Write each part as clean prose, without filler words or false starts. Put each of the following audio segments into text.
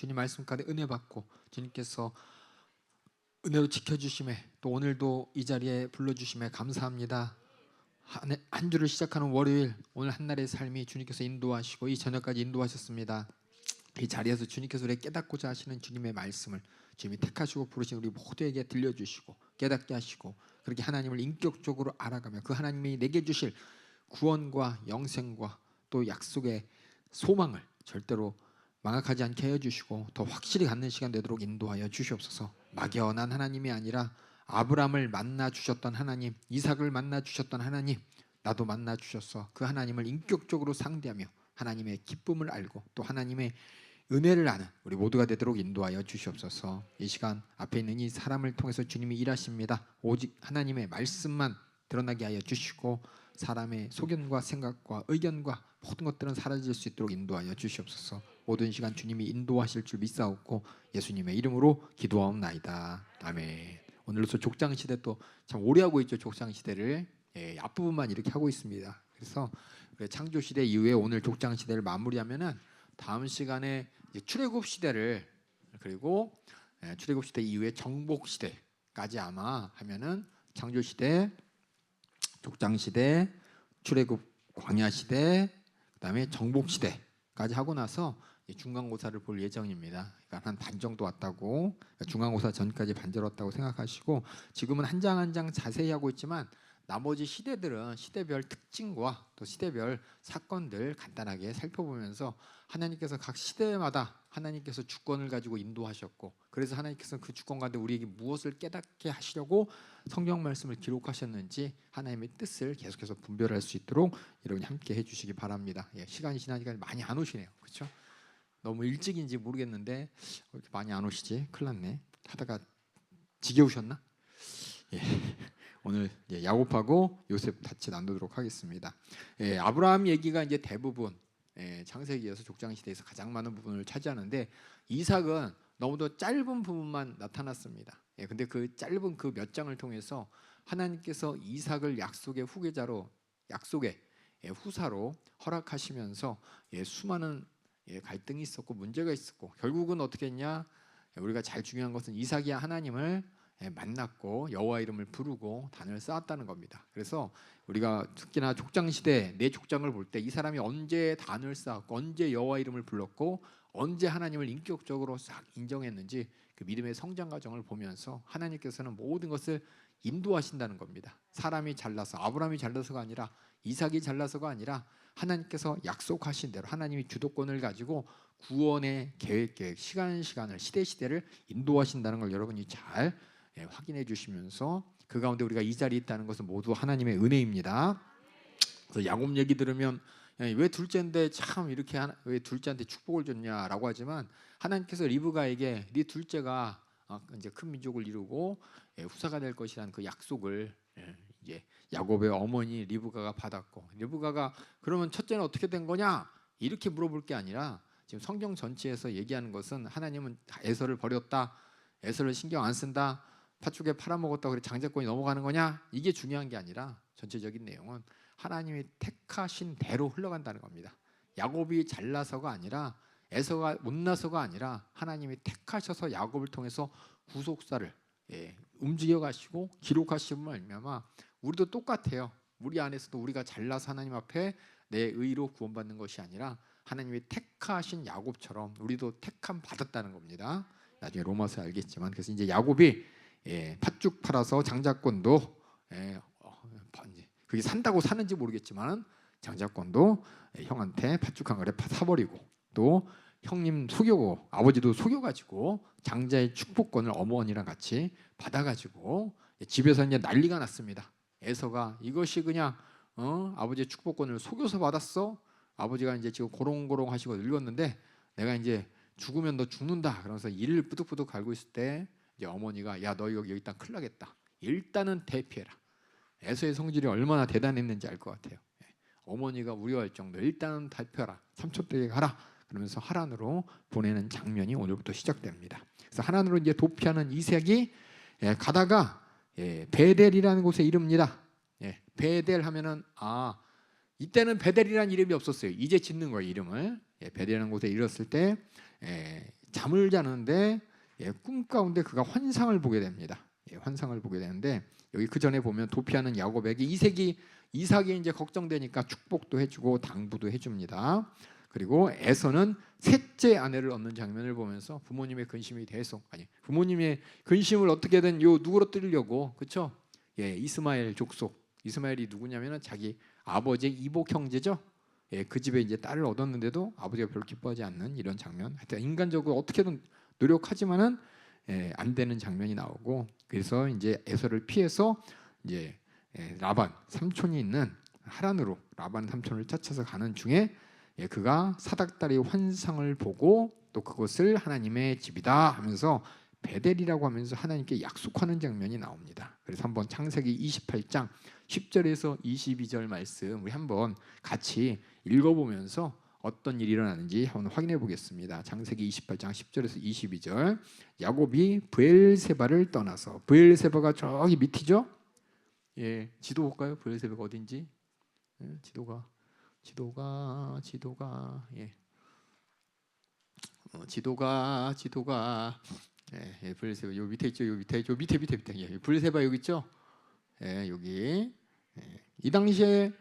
주님 말씀 가운데 은혜 받고 주님께서 은혜로 지켜주심에 또 오늘도 이 자리에 불러주심에 감사합니다. 한 주를 시작하는 월요일, 오늘 한날의 삶이 주님께서 인도하시고 이 저녁까지 인도하셨습니다. 이 자리에서 주님께서 우리에게 깨닫고자 하시는 주님의 말씀을 주님이 택하시고 부르신 우리 모두에게 들려주시고 깨닫게 하시고, 그렇게 하나님을 인격적으로 알아가며 그 하나님이 내게 주실 구원과 영생과 또 약속의 소망을 절대로 망각하지 않게 해주시고 더 확실히 갖는 시간 되도록 인도하여 주시옵소서. 막연한 하나님이 아니라 아브라함을 만나 주셨던 하나님, 이삭을 만나 주셨던 하나님, 나도 만나 주셔서 그 하나님을 인격적으로 상대하며 하나님의 기쁨을 알고 또 하나님의 은혜를 아는 우리 모두가 되도록 인도하여 주시옵소서. 이 시간 앞에 있는 이 사람을 통해서 주님이 일하십니다. 오직 하나님의 말씀만 드러나게 하여 주시고 사람의 소견과 생각과 의견과 모든 것들은 사라질 수 있도록 인도하여 주시옵소서. 모든 시간 주님이 인도하실 줄 믿사옵고 예수님의 이름으로 기도하옵나이다. 아멘. 오늘로서 족장시대 또 참 오래 하고 있죠. 족장시대를 앞부분만 이렇게 하고 있습니다. 그래서 창조시대 이후에 오늘 족장시대를 마무리하면은 다음 시간에 출애굽 시대를, 그리고 출애굽 시대 이후에 정복 시대까지 아마 하면은 창조 시대, 족장 시대, 출애굽 광야 시대, 그다음에 정복 시대까지 하고 나서 중간고사를 볼 예정입니다. 그러니까 한 반 정도 왔다고, 중간고사 전까지 반절었다고 생각하시고, 지금은 한 장 한 장 자세히 하고 있지만 나머지 시대들은 시대별 특징과 또 시대별 사건들 간단하게 살펴보면서 하나님께서 각 시대마다 하나님께서 주권을 가지고 인도하셨고, 그래서 하나님께서 그 주권 가운데 우리에게 무엇을 깨닫게 하시려고 성경 말씀을 기록하셨는지 하나님의 뜻을 계속해서 분별할 수 있도록 여러분이 함께 해주시기 바랍니다. 시간이 지나니까 많이 안 오시네요. 그렇죠? 너무 일찍인지 모르겠는데 왜 이렇게 많이 안 오시지? 큰일 났네. 하다가 지겨우셨나? 오늘 야곱하고 요셉 같이 나누도록 하겠습니다. 아브라함 얘기가 이제 대부분 창세기에서 족장시대에서 가장 많은 부분을 차지하는데, 이삭은 너무도 짧은 부분만 나타났습니다. 근데 그 짧은 그 몇 장을 통해서 하나님께서 이삭을 약속의 후계자로, 약속의 후사로 허락하시면서 수많은 갈등이 있었고 문제가 있었고, 결국은 어떻게 했냐? 우리가 잘 중요한 것은 이삭이 하나님을 만났고 여호와 이름을 부르고 단을 쌓았다는 겁니다. 그래서 우리가 특히나 족장시대 내 족장을 볼 때 이 사람이 언제 단을 쌓았고 언제 여호와 이름을 불렀고 언제 하나님을 인격적으로 싹 인정했는지 그 믿음의 성장 과정을 보면서 하나님께서는 모든 것을 인도하신다는 겁니다. 사람이 잘나서, 아브라함이 잘나서가 아니라, 이삭이 잘나서가 아니라 하나님께서 약속하신 대로 하나님이 주도권을 가지고 구원의 계획, 시간을, 시대를 인도하신다는 걸 여러분이 잘 확인해 주시면서, 그 가운데 우리가 이 자리에 있다는 것은 모두 하나님의 은혜입니다. 그래서 야곱 얘기 들으면 왜 둘째인데 참 이렇게 왜 둘째한테 축복을 줬냐라고 하지만, 하나님께서 리브가에게 네 둘째가 이제 큰 민족을 이루고 후사가 될 것이라는 그 약속을 이제 야곱의 어머니 리브가가 받았고, 리브가가 그러면 첫째는 어떻게 된 거냐 이렇게 물어볼 게 아니라, 지금 성경 전체에서 얘기하는 것은 하나님은 에서를 버렸다, 에서를 신경 안 쓴다, 팥죽에 팔아먹었다고 그래 장자권이 넘어가는 거냐, 이게 중요한 게 아니라 전체적인 내용은 하나님이 택하신 대로 흘러간다는 겁니다. 야곱이 잘나서가 아니라, 에서가 못나서가 아니라 하나님이 택하셔서 야곱을 통해서 구속사를 움직여 가시고 기록하시면 말미암아 우리도 똑같아요. 우리 안에서도 우리가 잘나서 하나님 앞에 내 의로 구원받는 것이 아니라 하나님이 택하신 야곱처럼 우리도 택함 받았다는 겁니다. 나중에 로마서에 알겠지만, 그래서 이제 야곱이 팥죽 팔아서 장자권도 그게 산다고 사는지 모르겠지만 장자권도 형한테 팥죽 한 그릇 사버리고, 또 형님 속이고 아버지도 속여가지고 장자의 축복권을 어머니랑 같이 받아가지고 집에서 이제 난리가 났습니다. 에서가 이것이 그냥 아버지의 축복권을 속여서 받았어. 아버지가 이제 지금 고롱고롱 하시고 늙었는데 내가 이제 죽으면 너 죽는다. 그러면서 이를 뿌득뿌득 갈고 있을 때 이제 어머니가 야 너 여기 일단 큰일 나겠다. 일단은 대피해라. 에서의 성질이 얼마나 대단했는지 알 것 같아요. 어머니가 우려할 정도 일단은 대피하라. 삼촌댁에 가라. 그러면서 하란으로 보내는 장면이 오늘부터 시작됩니다. 그래서 하란으로 이제 도피하는 이삭이 가다가 베델이라는 곳에 이릅니다. 베델 하면은 이때는 베델이라는 이름이 없었어요. 이제 짓는 거예요, 이름을. 베델이라는 곳에 이르렀을 때 잠을 자는데 꿈 가운데 그가 환상을 보게 됩니다. 환상을 보게 되는데 여기 그 전에 보면 도피하는 야곱에게 이삭이 이제 걱정되니까 축복도 해주고 당부도 해줍니다. 그리고 에서는 셋째 아내를 얻는 장면을 보면서 부모님의 근심이 부모님의 근심을 어떻게든 누그러뜨리려고 그렇죠? 이스마엘 족속. 이스마엘이 누구냐면은 자기 아버지의 이복 형제죠. 그 집에 이제 딸을 얻었는데도 아버지가 별로 기뻐하지 않는 이런 장면. 하여튼 인간적으로 어떻게든 노력하지만은 안 되는 장면이 나오고 그래서 이제 에서를 피해서 이제 라반 삼촌이 있는 하란으로 라반 삼촌을 쫓아서 가는 중에 그가 사닥다리 환상을 보고 또 그것을 하나님의 집이다 하면서 베델이라고 하면서 하나님께 약속하는 장면이 나옵니다. 그래서 한번 창세기 28장 10절에서 22절 말씀 우리 한번 같이 읽어보면서 어떤 일이 일어나는지 한번 확인해 보겠습니다. 창세기 28장 10절에서 22절. 야곱이 브엘세바를 떠나서 브엘세바가 저기 밑이죠? 지도 볼까요? 브엘세바가 어딘지? 지도가 브엘세바 요 밑에 있죠. 요 밑에 브엘세바 여기 있죠. 여기 이 당시에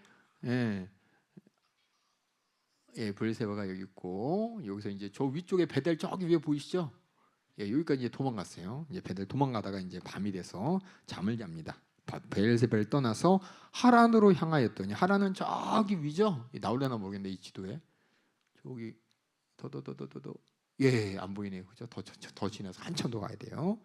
브엘세바가 여기 있고 여기서 이제 저 위쪽에 베델 저기 위에 보이시죠? 여기까지 이제 도망갔어요. 이제 베델 도망가다가 이제 밤이 돼서 잠을 잡니다. 브엘세바를 떠나서 하란으로 향하였더니 하란은 저기 위죠? 나올려나 모르겠는데 이 지도에 저기 더더더더더 안 보이네요. 그죠? 더 지나서 한참 더 가야 돼요.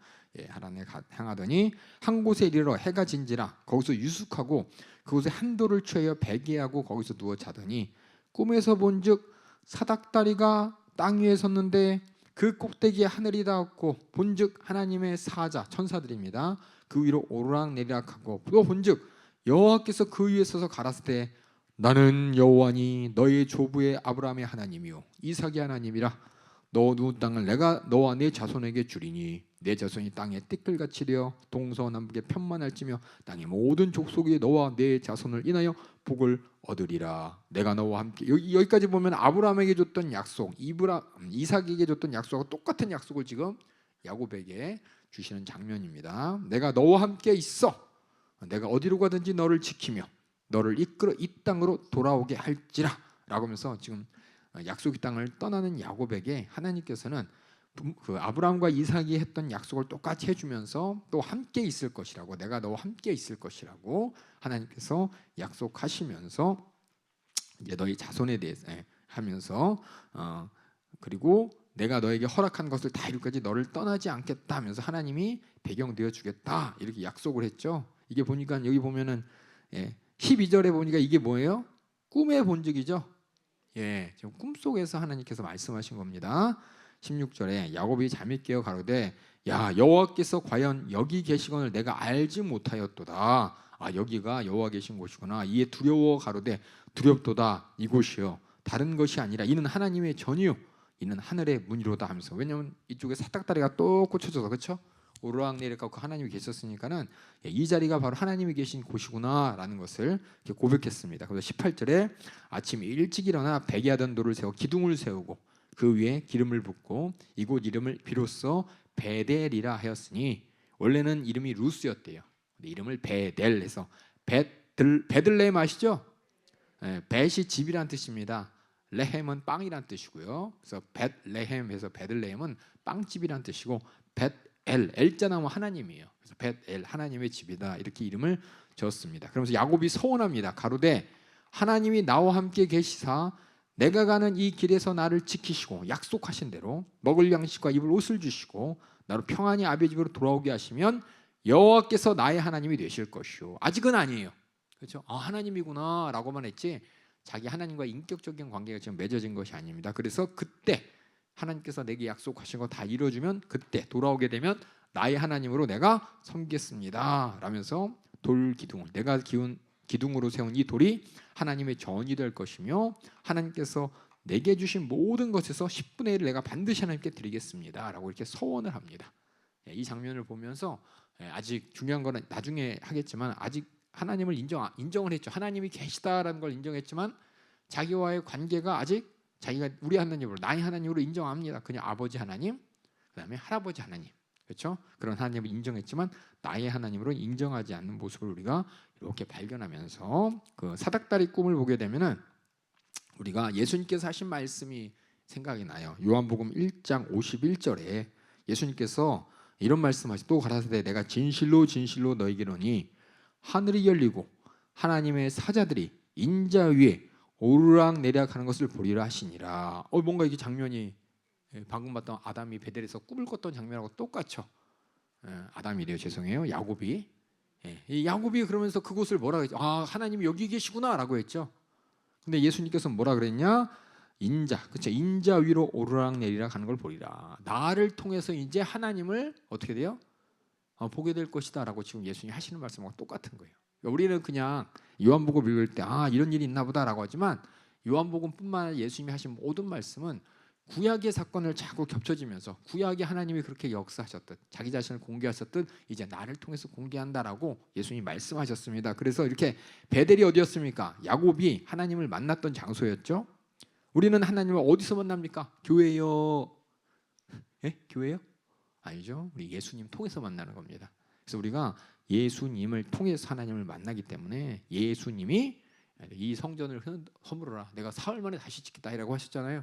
하란에 향하더니 한 곳에 이르러 해가 진지라 거기서 유숙하고 그곳에 한 돌을 취하여 베개하고 거기서 누워 자더니 꿈에서 본즉 사닥다리가 땅 위에 섰는데 그 꼭대기에 하늘이 닿았고 본즉 하나님의 사자 천사들입니다. 그 위로 오르락내리락하고 또 본즉 여호와께서 그 위에 서서 가라사대 때 나는 여호와니 너의 조부의 아브라함의 하나님이요 이삭의 하나님이라. 너 누운 땅을 내가 너와 내 자손에게 주리니 내 자손이 땅에 띠끌같이 되어 동서남북에 편만할지며 땅의 모든 족속이 너와 내 자손을 인하여 복을 얻으리라. 내가 너와 함께 여기까지 보면 아브라함에게 줬던 약속, 이삭에게 줬던 약속과 똑같은 약속을 지금 야곱에게 주시는 장면입니다. 내가 너와 함께 있어. 내가 어디로 가든지 너를 지키며 너를 이끌어 이 땅으로 돌아오게 할지라 라고 하면서 지금 약속의 땅을 떠나는 야곱에게 하나님께서는 그 아브라함과 이삭이 했던 약속을 똑같이 해주면서 또 함께 있을 것이라고 내가 너와 함께 있을 것이라고 하나님께서 약속하시면서 이제 너희 자손에 대해서 하면서 그리고 내가 너에게 허락한 것을 다 이루기까지 너를 떠나지 않겠다 하면서 하나님이 배경 되어 주겠다 이렇게 약속을 했죠. 이게 보니까 여기 보면은 12절에 보니까 이게 뭐예요? 꿈의 본적이죠. 지금 꿈속에서 하나님께서 말씀하신 겁니다. 16절에 야곱이 잠이 깨어 가로되 야 여호와께서 과연 여기 계시거늘 내가 알지 못하였도다. 여기가 여호와 계신 곳이구나. 이에 두려워 가로되 두렵도다. 이곳이요 다른 것이 아니라 이는 하나님의 전이요 이는 하늘의 문이로다 하면서 왜냐하면 이쪽에 사닥다리가 또 꽂혀져서 그렇죠? 오르락내리락 하나님이 계셨으니까는 이 자리가 바로 하나님이 계신 곳이구나라는 것을 이렇게 고백했습니다. 그래서 18절에 아침 일찍 일어나 베개하던 돌을 세워 기둥을 세우고 그 위에 기름을 붓고 이곳 이름을 비로소 베델이라 하였으니 원래는 이름이 루스였대요. 근데 이름을 베델해서 베들레헴 아시죠? 벳이 집이란 뜻입니다. 레헴은 빵이란 뜻이고요. 그래서 벳레헴에서 베들레헴은 빵집이란 뜻이고 엘자 나무 하나님이에요. 그래서 벳엘 하나님의 집이다 이렇게 이름을 지었습니다. 그러면서 야곱이 서원합니다. 가로되 하나님이 나와 함께 계시사 내가 가는 이 길에서 나를 지키시고 약속하신 대로 먹을 양식과 입을 옷을 주시고 나로 평안히 아버지 집으로 돌아오게 하시면 여호와께서 나의 하나님이 되실 것이요. 아직은 아니에요. 그렇죠? 하나님이구나라고만 했지 자기 하나님과 인격적인 관계가 지금 맺어진 것이 아닙니다. 그래서 그때 하나님께서 내게 약속하신 거 다 이루어주면 그때 돌아오게 되면 나의 하나님으로 내가 섬기겠습니다 라면서 돌기둥을 내가 기운 기둥으로 세운 이 돌이 하나님의 전이 될 것이며 하나님께서 내게 주신 모든 것에서 10분의 1을 내가 반드시 하나님께 드리겠습니다 라고 이렇게 서원을 합니다. 이 장면을 보면서 아직 중요한 거는 나중에 하겠지만 아직 하나님을 인정을 했죠. 하나님이 계시다라는 걸 인정했지만 자기와의 관계가 아직 자기가 우리 하나님으로 나의 하나님으로 인정합니다. 그냥 아버지 하나님, 그다음에 할아버지 하나님, 그렇죠? 그런 하나님을 인정했지만 나의 하나님으로 인정하지 않는 모습을 우리가 이렇게 발견하면서 그 사닥다리 꿈을 보게 되면은 우리가 예수님께서 하신 말씀이 생각이 나요. 요한복음 1장 51절에 예수님께서 이런 말씀하시 또 가라사대 내가 진실로 진실로 너희에게 이르노니 하늘이 열리고 하나님의 사자들이 인자 위에 오르락내리락 하는 것을 보리라 하시니라. 뭔가 이게 장면이 방금 봤던 아담이 베델에서 꿈을 꿨던 장면하고 똑같죠. 아담이래요. 죄송해요. 야곱이. 이 야곱이 그러면서 그곳을 뭐라 했죠? 아, 하나님이 여기 계시구나라고 했죠. 근데 예수님께서 뭐라 그랬냐? 인자, 그렇죠? 인자 위로 오르락내리락 하는 걸 보리라. 나를 통해서 이제 하나님을 어떻게 돼요? 보게 될 것이다라고 지금 예수님이 하시는 말씀하고 똑같은 거예요. 우리는 그냥 요한복음 읽을 때 이런 일이 있나 보다라고 하지만 요한복음뿐만 아니라 예수님이 하신 모든 말씀은 구약의 사건을 자꾸 겹쳐지면서 구약의 하나님이 그렇게 역사하셨듯 자기 자신을 공개하셨듯 이제 나를 통해서 공개한다라고 예수님이 말씀하셨습니다. 그래서 이렇게 베델이 어디였습니까? 야곱이 하나님을 만났던 장소였죠. 우리는 하나님을 어디서 만납니까? 교회요. 예? 교회요? 아니죠. 우리 예수님 통해서 만나는 겁니다. 그래서 우리가 예수님을 통해서 하나님을 만나기 때문에 예수님이 이 성전을 허물어라. 내가 사흘 만에 다시 짓겠다라고 하셨잖아요.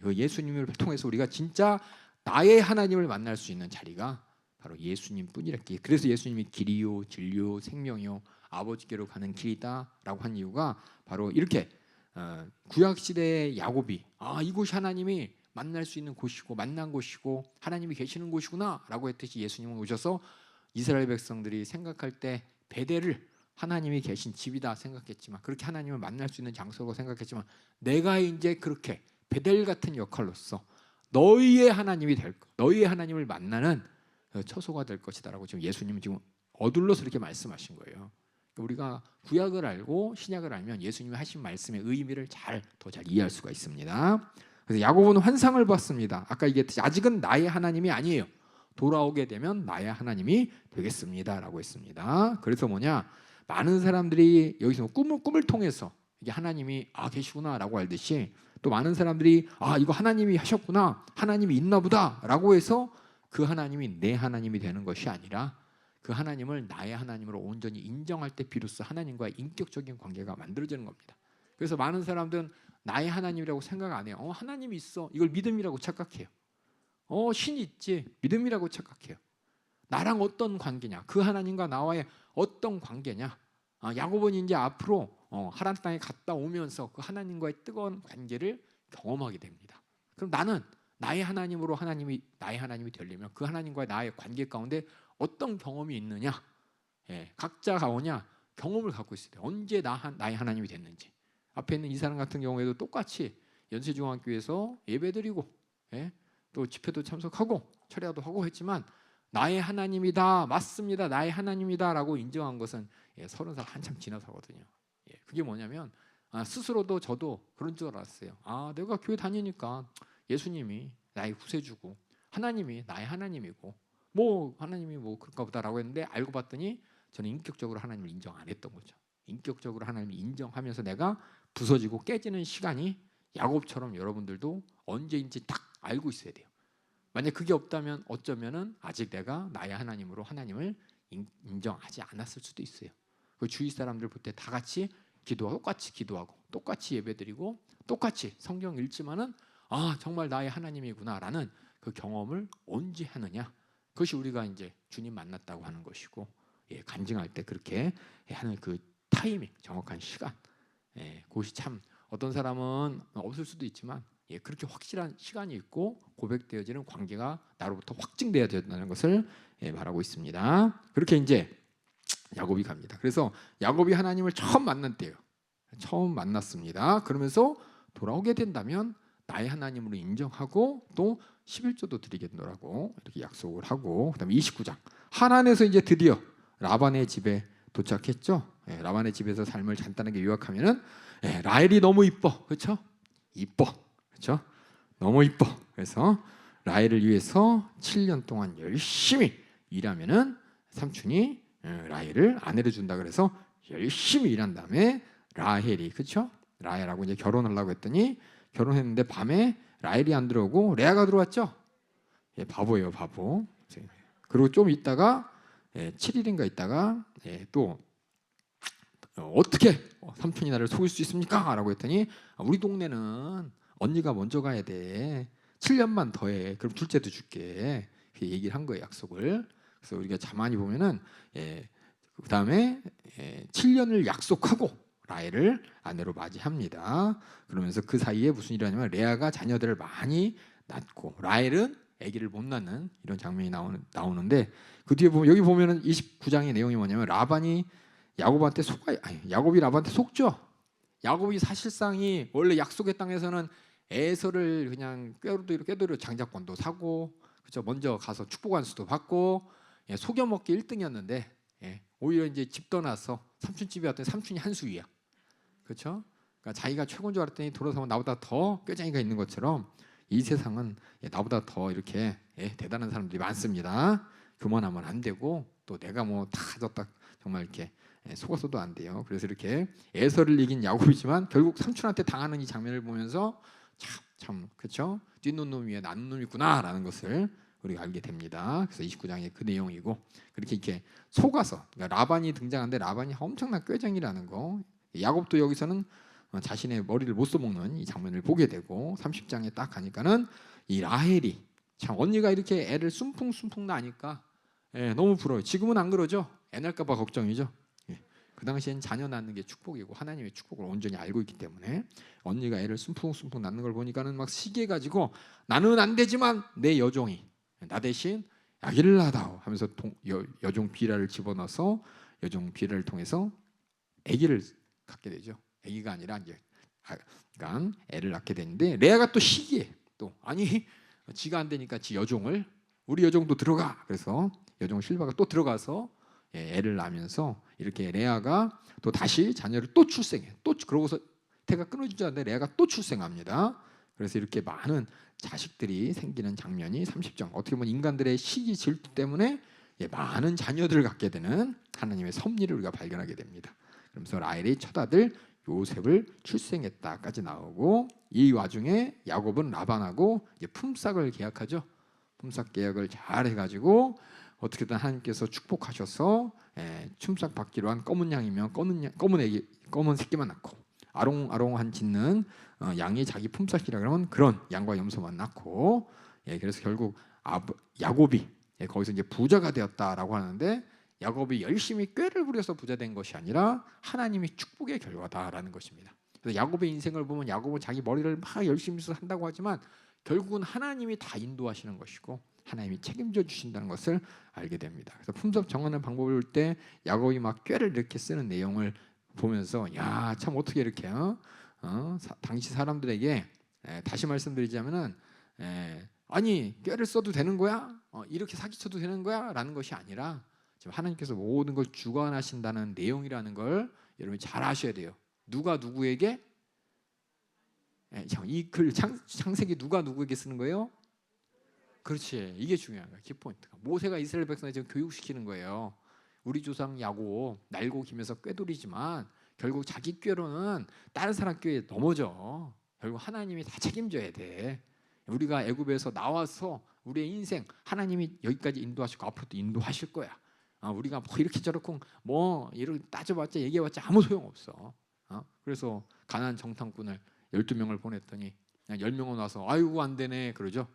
그 예수님을 통해서 우리가 진짜 나의 하나님을 만날 수 있는 자리가 바로 예수님뿐이랬기에 그래서 예수님이 길이요 진리요 생명이요 아버지께로 가는 길이다라고 한 이유가 바로 이렇게 구약 시대의 야곱이 이곳이 하나님이 만날 수 있는 곳이고 만난 곳이고 하나님이 계시는 곳이구나라고 했듯이 예수님은 오셔서 이스라엘 백성들이 생각할 때 베델을 하나님이 계신 집이다 생각했지만 그렇게 하나님을 만날 수 있는 장소라고 생각했지만 내가 이제 그렇게 베델 같은 역할로서 너희의 하나님이 될 것, 너희의 하나님을 만나는 처소가 될 것이다라고 지금 예수님은 지금 어둘러서 이렇게 말씀하신 거예요. 우리가 구약을 알고 신약을 알면 예수님이 하신 말씀의 의미를 더 잘 이해할 수가 있습니다. 그래서 야곱은 환상을 봤습니다. 아까 얘기했듯이 아직은 나의 하나님이 아니에요. 돌아오게 되면 나의 하나님이 되겠습니다라고 했습니다. 그래서 많은 사람들이 여기서 꿈을 통해서 이게 하나님이 계시구나라고 알듯이 또 많은 사람들이 이거 하나님이 하셨구나, 하나님이 있나 보다라고 해서 그 하나님이 내 하나님이 되는 것이 아니라 그 하나님을 나의 하나님으로 온전히 인정할 때 비로소 하나님과의 인격적인 관계가 만들어지는 겁니다. 그래서 많은 사람들은 나의 하나님이라고 생각 안 해요. 하나님이 있어. 이걸 믿음이라고 착각해요. 신이 있지. 믿음이라고 착각해요. 나랑 어떤 관계냐? 그 하나님과 나와의 어떤 관계냐? 야곱은 이제 앞으로 하란 땅에 갔다 오면서 그 하나님과의 뜨거운 관계를 경험하게 됩니다. 그럼 나는 나의 하나님으로 하나님이 나의 하나님이 되려면 그 하나님과의 나의 관계 가운데 어떤 경험이 있느냐? 각자가 경험을 갖고 있어야 돼요. 언제 나의 하나님이 됐는지. 앞에 있는 이 사람 같은 경우에도 똑같이 연세중앙교회에서 예배드리고 또 집회도 참석하고 철야도 하고 했지만 나의 하나님이다, 맞습니다, 나의 하나님이다라고 인정한 것은 30살 한참 지나서거든요. 그게 뭐냐면 스스로도 저도 그런 줄 알았어요. 내가 교회 다니니까 예수님이 나의 구세주고 하나님이 나의 하나님이고 하나님이 그런가 보다라고 했는데 알고 봤더니 저는 인격적으로 하나님을 인정 안 했던 거죠. 인격적으로 하나님을 인정하면서 내가 부서지고 깨지는 시간이 야곱처럼 여러분들도 언제인지 딱 알고 있어야 돼요. 만약 그게 없다면 어쩌면은 아직 내가 나의 하나님으로 하나님을 인정하지 않았을 수도 있어요. 그 주위 사람들 볼 때 다 같이 똑같이 기도하고 똑같이 예배드리고 똑같이 성경 읽지만은 정말 나의 하나님이구나라는 그 경험을 언제 하느냐? 그것이 우리가 이제 주님 만났다고 하는 것이고 간증할 때 그렇게 하는 그 타이밍, 정확한 시간, 그것이 참 어떤 사람은 없을 수도 있지만 그렇게 확실한 시간이 있고 고백되어지는 관계가 나로부터 확증되어야 된다는 것을 말하고 있습니다. 그렇게 이제 야곱이 갑니다. 그래서 야곱이 하나님을 처음 만난 때예요. 처음 만났습니다. 그러면서 돌아오게 된다면 나의 하나님으로 인정하고 또 11조도 드리겠노라고 이렇게 약속을 하고 그다음에 29장 하란에서 이제 드디어 라반의 집에 도착했죠. 라반의 집에서 삶을 간단하게 요약하면은 라헬이 너무 이뻐, 그렇죠? 이뻐, 그렇죠? 너무 이뻐. 그래서 라헬을 위해서 7년 동안 열심히 일하면은 삼촌이 라헬을 아내를 준다 그래서 열심히 일한 다음에 라헬이, 그렇죠? 라헬하고 이제 결혼하려고 했더니 결혼했는데 밤에 라헬이 안 들어오고 레아가 들어왔죠. 예, 바보예요, 바보. 그리고 좀 있다가 7일인가 있다가 또 어떻게 삼촌이 나를 속일 수 있습니까? 라고 했더니 우리 동네는 언니가 먼저 가야 돼. 7년만 더 해. 그럼 둘째도 줄게. 이렇게 얘기를 한 거예요, 약속을. 그래서 우리가 가만히 보면은 그 다음에 7년을 약속하고 라헬을 아내로 맞이합니다. 그러면서 그 사이에 무슨 일이 하냐면 레아가 자녀들을 많이 낳고 라헬은 아기를 못 낳는 이런 장면이 나오는데 그 뒤에 보면 여기 보면은 29장의 내용이 뭐냐면 라반이 야곱이 라반한테 속죠. 야곱이 사실상이 원래 약속의 땅에서는 에서를 그냥 꾀도로 장자권도 사고 그렇죠. 먼저 가서 축복한수도 받고 속여 먹기 1등이었는데 오히려 이제 집 떠나서 삼촌 집에 왔더니 삼촌이 한 수위야. 그렇죠? 그러니까 자기가 최고인 줄 알았더니 돌아서면 나보다 더 꾀쟁이가 있는 것처럼 이 세상은 나보다 더 이렇게 대단한 사람들이 많습니다. 교만하면 안 되고 또 내가 뭐 다 졌다 정말 이렇게 속아서도 안 돼요. 그래서 이렇게 에서를 이긴 야곱이지만 결국 삼촌한테 당하는 이 장면을 보면서 참 그렇죠? 뛰는 놈 위에 나는 놈이 있구나라는 것을 우리가 알게 됩니다. 그래서 29장의 그 내용이고 그렇게 이렇게 속아서 그러니까 라반이 등장하는데 라반이 엄청난 꾀쟁이라는 거. 야곱도 여기서는 자신의 머리를 못 써먹는 이 장면을 보게 되고 30장에 딱 가니까는 이 라헬이 참 언니가 이렇게 애를 숨풍숨풍 나니까 너무 부러워요. 지금은 안 그러죠. 애 낳을까봐 걱정이죠. 그 당시엔 자녀 낳는 게 축복이고 하나님의 축복을 온전히 알고 있기 때문에 언니가 애를 숨풍숨풍 낳는 걸 보니까는 막 시기해가지고 나는 안 되지만 내 여종이 나 대신 아기를 낳아다오 하면서 여종 비라를 집어넣어서 여종 비라를 통해서 아기를 갖게 되죠. 아기가 아니라 이제 그러니까 애를 낳게 되는데 레아가 또 시기해. 또 아니 지가 안 되니까 지 여종을 우리 여종도 들어가. 그래서 여종 실바가 또 들어가서 애를 낳으면서 이렇게 레아가 또 다시 자녀를 또 출생해. 또 그러고서 태가 끊어지지 않는데 레아가 또 출생합니다. 그래서 이렇게 많은 자식들이 생기는 장면이 30장. 어떻게 보면 인간들의 시기 질투 때문에 많은 자녀들을 갖게 되는 하나님의 섭리를 우리가 발견하게 됩니다. 그러면서 라헬이 첫 아들 요셉을 출생했다까지 나오고 이 와중에 야곱은 라반하고 이제 품삯을 계약하죠. 품삯 계약을 잘 해가지고 어떻게든 하나님께서 축복하셔서 품삯 받기로 한 검은 양이면 검은 새끼만 낳고 아롱아롱한 짖는 양이 자기 품삯이라 그러면 그런 양과 염소만 낳고 그래서 결국 야곱이 거기서 이제 부자가 되었다라고 하는데 야곱이 열심히 꾀를 부려서 부자 된 것이 아니라 하나님의 축복의 결과다라는 것입니다. 그래서 야곱의 인생을 보면 야곱은 자기 머리를 막 열심히 써서 한다고 하지만 결국은 하나님이 다 인도하시는 것이고 하나님이 책임져 주신다는 것을 알게 됩니다. 그래서 품삯 정하는 방법을 볼 때 야곱이 막 꾀를 이렇게 쓰는 내용을 보면서 야, 참 어떻게 이렇게 당시 사람들에게 다시 말씀드리자면은 아니 꾀를 써도 되는 거야? 이렇게 사기쳐도 되는 거야? 라는 것이 아니라 지금 하나님께서 모든 걸 주관하신다는 내용이라는 걸 여러분이 잘 아셔야 돼요. 누가 누구에게 이 글 창세기 누가 누구에게 쓰는 거예요? 그렇지. 이게 중요한 거야. 키포인트가. 모세가 이스라엘 백성을 지금 교육시키는 거예요. 우리 조상 야곱 날고 기면서 꾀돌이지만 결국 자기 꾀로는 다른 사람 꾀에 넘어져. 결국 하나님이 다 책임져야 돼. 우리가 애굽에서 나와서 우리의 인생 하나님이 여기까지 인도하시고 앞으로도 인도하실 거야. 우리가 뭐 이렇게 저렇고 뭐 이렇게 따져봤자 얘기해봤자 아무 소용없어. 그래서 가나안 정탐꾼을 12명을 보냈더니 그냥 10명은 와서 아이고 안 되네 그러죠.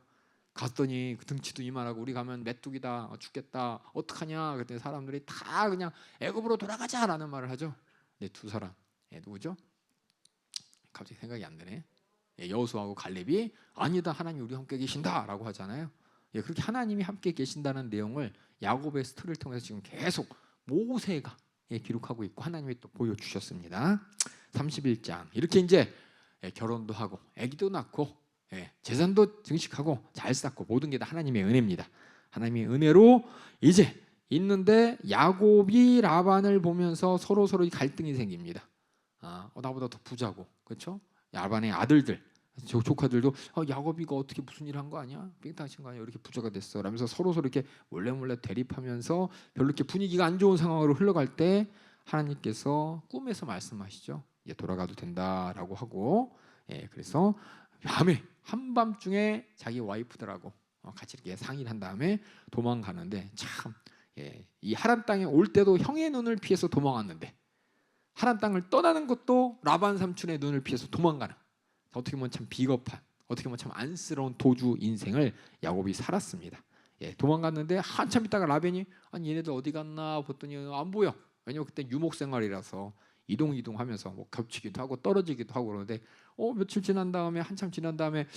갔더니 그 등치도 이만하고 우리 가면 메뚜기다 죽겠다 어떡하냐 그랬더니 사람들이 다 그냥 애굽으로 돌아가자라는 말을 하죠. 근데 두 사람 누구죠? 갑자기 생각이 안 되네. 여호수아하고 갈렙이 아니다 하나님 우리 함께 계신다라고 하잖아요. 그렇게 하나님이 함께 계신다는 내용을 야곱의 스토리를 통해서 지금 계속 모세가 기록하고 있고 하나님이 또 보여주셨습니다. 31장 이렇게 이제 결혼도 하고 아기도 낳고 재산도 증식하고 잘 쌓고 모든 게 다 하나님의 은혜입니다. 하나님의 은혜로 이제 있는데 야곱이 라반을 보면서 서로 갈등이 생깁니다. 나보다 더 부자고 그렇죠? 라반의 아들들 조카들도 야곱이가 어떻게 무슨 일 한 거 아니야? 삥땅친 거 아니야? 이렇게 부자가 됐어 라면서 서로 이렇게 몰래 대립하면서 별로 이렇게 분위기가 안 좋은 상황으로 흘러갈 때 하나님께서 꿈에서 말씀하시죠. 이제 돌아가도 된다라고 하고 그래서 밤에 한밤중에 자기 와이프들하고 같이 이렇게 상의를 한 다음에 도망가는데 참 이 하란 땅에 올 때도 형의 눈을 피해서 도망갔는데 하란 땅을 떠나는 것도 라반 삼촌의 눈을 피해서 도망가는, 어떻게 보면 참 비겁한, 어떻게 보면 참 안쓰러운 도주 인생을 야곱이 살았습니다. 도망갔는데 한참 있다가 라벤이 아니 얘네들 어디 갔나 보더니 안 보여. 왜냐면 그때 유목 생활이라서 이동하면서 뭐 겹치기도 하고 떨어지기도 하고 그러는데 며칠 지난 다음에 한참 지난 다음에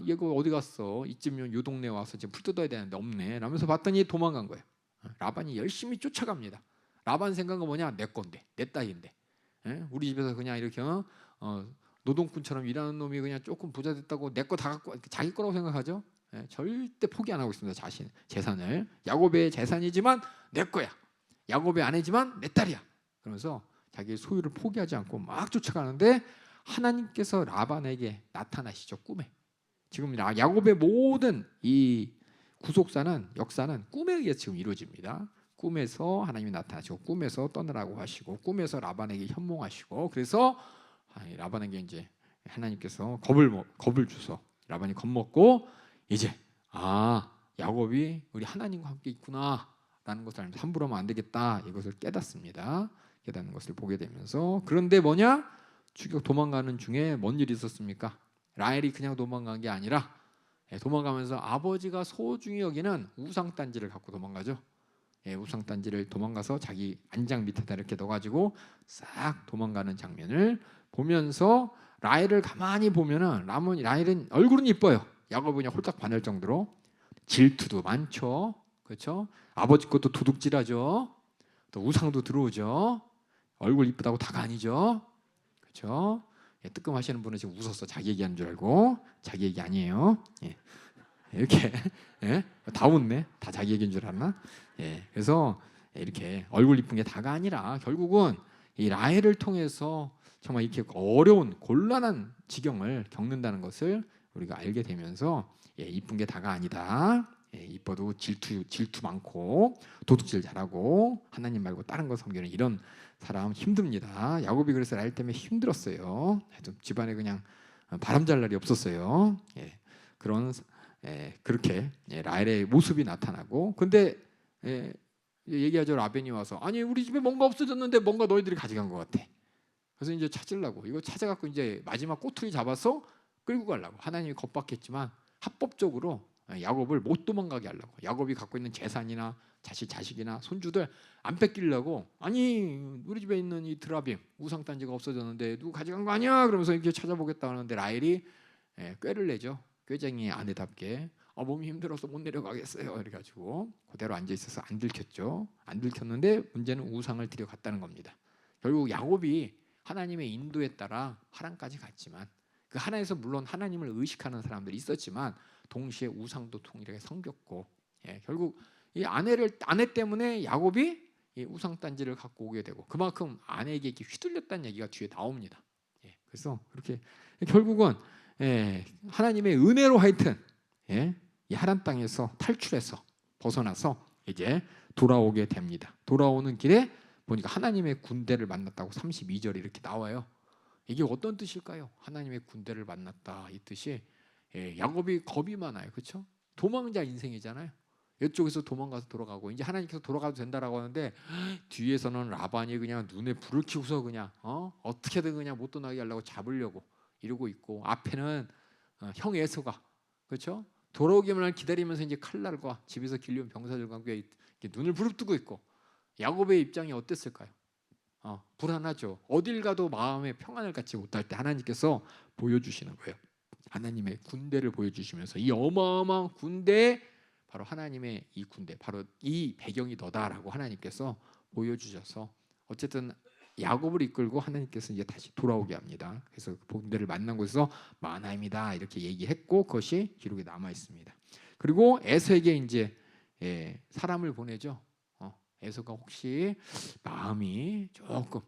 얘가 어디 갔어? 이쯤이면 요 동네 와서 지금 풀 뜯어야 되는데 없네. 라면서 봤더니 도망간 거예요. 라반이 열심히 쫓아갑니다. 라반 생각은 뭐냐? 내 건데, 내 딸인데. 우리 집에서 그냥 이렇게 노동꾼처럼 일하는 놈이 그냥 조금 부자 됐다고 내 거 다 갖고 자기 거라고 생각하죠. 절대 포기 안 하고 있습니다. 자신 재산을. 야곱의 재산이지만 내 거야. 야곱의 아내지만 내 딸이야. 그러면서 자기의 소유를 포기하지 않고 막 쫓아가는데 하나님께서 라반에게 나타나시죠. 꿈에. 지금 야곱의 모든 이 구속사는 역사는 꿈에 의해 지금 이루어집니다. 꿈에서 하나님이 나타나시고 꿈에서 떠나라고 하시고 꿈에서 라반에게 현몽하시고 그래서 라반에게 이제 하나님께서 겁을 주서 라반이 겁먹고 이제 야곱이 우리 하나님과 함께 있구나라는 것을 알면서 함부로 하면 안 되겠다 이것을 깨닫습니다. 깨닫는 것을 보게 되면서 그런데 뭐냐? 추격 도망가는 중에 뭔 일이 있었습니까? 라헬이 그냥 도망간 게 아니라 도망가면서 아버지가 소중히 여기는 우상단지를 갖고 도망가죠. 우상단지를 도망가서 자기 안장 밑에다 이렇게 넣어가지고 싹 도망가는 장면을 보면서 라헬을 가만히 보면은 라헬은 얼굴은 이뻐요. 야곱은 그냥 홀딱 반할 정도로 질투도 많죠. 그렇죠? 아버지 것도 도둑질하죠. 또 우상도 들어오죠. 얼굴 이쁘다고 다가 아니죠. 그렇죠? 뜨끔하시는 분은 지금 웃었어. 자기 얘기하는 줄 알고. 자기 얘기 아니에요. 이렇게 다 웃네. 다 자기 얘기인 줄 알았나? 그래서 이렇게 얼굴 이쁜 게 다가 아니라 결국은 이 라헬을 통해서 정말 이렇게 어려운 곤란한 지경을 겪는다는 것을 우리가 알게 되면서 이쁜 게 다가 아니다. 이뻐도 질투 많고 도둑질 잘하고 하나님 말고 다른 거 섬기는 이런 사람 힘듭니다. 야곱이 그래서 라헬 때문에 힘들었어요. 집안에 그냥 바람 잘 날이 없었어요. 그렇게 라헬의 모습이 나타나고 근데 얘기하죠. 라벤이 와서 아니 우리 집에 뭔가 없어졌는데 뭔가 너희들이 가져간 것 같아. 그래서 이제 찾으려고 이거 찾아갖고 이제 마지막 꼬투리 잡아서 끌고 가려고 하나님이 겁박했지만 합법적으로 야곱을 못 도망가게 하려고 야곱이 갖고 있는 재산이나 자식이나 손주들 안 뺏기려고 아니 우리 집에 있는 이 드라빔 우상단지가 없어졌는데 누구 가져간 거 아니야? 그러면서 이렇게 찾아보겠다 하는데 라헬이 꾀를 내죠. 꾀쟁이 아내답게 몸이 힘들어서 못 내려가겠어요. 이래가지고 그대로 앉아 있어서 안 들켰죠. 안 들켰는데 문제는 우상을 들여갔다는 겁니다. 결국 야곱이 하나님의 인도에 따라 하란까지 갔지만 그 하나에서 물론 하나님을 의식하는 사람들이 있었지만 동시에 우상도 통일하게 섬겼고 결국 이 아내 때문에 야곱이 이 우상 단지를 갖고 오게 되고 그만큼 아내에게 이렇게 휘둘렸다는 얘기가 뒤에 나옵니다. 그래서 그렇게 결국은 하나님의 은혜로 하여튼 이 하란 땅에서 탈출해서 벗어나서 이제 돌아오게 됩니다. 돌아오는 길에 보니까 하나님의 군대를 만났다고 32절에 이렇게 나와요. 이게 어떤 뜻일까요? 하나님의 군대를 만났다 이 뜻이 야곱이 겁이 많아요. 그렇죠? 도망자 인생이잖아요. 이쪽에서 도망가서 돌아가고 이제 하나님께서 돌아가도 된다라고 하는데 뒤에서는 라반이 그냥 눈에 불을 켜고서 그냥 어떻게든 그냥 못 떠나게 하려고 잡으려고 이러고 있고 앞에는 형 에서가 그렇죠? 돌아오기만 기다리면서 이제 칼날과 집에서 길려온 병사들과 함께 눈을 부릅뜨고 있고 야곱의 입장이 어땠을까요? 불안하죠. 어딜 가도 마음의 평안을 갖지 못할 때 하나님께서 보여주시는 거예요. 하나님의 군대를 보여주시면서 이 어마어마한 군대 바로 하나님의 이 군대 바로 이 배경이 너다라고 하나님께서 보여주셔서 어쨌든 야곱을 이끌고 하나님께서 이제 다시 돌아오게 합니다. 그래서 그 군대를 만난 곳에서 마나임이다 이렇게 얘기했고 그것이 기록에 남아 있습니다. 그리고 에서에게 이제 사람을 보내죠. 에서가 혹시 마음이 조금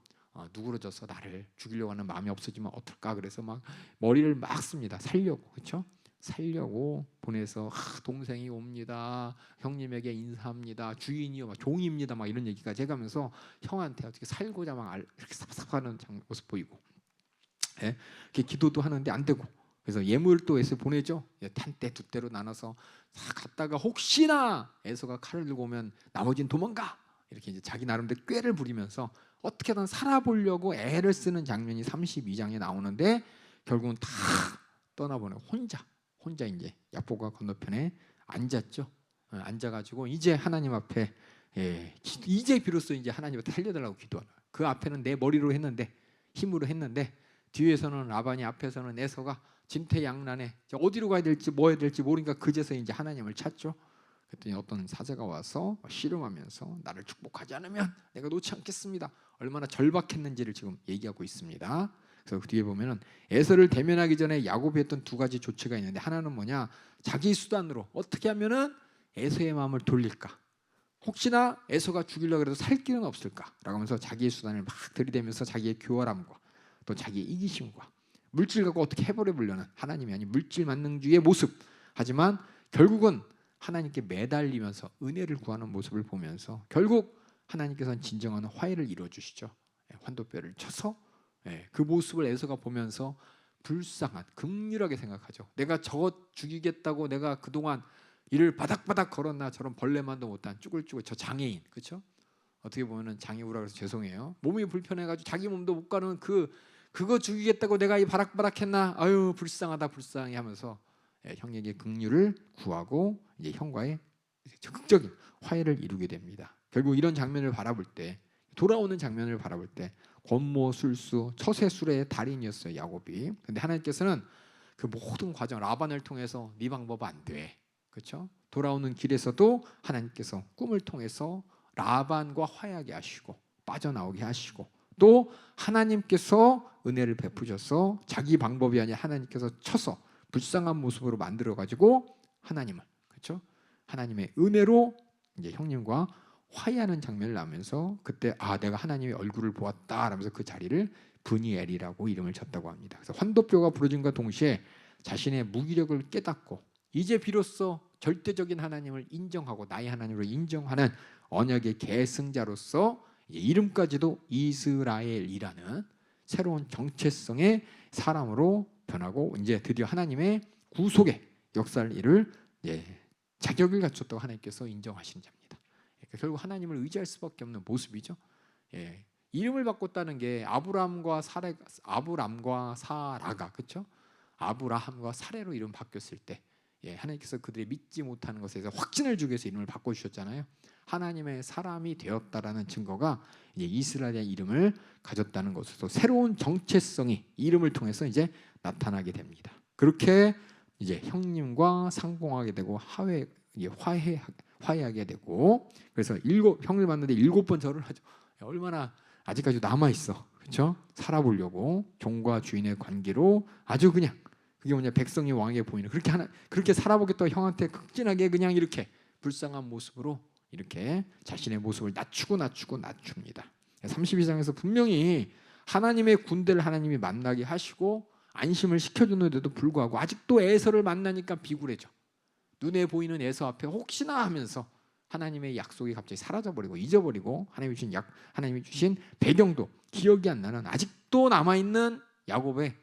누그러져서 나를 죽이려고 하는 마음이 없어지면 어떨까 그래서 막 머리를 막 씁니다. 살려고 그렇죠? 살려고 보내서 동생이 옵니다. 형님에게 인사합니다. 주인이요, 막 종입니다. 막 이런 얘기까지 해가면서 형한테 어떻게 살고자 막 이렇게 삽삽하는 모습 보이고, 이렇게 기도도 하는데 안 되고, 그래서 예물을 또 에서 보내죠. 한 때 두 때로 나눠서 다 갔다가 혹시나 에서가 칼을 들고 오면 나머지는 도망가 이렇게 이제 자기 나름대로 꾀를 부리면서 어떻게든 살아보려고 애를 쓰는 장면이 32장에 나오는데 결국은 다 떠나보내고 혼자 이제 약보가 건너편에 앉았죠. 앉아가지고 이제 하나님 앞에 이제 비로소 이제 하나님한테 살려달라고 기도하는. 그 앞에는 내 머리로 했는데 힘으로 했는데 뒤에서는 라반이 앞에서는 에서가 진퇴양난에 어디로 가야 될지 뭐 해야 될지 모르니까 그제서 이제 하나님을 찾죠. 그랬더니 어떤 사자가 와서 씨름하면서 나를 축복하지 않으면 내가 놓지 않겠습니다. 얼마나 절박했는지를 지금 얘기하고 있습니다. 그래서 그 뒤에 보면은 에서를 대면하기 전에 야곱이 했던 두 가지 조치가 있는데 하나는 뭐냐? 자기 수단으로 어떻게 하면은 에서의 마음을 돌릴까? 혹시나 에서가 죽이려고 해도 살 길은 없을까라고 하면서 자기의 수단을 막 들이대면서 자기의 교활함과 또 자기의 이기심과 물질 갖고 어떻게 해버려 보려는 하나님이 아닌 물질 만능주의의 모습. 하지만 결국은 하나님께 매달리면서 은혜를 구하는 모습을 보면서 결국 하나님께서는 진정한 화해를 이루어주시죠. 환도뼈를 쳐서 그 모습을 에서가 보면서 불쌍한 긍휼하게 생각하죠. 내가 저것 죽이겠다고 내가 그동안 이를 바닥바닥 걸었나 저런 벌레만도 못한 쭈글쭈글 저 장애인 그렇죠? 어떻게 보면은 장애우라 그래서 죄송해요. 몸이 불편해가지고 자기 몸도 못 가는 그거 죽이겠다고 내가 이 바락바락했나? 아유 불쌍하다 불쌍해 하면서 형에게 긍휼을 구하고 이제 형과의 적극적인 화해를 이루게 됩니다. 결국 이런 장면을 바라볼 때 돌아오는 장면을 바라볼 때 권모술수 처세술의 달인이었어요 야곱이. 근데 하나님께서는 그 모든 과정 라반을 통해서 네 방법 안 돼. 그렇죠? 돌아오는 길에서도 하나님께서 꿈을 통해서 라반과 화해하게 하시고 빠져나오게 하시고 또 하나님께서 은혜를 베푸셔서 자기 방법이 아니라 하나님께서 쳐서 불쌍한 모습으로 만들어 가지고 하나님을 그렇죠? 하나님의 은혜로 이제 형님과 화해하는 장면을 나오면서 그때 내가 하나님의 얼굴을 보았다라면서 그 자리를 브니엘이라고 이름을 졌다고 합니다. 그래서 환도뼈가 부러짐과 동시에 자신의 무기력을 깨닫고 이제 비로소 절대적인 하나님을 인정하고 나의 하나님으로 인정하는 언약의 계승자로서 이름까지도 이스라엘이라는 새로운 정체성의 사람으로 변하고 이제 드디어 하나님의 구속의 역사를 이룰 자격을 갖췄다고 하나님께서 인정하시는 자입니다. 그러니까 결국 하나님을 의지할 수밖에 없는 모습이죠. 이름을 바꿨다는 게 아브람과 사라가 그렇죠? 아브라함과 사레로 이름 바뀌었을 때 하나님께서 그들이 믿지 못하는 것에 대해서 확신을 주기 위해서 이름을 바꿔주셨잖아요. 하나님의 사람이 되었다라는 증거가 이제 이스라엘의 이름을 가졌다는 것으로 새로운 정체성이 이름을 통해서 이제 나타나게 됩니다. 그렇게 이제 형님과 상봉하게 되고 화해하게 되고 그래서 형을 만났는데 7번 절을 하죠. 얼마나 아직까지 남아 있어, 그렇죠? 살아보려고 종과 주인의 관계로 아주 그냥 그게 뭐냐 백성이 왕에게 보이는 그렇게 살아보겠다고 형한테 극진하게 그냥 이렇게 불쌍한 모습으로 이렇게 자신의 모습을 낮춥니다. 32장에서 분명히 하나님의 군대를 하나님이 만나게 하시고 안심을 시켜주는데도 불구하고 아직도 에서를 만나니까 비굴해져. 눈에 보이는 에서 앞에 혹시나 하면서 하나님의 약속이 갑자기 사라져버리고 잊어버리고 하나님이 주신 배경도 기억이 안 나는 아직도 남아있는 야곱의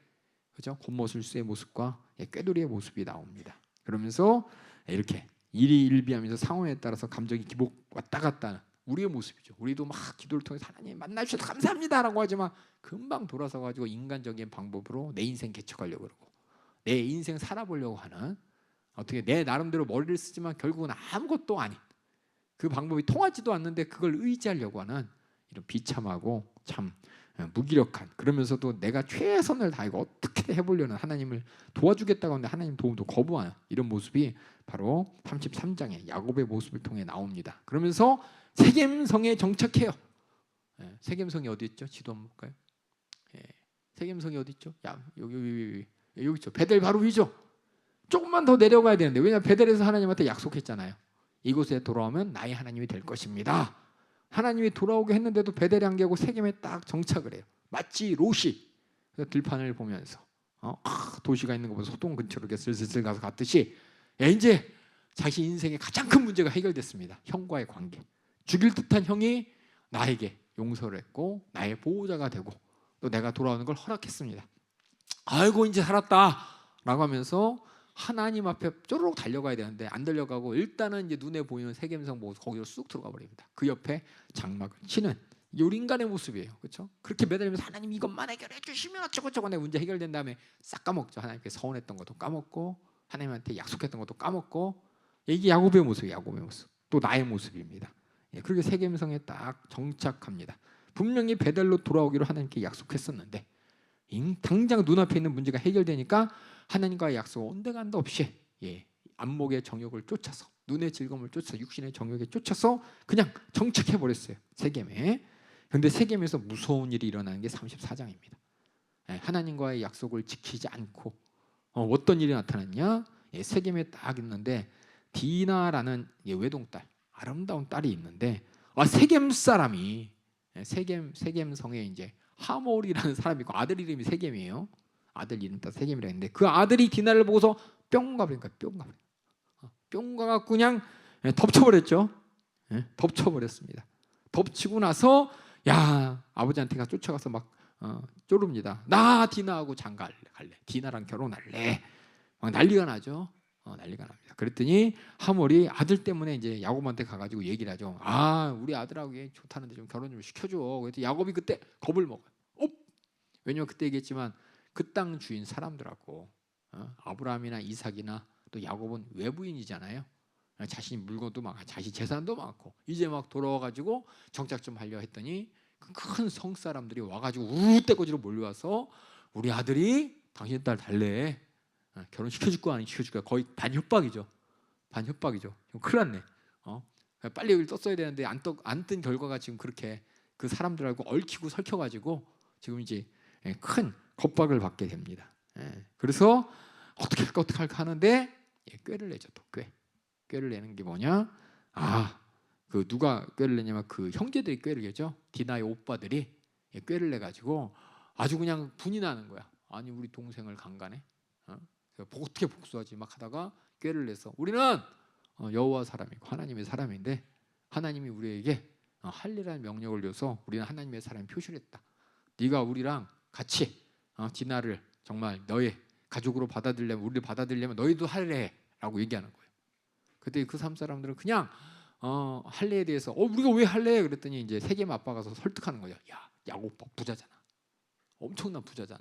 그죠? 곤모술수의 모습과 꾀돌이의 모습이 나옵니다. 그러면서 이렇게 일희일비하면서 상황에 따라서 감정이 기복 왔다 갔다 하는 우리의 모습이죠. 우리도 막 기도를 통해서 하나님 만나주셔서 감사합니다라고 하지만 금방 돌아서 가지고 인간적인 방법으로 내 인생 개척하려고 그러고 내 인생 살아보려고 하는 어떻게 내 나름대로 머리를 쓰지만 결국은 아무것도 아닌 그 방법이 통하지도 않는데 그걸 의지하려고 하는 이런 비참하고 참 무기력한 그러면서도 내가 최선을 다하고 어떻게 해보려는 하나님을 도와주겠다고 하는데 하나님 도움도 거부하는 이런 모습이 바로 33장의 야곱의 모습을 통해 나옵니다. 그러면서 세겜성에 정착해요. 세겜성이 어디 있죠? 지도 한번 볼까요? 세겜성이 어디 있죠? 여기 있죠. 베델 바로 위죠. 조금만 더 내려가야 되는데 왜냐하면 베델에서 하나님한테 약속했잖아요. 이곳에 돌아오면 나의 하나님이 될 것입니다. 하나님이 돌아오게 했는데도 베델에 안 가고 세겜에 딱 정착을 해요. 마치 롯이 들판을 보면서 도시가 있는 것보다 소돔 근처로 이렇게 슬슬 가서 갔듯이 이제 자기 인생의 가장 큰 문제가 해결됐습니다. 형과의 관계. 죽일 듯한 형이 나에게 용서를 했고 나의 보호자가 되고 또 내가 돌아오는 걸 허락했습니다. 아이고 이제 살았다 라고 하면서 하나님 앞에 쪼르륵 달려가야 되는데 안 달려가고 일단은 이제 눈에 보이는 세겜성 보고 거기로 쑥 들어가 버립니다. 그 옆에 장막을 치는 이게 우리 인간의 모습이에요. 그렇죠? 그렇게 매달리면서 하나님 이것만 해결해 주시면 어쩌고저쩌고 내 문제 해결된 다음에 싹 까먹죠. 하나님께 서운했던 것도 까먹고 하나님한테 약속했던 것도 까먹고 이게 야곱의 모습이에요. 야곱의 모습. 또 나의 모습입니다. 예, 그렇게 세겜성에 딱 정착합니다. 분명히 베델로 돌아오기로 하나님께 약속했었는데 당장 눈앞에 있는 문제가 해결되니까 하나님과의 약속 온데간데 없이 안목의 정욕을 쫓아서 눈의 즐거움을 쫓아서 육신의 정욕에 쫓아서 그냥 정착해 버렸어요. 세겜에. 그런데 세겜에서 무서운 일이 일어나는 게 34장입니다. 하나님과의 약속을 지키지 않고 어떤 일이 나타났냐? 세겜에 딱 있는데 디나라는 외동딸, 아름다운 딸이 있는데 세겜 사람이 세겜성에 이제 하몰이라는 사람이 있고 아들 이름이 세겜이에요. 아들 이름 따 세겜이라 했는데 그 아들이 디나를 보고서 뿅 가버리니까 뿅 가갖고 그냥 덮쳐버렸죠. 덮쳐버렸습니다. 덮치고 나서 아버지한테 쫓아가서 막 쪼릅니다. 나 디나하고 장가 갈래. 디나랑 결혼할래. 막 난리가 나죠. 난리가 납니다. 그랬더니 하몰이 아들 때문에 이제 야곱한테 가가지고 얘기를 하죠. 우리 아들하고 얘 좋다는데 좀 결혼 좀 시켜줘. 그랬더니 야곱이 그때 겁을 먹어요. 왜냐면 그때 얘기했지만 그 땅 주인 사람들하고 아브라함이나 이삭이나 또 야곱은 외부인이잖아요. 자신이 물건도 많고 자신 재산도 많고 이제 막 돌아와가지고 정착 좀 하려 했더니 큰 성 사람들이 와가지고 우르떼거지로 몰려와서 우리 아들이 당신 딸 달래. 결혼시켜줄 거 아니 시켜줄 거야. 거의 반협박이죠. 큰일 났네. 빨리 여기를 떴어야 되는데 안 뜬 결과가 지금 그렇게 그 사람들하고 얽히고 설켜가지고 지금 이제 큰 겁박을 받게 됩니다. 그래서 어떻게 할까 하는데 꾀를 내죠. 또 꾀를 내는 게 뭐냐? 그 누가 꾀를 내냐면 그 형제들이 꾀를 내죠. 디나의 오빠들이 꾀를 내 가지고 아주 그냥 분이 나는 거야. 아니 우리 동생을 강간해? 어떻게 복수하지? 막 하다가 꾀를 내서 우리는 여호와 사람이고 하나님의 사람인데 하나님이 우리에게 할례라는 명령을 줘서 우리는 하나님의 사람이 표시를 했다. 네가 우리랑 같이 디나를 정말 너의 가족으로 받아들이려면 우리를 받아들이려면 너희도 할례라고 얘기하는 거예요. 그때 그 삼 사람들은 그냥 할례에 대해서 우리가 왜 할례? 그랬더니 이제 세겜 아빠 가서 설득하는 거예요. 야 야곱 부자잖아. 엄청난 부자잖아.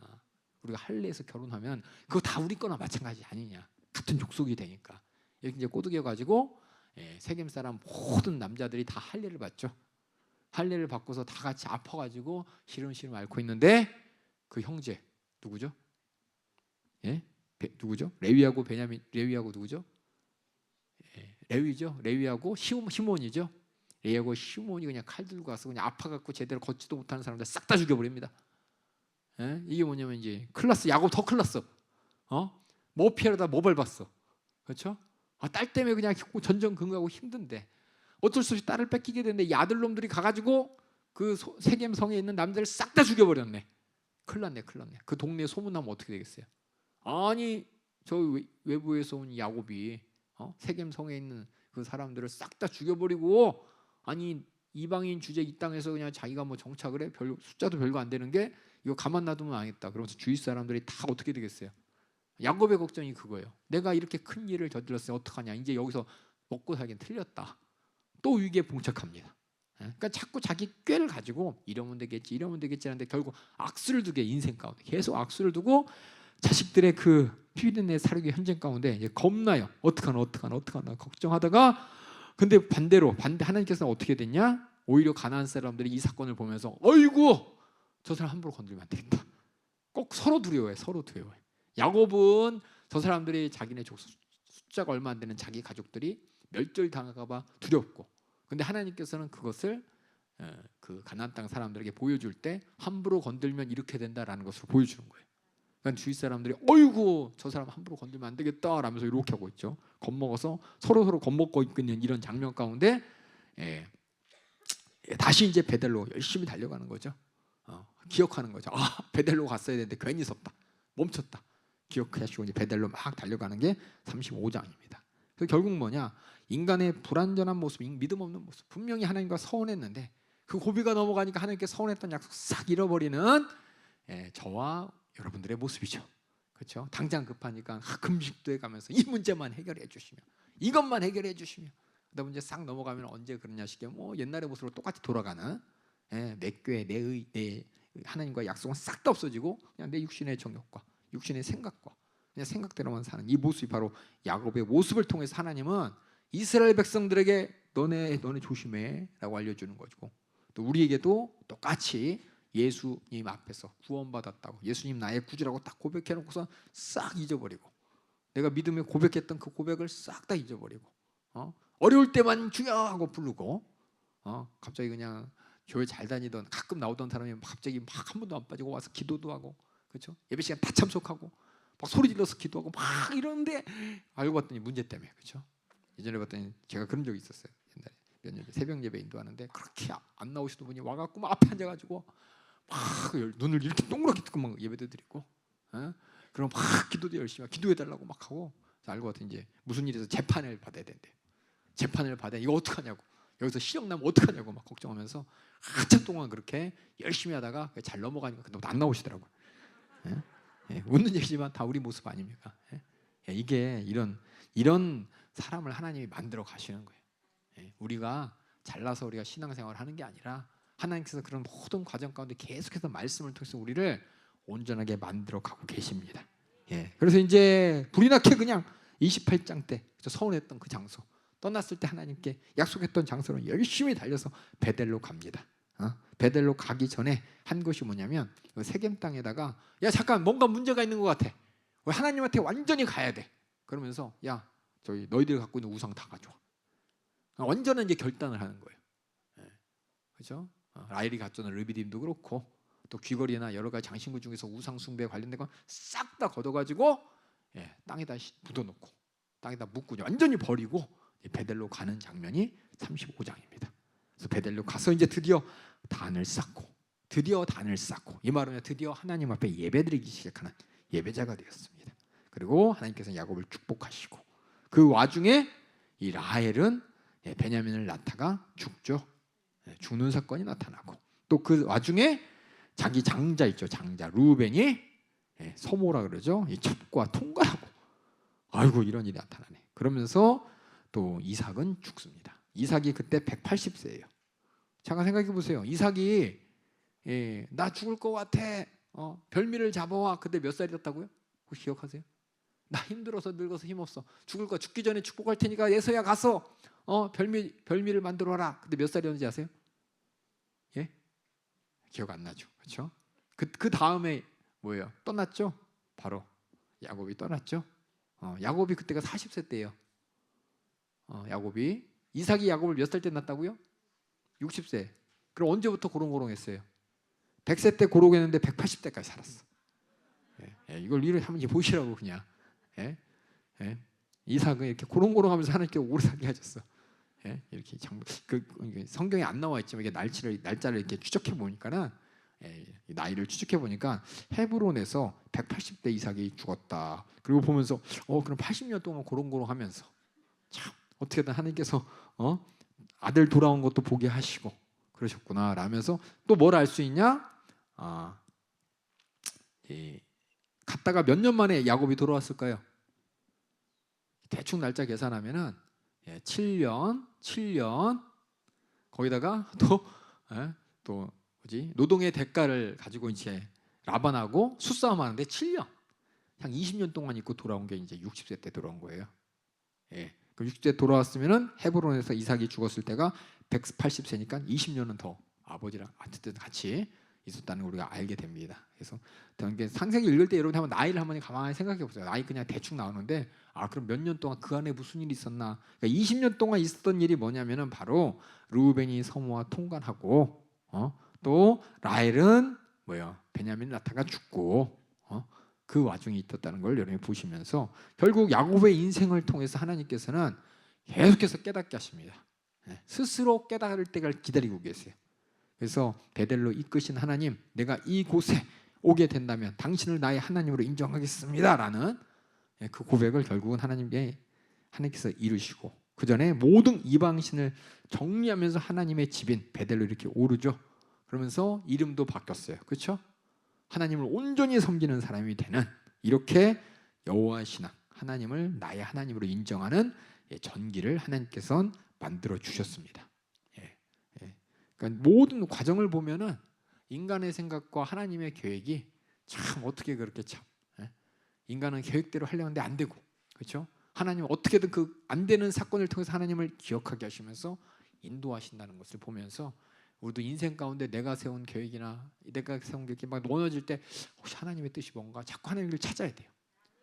우리가 할례에서 결혼하면 그거 다 우리 거나 마찬가지 아니냐. 같은 족속이 되니까. 이렇게 이제 꼬드겨 가지고 세겜 사람 모든 남자들이 다 할례를 받죠. 할례를 받고서 다 같이 아파가지고 시름시름 앓고 있는데 그 형제 누구죠? 누구죠? 레위하고 베냐민 레위하고 누구죠? 레위죠. 레위하고 시몬이죠. 레위하고 시몬이 그냥 칼 들고 가서 그냥 아파갖고 제대로 걷지도 못하는 사람들 싹 다 죽여버립니다. 이게 뭐냐면 이제 클났어. 야곱 더 클났어. 뭐 피하려다 뭐 밟았어. 그렇죠? 딸 때문에 그냥 전전긍긍하고 힘든데 어쩔 수 없이 딸을 뺏기게 됐는데 이 아들놈들이 가가지고 그 세겜성에 있는 남자를 싹 다 죽여버렸네. 큰일 났네. 그 동네에 소문나면 어떻게 되겠어요? 아니 저 외부에서 온 야곱이 세겜성에 있는 그 사람들을 싹 다 죽여버리고 아니 이방인 주제 이 땅에서 그냥 자기가 뭐 정착을 해 숫자도 별거 안 되는 게 이거 가만 놔두면 안 겠다. 그러면서 주위 사람들이 다 어떻게 되겠어요? 야곱의 걱정이 그거예요. 내가 이렇게 큰 일을 저질렀어요. 어떡하냐. 이제 여기서 먹고 살긴 틀렸다. 또 위기에 봉착합니다. 그러니까 자꾸 자기 꾀를 가지고 이러면 되겠지 하는데 결국 악수를 두게 인생 가운데 계속 악수를 두고 자식들의 그 피비린내 사륙의 현장 가운데 이제 겁나요. 어떡하나 걱정하다가 근데 반대로 하나님께서는 어떻게 됐냐? 오히려 가나안 사람들이 이 사건을 보면서 어이구 저 사람 함부로 건드리면 안 되겠다. 꼭 서로 두려워해. 야곱은 저 사람들이 자기네 숫자가 얼마 안 되는 자기 가족들이 멸절당할까 봐 두렵고 근데 하나님께서는 그것을 그 가나안 땅 사람들에게 보여줄 때 함부로 건들면 이렇게 된다라는 것을 보여주는 거예요. 그러니까 주위 사람들이 어이구 저 사람 함부로 건들면 안 되겠다 라면서 이렇게 하고 있죠. 겁먹어서 서로 겁먹고 있는 이런 장면 가운데 다시 이제 베델로 열심히 달려가는 거죠. 기억하는 거죠. 베델로 갔어야 되는데 괜히 섰다. 멈췄다. 기억하시고 이제 베델로 막 달려가는 게 35장입니다. 그래서 결국 뭐냐? 인간의 불완전한 모습, 믿음 없는 모습. 분명히 하나님과 서운했는데 그 고비가 넘어가니까 하나님께 서운했던 약속 싹 잃어버리는 저와 여러분들의 모습이죠. 그렇죠? 당장 급하니까 금식도 해가면서 이 문제만 해결해 주시면, 이것만 해결해 주시면, 그다음 문제 싹 넘어가면 언제 그러냐 싶게 뭐 옛날의 모습으로 똑같이 돌아가는, 내 꾀, 내 하나님과의 약속은 싹 다 없어지고 그냥 내 육신의 정욕과 육신의 생각과 그냥 생각대로만 사는 이 모습이 바로 야곱의 모습을 통해서 하나님은 이스라엘 백성들에게 너네 조심해라고 알려주는 거고, 또 우리에게도 똑같이 예수님 앞에서 구원받았다고, 예수님 나의 구주라고 딱 고백해놓고서 싹 잊어버리고, 내가 믿음에 고백했던 그 고백을 싹 다 잊어버리고, 어려울 때만 주여 하고 부르고, 갑자기 그냥 교회 잘 다니던 가끔 나오던 사람이 갑자기 막 한 번도 안 빠지고 와서 기도도 하고, 그렇죠? 예배 시간 다 참석하고 막 소리 질러서 기도하고 막 이러는데, 알고 봤더니 문제 때문에, 그렇죠? 예전에 봤더니 제가 그런 적이 있었어요. 옛날에 몇 년 새벽 예배 인도하는데 그렇게 안 나오시던 분이 와갖고 막 앞에 앉아가지고 막 눈을 이렇게 동그랗게 뜨고 막 예배도 드리고, 그럼 막 기도도 열심히 기도해달라고 막 하고, 알고 봤더니 이제 무슨 일에서 재판을 받아야 된대. 재판을 받아 이거 어떡하냐고, 여기서 시험 나면 어떡하냐고 막 걱정하면서 한참 동안 그렇게 열심히 하다가 잘 넘어가니까 근데 안 나오시더라고요. 웃는 얘기지만 다 우리 모습 아닙니까? 이게 이런 사람을 하나님이 만들어 가시는 거예요. 우리가 잘나서 우리가 신앙생활을 하는 게 아니라 하나님께서 그런 모든 과정 가운데 계속해서 말씀을 통해서 우리를 온전하게 만들어 가고 계십니다. 그래서 이제 불이 나게 그냥 28장 때 서운했던 그 장소, 떠났을 때 하나님께 약속했던 장소로 열심히 달려서 베델로 갑니다. 베델로 가기 전에 한 것이 뭐냐면 세겜 땅에다가, 야 잠깐 뭔가 문제가 있는 것 같아, 하나님한테 완전히 가야 돼. 그러면서 야 저희 너희들 갖고 있는 우상 다 가져와. 완전한 이제 결단을 하는 거예요. 그렇죠? 라헬이 갖춰놓은 르비딤도 그렇고 또 귀걸이나 여러 가지 장신구 중에서 우상 숭배에 관련된 건 싹 다 걷어가지고 땅에다 묻어놓고 땅에다 묻고 완전히 버리고 베델로 가는 장면이 35장입니다. 그래서 베델로 가서 이제 드디어 단을 쌓고 이 말은 드디어 하나님 앞에 예배드리기 시작하는 예배자가 되었습니다. 그리고 하나님께서 야곱을 축복하시고, 그 와중에 이 라헬은 베냐민을 낳다가 죽죠. 죽는 사건이 나타나고, 또 그 와중에 자기 장자 있죠, 장자 루벤이 소모라 그러죠. 이 첩과 통과하고, 아이고 이런 일이 나타나네. 그러면서 또 이삭은 죽습니다. 이삭이 그때 180세예요. 잠깐 생각해 보세요. 이삭이 나 죽을 것 같아, 별미를 잡아와. 그때 몇 살이었다고요? 혹시 기억하세요? 나 힘들어서 늙어서 힘없어, 죽을 거, 죽기 전에 축복할 테니까 예서야 가서 별미를 만들어라. 그때 몇 살이었는지 아세요? 기억 안 나죠, 그렇죠? 그 다음에 뭐예요? 떠났죠. 바로 야곱이 떠났죠. 야곱이 그때가 40세 때예요. 야곱이, 이삭이 야곱을 몇 살 때 낳았다고요? 60세. 그럼 언제부터 고롱고롱했어요? 100세 때 고롱했는데 180세까지 살았어. 이걸 한번 보시라고 그냥. 이삭은 이렇게 고롱고롱하면서 하나님께 오래 살게 하셨어. 이렇게 성경에 안 나와 있지만 이게 날짜를 이렇게 추적해 보니까는, 나이를 추적해 보니까 헤브론에서 180대 이삭이 죽었다. 그리고 보면서 그럼 80년 동안 고롱고롱하면서 참 어떻게든 하나님께서 아들 돌아온 것도 보게 하시고 그러셨구나 라면서 또 뭘 알 수 있냐? 갔다가 몇 년 만에 야곱이 돌아왔을까요? 대충 날짜 계산하면은 7년 거기다가 또 뭐지? 노동의 대가를 가지고 이제 라반하고 수싸움하는데 7년, 한 20년 동안 있고 돌아온 게 이제 60세 때 돌아온 거예요. 그 60세 돌아왔으면은 헤브론에서 이삭이 죽었을 때가 180세니까 20년은 더 아버지랑 어쨌든 같이 있었다는 걸 우리가 알게 됩니다. 그래서 창세기 읽을 때 여러분 한번 나이를 한번 가만히 생각해 보세요. 나이 그냥 대충 나오는데 그럼 몇 년 동안 그 안에 무슨 일이 있었나? 그러니까 20년 동안 있었던 일이 뭐냐면은 바로 르우벤이 서모와 통관하고, 또 라헬은 뭐요? 베냐민 낳다가 죽고, 그 와중에 있었다는 걸 여러분이 보시면서 결국 야곱의 인생을 통해서 하나님께서는 계속해서 깨닫게 하십니다. 스스로 깨달을 때가 기다리고 계세요. 그래서 베델로 이끄신 하나님, 내가 이곳에 오게 된다면 당신을 나의 하나님으로 인정하겠습니다라는 그 고백을 결국은 하나님께서 이루시고, 그 전에 모든 이방신을 정리하면서 하나님의 집인 베델로 이렇게 오르죠. 그러면서 이름도 바뀌었어요. 그렇죠? 하나님을 온전히 섬기는 사람이 되는 이렇게 여호와 신앙, 하나님을 나의 하나님으로 인정하는 전기를 하나님께서는 만들어 주셨습니다. 예, 예. 그러니까 모든 과정을 보면은 인간의 생각과 하나님의 계획이 참 어떻게 그렇게 참 인간은 계획대로 하려고 하는데 안 되고, 그렇죠? 하나님은 어떻게든 그 안 되는 사건을 통해서 하나님을 기억하게 하시면서 인도하신다는 것을 보면서 우리도 인생 가운데 내가 세운 계획이나 내가 세운 계획이 막 무너질 때 혹시 하나님의 뜻이 뭔가 자꾸 하나님을 찾아야 돼요.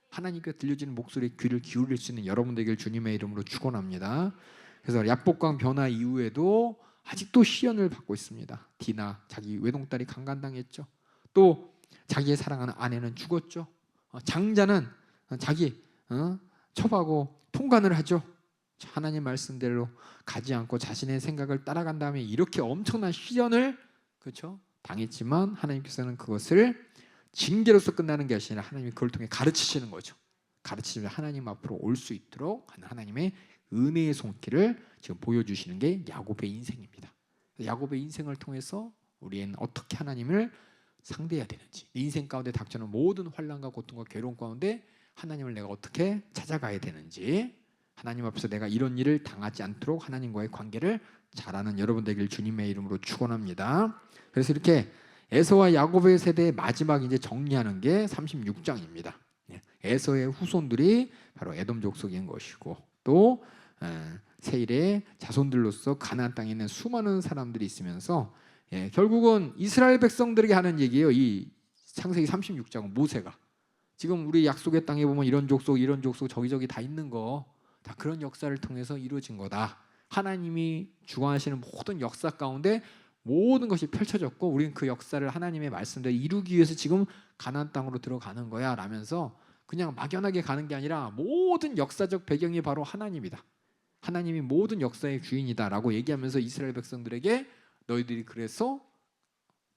하나님께 들려지는 목소리에 귀를 기울일 수 있는 여러분 되길 주님의 이름으로 축원합니다. 그래서 약복강 변화 이후에도 아직도 시련을 받고 있습니다. 디나 자기 외동딸이 강간당했죠. 또 자기의 사랑하는 아내는 죽었죠. 장자는 자기 첩하고 통관을 하죠. 하나님 말씀대로 가지 않고 자신의 생각을 따라간 다음에 이렇게 엄청난 시련을 그렇죠? 당했지만 하나님께서는 그것을 징계로서 끝나는 게 아니라 하나님이 그걸 통해 가르치시는 거죠. 가르치시면 하나님 앞으로 올 수 있도록 하나님의 은혜의 손길을 지금 보여주시는 게 야곱의 인생입니다. 야곱의 인생을 통해서 우리는 어떻게 하나님을 상대해야 되는지, 인생 가운데 닥쳐오는 모든 환난과 고통과 괴로움 가운데 하나님을 내가 어떻게 찾아가야 되는지, 하나님 앞에서 내가 이런 일을 당하지 않도록 하나님과의 관계를 잘하는 여러분 되길 주님의 이름으로 축원합니다. 그래서 이렇게 에서와 야곱의 세대의 마지막 이제 정리하는 게 36장입니다. 에서의 후손들이 바로 에돔 족속인 것이고 또 세일의 자손들로서 가나안 땅에 있는 수많은 사람들이 있으면서 결국은 이스라엘 백성들에게 하는 얘기예요. 이 창세기 36장은 모세가 지금 우리 약속의 땅에 보면 이런 족속 저기저기 다 있는 거 다 그런 역사를 통해서 이루어진 거다. 하나님이 주관하시는 모든 역사 가운데 모든 것이 펼쳐졌고 우리는 그 역사를 하나님의 말씀대로 이루기 위해서 지금 가나안 땅으로 들어가는 거야 라면서 그냥 막연하게 가는 게 아니라 모든 역사적 배경이 바로 하나님이다. 하나님이 모든 역사의 주인이다라고 얘기하면서 이스라엘 백성들에게 너희들이 그래서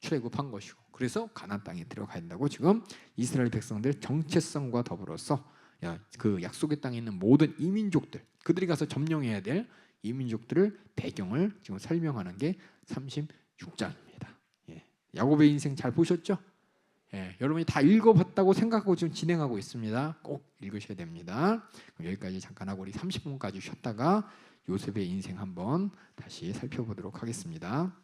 출애굽한 것이고 그래서 가나안 땅에 들어가야 된다고 지금 이스라엘 백성들 정체성과 더불어서 그 약속의 땅에 있는 모든 이민족들 그들이 가서 점령해야 될 이민족들을 배경을 지금 설명하는 게 36장입니다. 야곱의 인생 잘 보셨죠? 여러분이 다 읽어봤다고 생각하고 지금 진행하고 있습니다. 꼭 읽으셔야 됩니다. 그럼 여기까지 잠깐 하고 우리 30분까지 쉬었다가 요셉의 인생 한번 다시 살펴보도록 하겠습니다.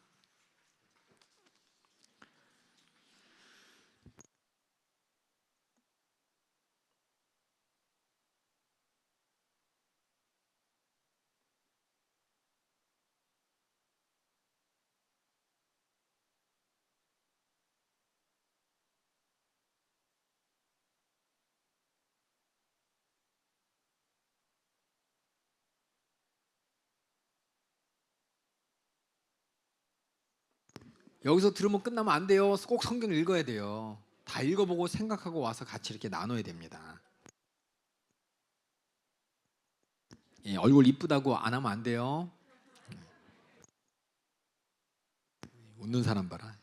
여기서 들으면 끝나면 안 돼요. 꼭 성경 읽어야 돼요. 다 읽어보고 생각하고 와서 같이 이렇게 나눠야 됩니다. 얼굴 이쁘다고 안 하면 안 돼요. 웃는 사람 봐라.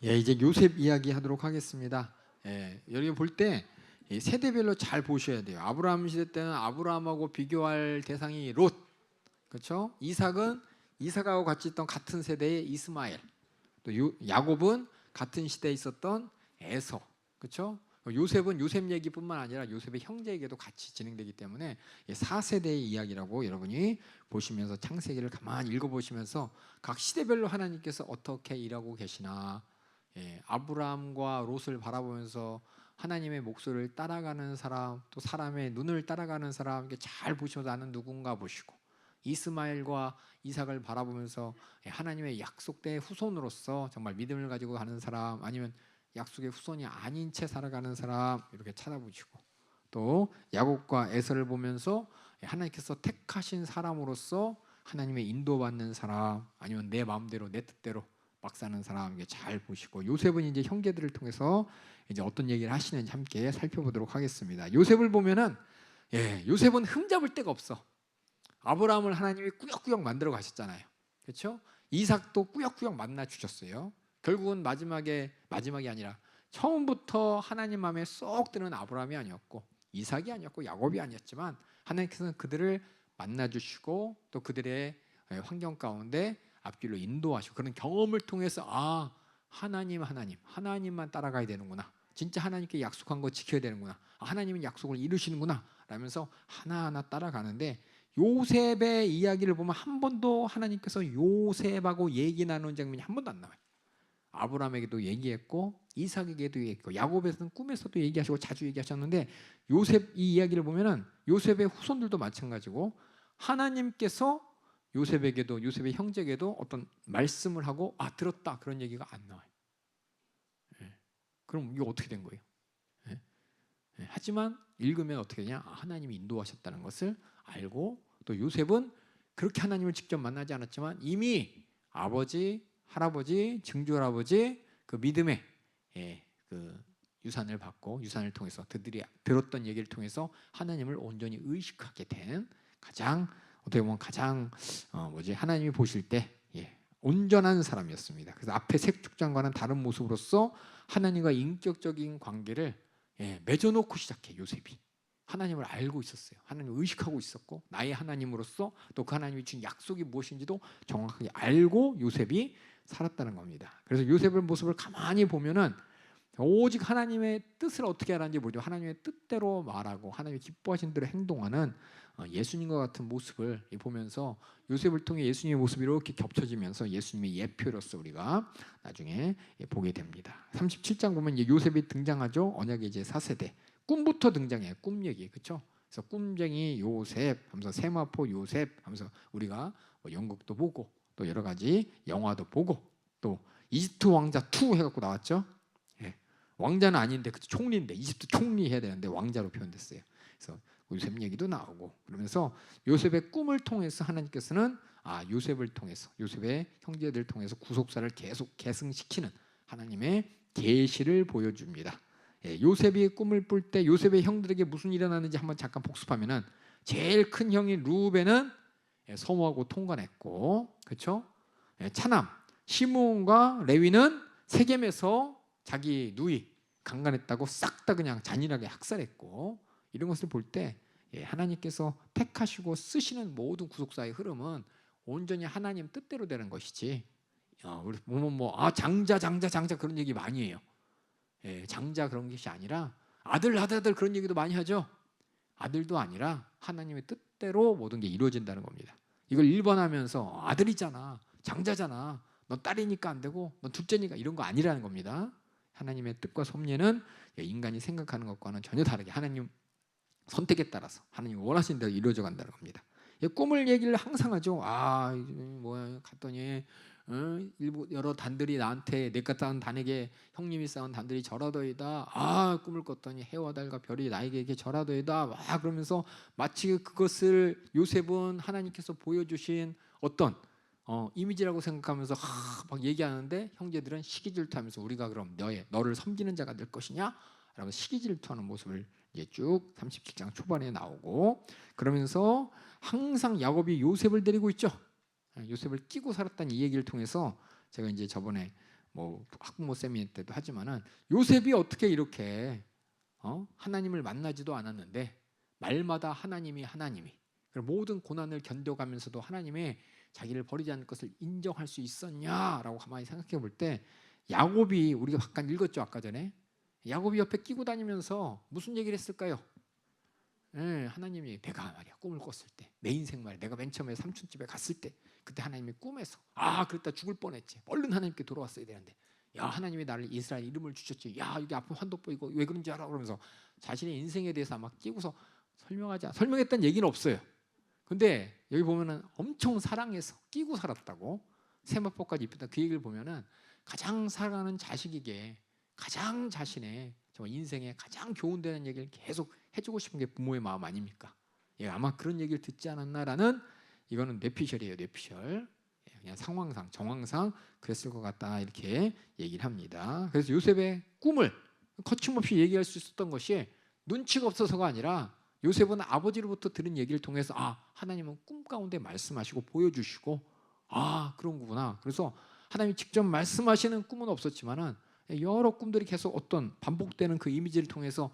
예, 이제 요셉 이야기 하도록 하겠습니다. 예, 여기 볼 때 세대별로 잘 보셔야 돼요. 아브라함 시대 때는 아브라함하고 비교할 대상이 롯, 그렇죠? 이삭하고 같이 있던 같은 세대의 이스마엘, 또 야곱은 같은 시대에 있었던 에서, 그렇죠? 요셉은 요셉 얘기뿐만 아니라 요셉의 형제에게도 같이 진행되기 때문에 4세대의 이야기라고 여러분이 보시면서 창세기를 가만히 읽어보시면서 각 시대별로 하나님께서 어떻게 일하고 계시나, 아브라함과 롯을 바라보면서 하나님의 목소리를 따라가는 사람, 또 사람의 눈을 따라가는 사람, 이렇게 잘 보시면서 나는 누군가 보시고, 이스마엘과 이삭을 바라보면서 하나님의 약속된 후손으로서 정말 믿음을 가지고 가는 사람, 아니면 약속의 후손이 아닌 채 살아가는 사람, 이렇게 찾아보시고, 또 야곱과 에서를 보면서 하나님께서 택하신 사람으로서 하나님의 인도받는 사람, 아니면 내 마음대로 내 뜻대로 막 사는 사람, 이게 잘 보시고, 요셉은 이제 형제들을 통해서 이제 어떤 얘기를 하시는지 함께 살펴보도록 하겠습니다. 요셉을 보면은 요셉은 흠잡을 데가 없어. 아브라함을 하나님이 꾸역꾸역 만들어 가셨잖아요, 그렇죠? 이삭도 꾸역꾸역 만나 주셨어요. 결국은 마지막이 아니라 처음부터 하나님 마음에 쏙 드는 아브라함이 아니었고 이삭이 아니었고 야곱이 아니었지만 하나님께서는 그들을 만나 주시고 또 그들의 환경 가운데 앞길로 인도하시고, 그런 경험을 통해서 하나님만 따라가야 되는구나, 진짜 하나님께 약속한 거 지켜야 되는구나, 하나님은 약속을 이루시는구나 라면서 하나하나 따라가는데, 요셉의 이야기를 보면 한 번도 하나님께서 요셉하고 얘기 나누는 장면이 한 번도 안 나와요. 아브라함에게도 얘기했고 이삭에게도 얘기했고 야곱에서는 꿈에서도 얘기하시고 자주 얘기하셨는데, 요셉 이 이야기를 보면은 요셉의 후손들도 마찬가지고 하나님께서 요셉에게도 요셉의 형제에게도 어떤 말씀을 하고 들었다 그런 얘기가 안 나와요. 그럼 이게 어떻게 된 거예요? 하지만 읽으면 어떻게 되냐? 하나님이 인도하셨다는 것을 알고, 또 요셉은 그렇게 하나님을 직접 만나지 않았지만 이미 아버지, 할아버지, 증조할아버지 그 믿음의 그 유산을 받고, 유산을 통해서 그들이 들었던 얘기를 통해서 하나님을 온전히 의식하게 된, 어떻게 보면 가장 하나님이 보실 때 온전한 사람이었습니다. 그래서 앞에 색축장과는 다른 모습으로서 하나님과 인격적인 관계를 맺어놓고 시작해. 요셉이 하나님을 알고 있었어요. 하나님을 의식하고 있었고, 나의 하나님으로서 또 그 하나님이 준 약속이 무엇인지도 정확하게 알고 요셉이 살았다는 겁니다. 그래서 요셉의 모습을 가만히 보면은 오직 하나님의 뜻을 어떻게 하는지 모르죠. 하나님의 뜻대로 말하고 하나님이 기뻐하신 대로 행동하는 예수님과 같은 모습을 보면서, 요셉을 통해 예수님의 모습이 이렇게 겹쳐지면서 예수님의 예표로서 우리가 나중에 보게 됩니다. 37장 보면 이제 요셉이 등장하죠. 언약의 이제 4세대. 꿈부터 등장해요. 꿈 얘기, 그렇죠? 그래서 꿈쟁이 요셉 하면서 세마포 요셉 하면서 우리가 연극도 보고 또 여러 가지 영화도 보고, 또 이집트 왕자 2 해갖고 나왔죠. 왕자는 아닌데 총리인데 이집트 총리 해야 되는데 왕자로 표현됐어요. 그래서 요셉 얘기도 나오고, 그러면서 요셉의 꿈을 통해서 하나님께서는 요셉을 통해서, 요셉의 형제들 통해서 구속사를 계속 계승시키는 하나님의 계시를 보여줍니다. 요셉이 꿈을 꿀 때 요셉의 형들에게 무슨 일이 일어나는지 한번 잠깐 복습하면은, 제일 큰 형인 루벤은 성호하고 통관했고, 그렇죠? 차남 시므온과 레위는 세겜에서 자기 누이 강간했다고 싹 다 그냥 잔인하게 학살했고, 이런 것을 볼 때 하나님께서 택하시고 쓰시는 모든 구속사의 흐름은 온전히 하나님 뜻대로 되는 것이지, 우리 장자 그런 얘기 많이 해요. 장자 그런 것이 아니라 아들 그런 얘기도 많이 하죠. 아들도 아니라 하나님의 뜻대로 모든 게 이루어진다는 겁니다. 이걸 1번하면서 아들이잖아, 장자잖아, 넌 딸이니까 안 되고 넌 둘째니까, 이런 거 아니라는 겁니다. 하나님의 뜻과 섭리는 인간이 생각하는 것과는 전혀 다르게 하나님 선택에 따라서 하나님 원하신 대로 이루어져 간다는 겁니다. 꿈을 얘기를 항상 하죠. 갔더니 여러 단들이 나한테, 내가 쌓은 단에게 형님이 쌓은 단들이 절하더이다. 꿈을 꿨더니 해와 달과 별이 나에게 절하더이다. 그러면서 마치 그것을 요셉은 하나님께서 보여주신 어떤 이미지라고 생각하면서 막 얘기하는데, 형제들은 시기질투하면서 우리가 그럼 너를 섬기는 자가 될 것이냐? 라고 시기질투하는 모습을 이제 쭉 37장 초반에 나오고, 그러면서 항상 야곱이 요셉을 데리고 있죠. 요셉을 끼고 살았다는 이 얘기를 통해서 제가 이제 저번에 뭐 학부모 세미나 때도 하지만은 요셉이 어떻게 이렇게 하나님을 만나지도 않았는데 말마다 하나님이 모든 고난을 견뎌가면서도 하나님의 자기를 버리지 않을 것을 인정할 수 있었냐라고 가만히 생각해 볼 때 야곱이 우리가 잠깐 읽었죠 아까 전에 야곱이 옆에 끼고 다니면서 무슨 얘기를 했을까요? 하나님이 내가 말이야 꿈을 꿨을 때 내 인생 말이야 내가 맨 처음에 삼촌집에 갔을 때 그때 하나님이 꿈에서 그랬다 죽을 뻔했지 얼른 하나님께 돌아왔어야 되는데 야 하나님이 나를 이스라엘 이름을 주셨지 야 여기 앞에 환도 보이고 왜 그런지 알아 그러면서 자신의 인생에 대해서 막 끼고서 설명했다는 얘기는 없어요. 근데 여기 보면은 엄청 사랑해서 끼고 살았다고 세마포까지 입혔다 그 얘기를 보면은 가장 사랑하는 자식에게 가장 자신의 정말 인생에 가장 교훈되는 얘기를 계속 해주고 싶은 게 부모의 마음 아닙니까? 아마 그런 얘기를 듣지 않았나라는 이거는 뇌피셜이에요. 뇌피셜. 그냥 상황상 정황상 그랬을 것 같다 이렇게 얘기를 합니다. 그래서 요셉의 꿈을 거침없이 얘기할 수 있었던 것이 눈치가 없어서가 아니라 요셉은 아버지로부터 들은 얘기를 통해서 하나님은 꿈 가운데 말씀하시고 보여주시고 그런 거구나. 그래서 하나님이 직접 말씀하시는 꿈은 없었지만은 여러 꿈들이 계속 어떤 반복되는 그 이미지를 통해서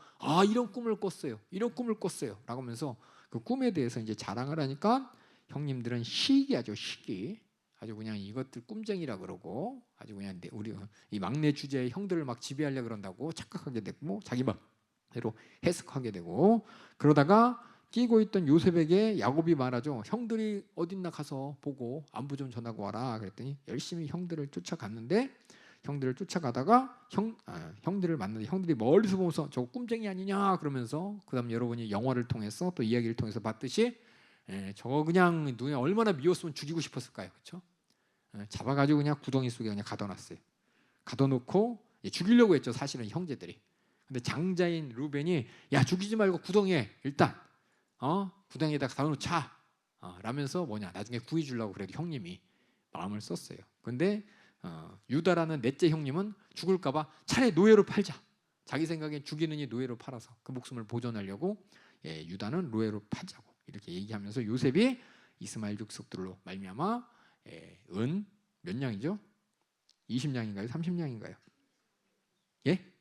이런 꿈을 꿨어요. 이런 꿈을 꿨어요. 라고 하면서 그 꿈에 대해서 이제 자랑을 하니까 형님들은 시기하죠. 시기. 아주 그냥 이것들 꿈쟁이라 그러고 아주 그냥 우리 이 막내 주제의 형들을 막 지배하려고 그런다고 착각하게 되고 자기 맘대로 해석하게 되고 그러다가 끼고 있던 요셉에게 야곱이 말하죠. 형들이 어딨나 가서 보고 안부 좀 전하고 와라. 그랬더니 열심히 형들을 쫓아갔는데 형들을 쫓아가다가 형들을 만나는데 형들이 멀리서 보면서 저거 꿈쟁이 아니냐 그러면서 그다음 여러분이 영화를 통해서 또 이야기를 통해서 봤듯이 저거 그냥 눈에 얼마나 미웠으면 죽이고 싶었을까요, 그렇죠? 잡아가지고 그냥 구덩이 속에 그냥 가둬놨어요. 가둬놓고 죽이려고 했죠, 사실은 형제들이. 근데 장자인 루벤이 야 죽이지 말고 구덩이에 일단 구덩이에다 가둬놓자 라면서 나중에 구해주려고 그래도 형님이 마음을 썼어요. 근데 유다라는 넷째 형님은 죽을까봐 차라리 노예로 팔자. 자기 생각엔 죽이느니 노예로 팔아서 그 목숨을 보존하려고 유다는 노예로 팔자고 이렇게 얘기하면서 요셉이 이스마엘 족속들로 말미암아 은 몇 냥이죠? 20냥인가요? 30냥인가요? 예?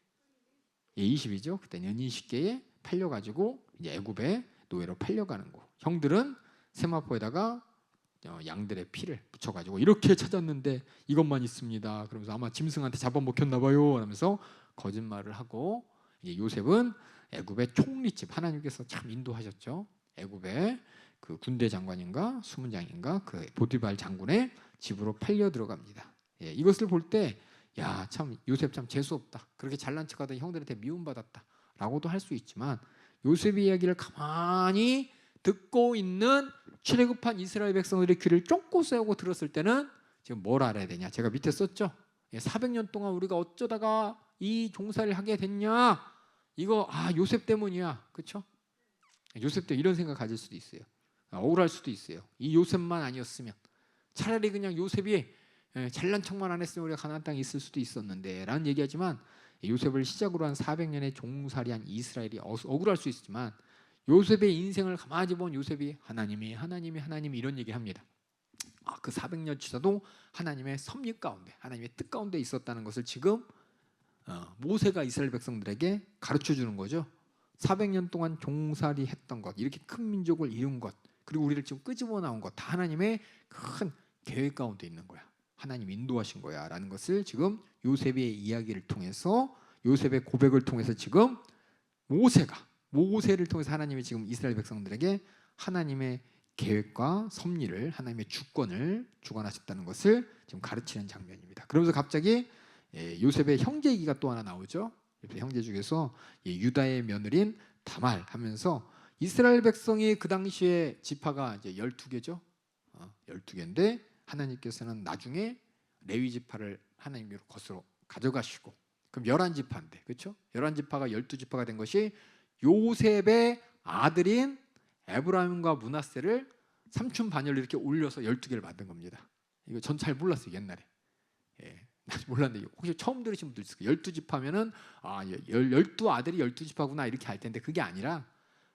20이죠. 그때는 은 20개에 팔려가지고 이제 애굽에 노예로 팔려가는 거. 형들은 세마포에다가 양들의 피를 묻혀가지고 이렇게 찾았는데 이것만 있습니다. 그러면서 아마 짐승한테 잡아먹혔나 봐요. 하면서 거짓말을 하고 이제 요셉은 애굽의 총리집 하나님께서 참 인도하셨죠. 애굽의 그 군대 장관인가 수문장인가 그 보디발 장군의 집으로 팔려 들어갑니다. 이것을 볼 때 야 참 요셉 참 재수 없다. 그렇게 잘난 척하던 형들한테 미움받았다라고도 할 수 있지만 요셉의 이야기를 가만히 듣고 있는 출애굽한 이스라엘 백성들의 귀를 쫑긋 세우고 들었을 때는 지금 뭘 알아야 되냐? 제가 밑에 썼죠. 400년 동안 우리가 어쩌다가 이 종사를 하게 됐냐? 이거 요셉 때문이야, 그렇죠? 요셉 때 이런 생각 가질 수도 있어요. 억울할 수도 있어요. 이 요셉만 아니었으면 차라리 그냥 요셉이 잘난 척만 안 했으면 우리가 가나안 땅에 있을 수도 있었는데 라는 얘기하지만 요셉을 시작으로 한 400년의 종살이한 이스라엘이 억울할 수 있지만 요셉의 인생을 가만히 본 요셉이 하나님이 이런 얘기를 합니다. 그 400년 치사도 하나님의 섭리 가운데 하나님의 뜻 가운데 있었다는 것을 지금 모세가 이스라엘 백성들에게 가르쳐주는 거죠. 400년 동안 종살이 했던 것 이렇게 큰 민족을 이룬 것 그리고 우리를 지금 끄집어 나온 것 다 하나님의 큰 계획 가운데 있는 거야. 하나님 인도하신 거야 라는 것을 지금 요셉의 이야기를 통해서 요셉의 고백을 통해서 지금 모세를 통해서 하나님이 지금 이스라엘 백성들에게 하나님의 계획과 섭리를 하나님의 주권을 주관하셨다는 것을 지금 가르치는 장면입니다. 그러면서 갑자기 요셉의 형제 얘기가 또 하나 나오죠. 형제 중에서 유다의 며느리인 다말 하면서 이스라엘 백성이 그 당시에 지파가 이제 12개죠. 12개인데 하나님께서는 나중에 레위 지파를 하나님께로 거스로 가져가시고 그럼 11지파인데 그렇죠? 11지파가 12지파가 된 것이 요셉의 아들인 에브라임과 므낫세를 삼촌 반열로 이렇게 올려서 12개를 만든 겁니다. 이거 전 잘 몰랐어요 옛날에. 몰랐는데 혹시 처음 들으신 분들 있을까요? 12지파면은 12아들이 12지파구나 이렇게 할 텐데 그게 아니라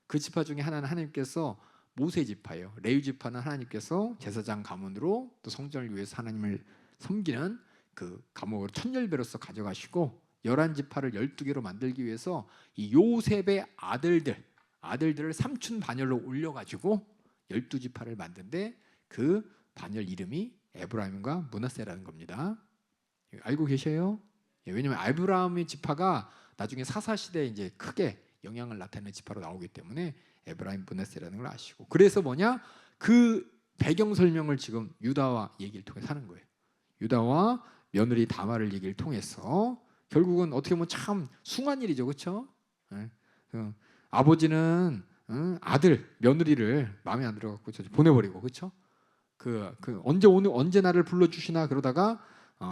그 지파 중에 하나는 하나님께서 모세 지파예요. 레위 지파는 하나님께서 제사장 가문으로 또 성전을 위해서 하나님을 섬기는 그 감옥으로 천열배로서 가져가시고 11지파를 12개로 만들기 위해서 이 요셉의 아들들을 삼촌 반열로 올려가지고 12지파를 만든데 그 반열 이름이 에브라임과 므낫세라는 겁니다. 알고 계셔요? 왜냐하면 아브라함의 지파가 나중에 사사 시대에 이제 크게 영향을 나타내는 지파로 나오기 때문에 에브라임 므낫세라는 걸 아시고, 그래서 뭐냐, 그 배경 설명을 지금 유다와 얘기를 통해서 하는 거예요. 유다와 며느리 다말을 얘기를 통해서 결국은 어떻게 보면 참 숭한 일이죠, 그렇죠? 아버지는 아들 며느리를 마음에 안 들어갖고 보내버리고, 그렇죠? 언제 나를 불러주시나 그러다가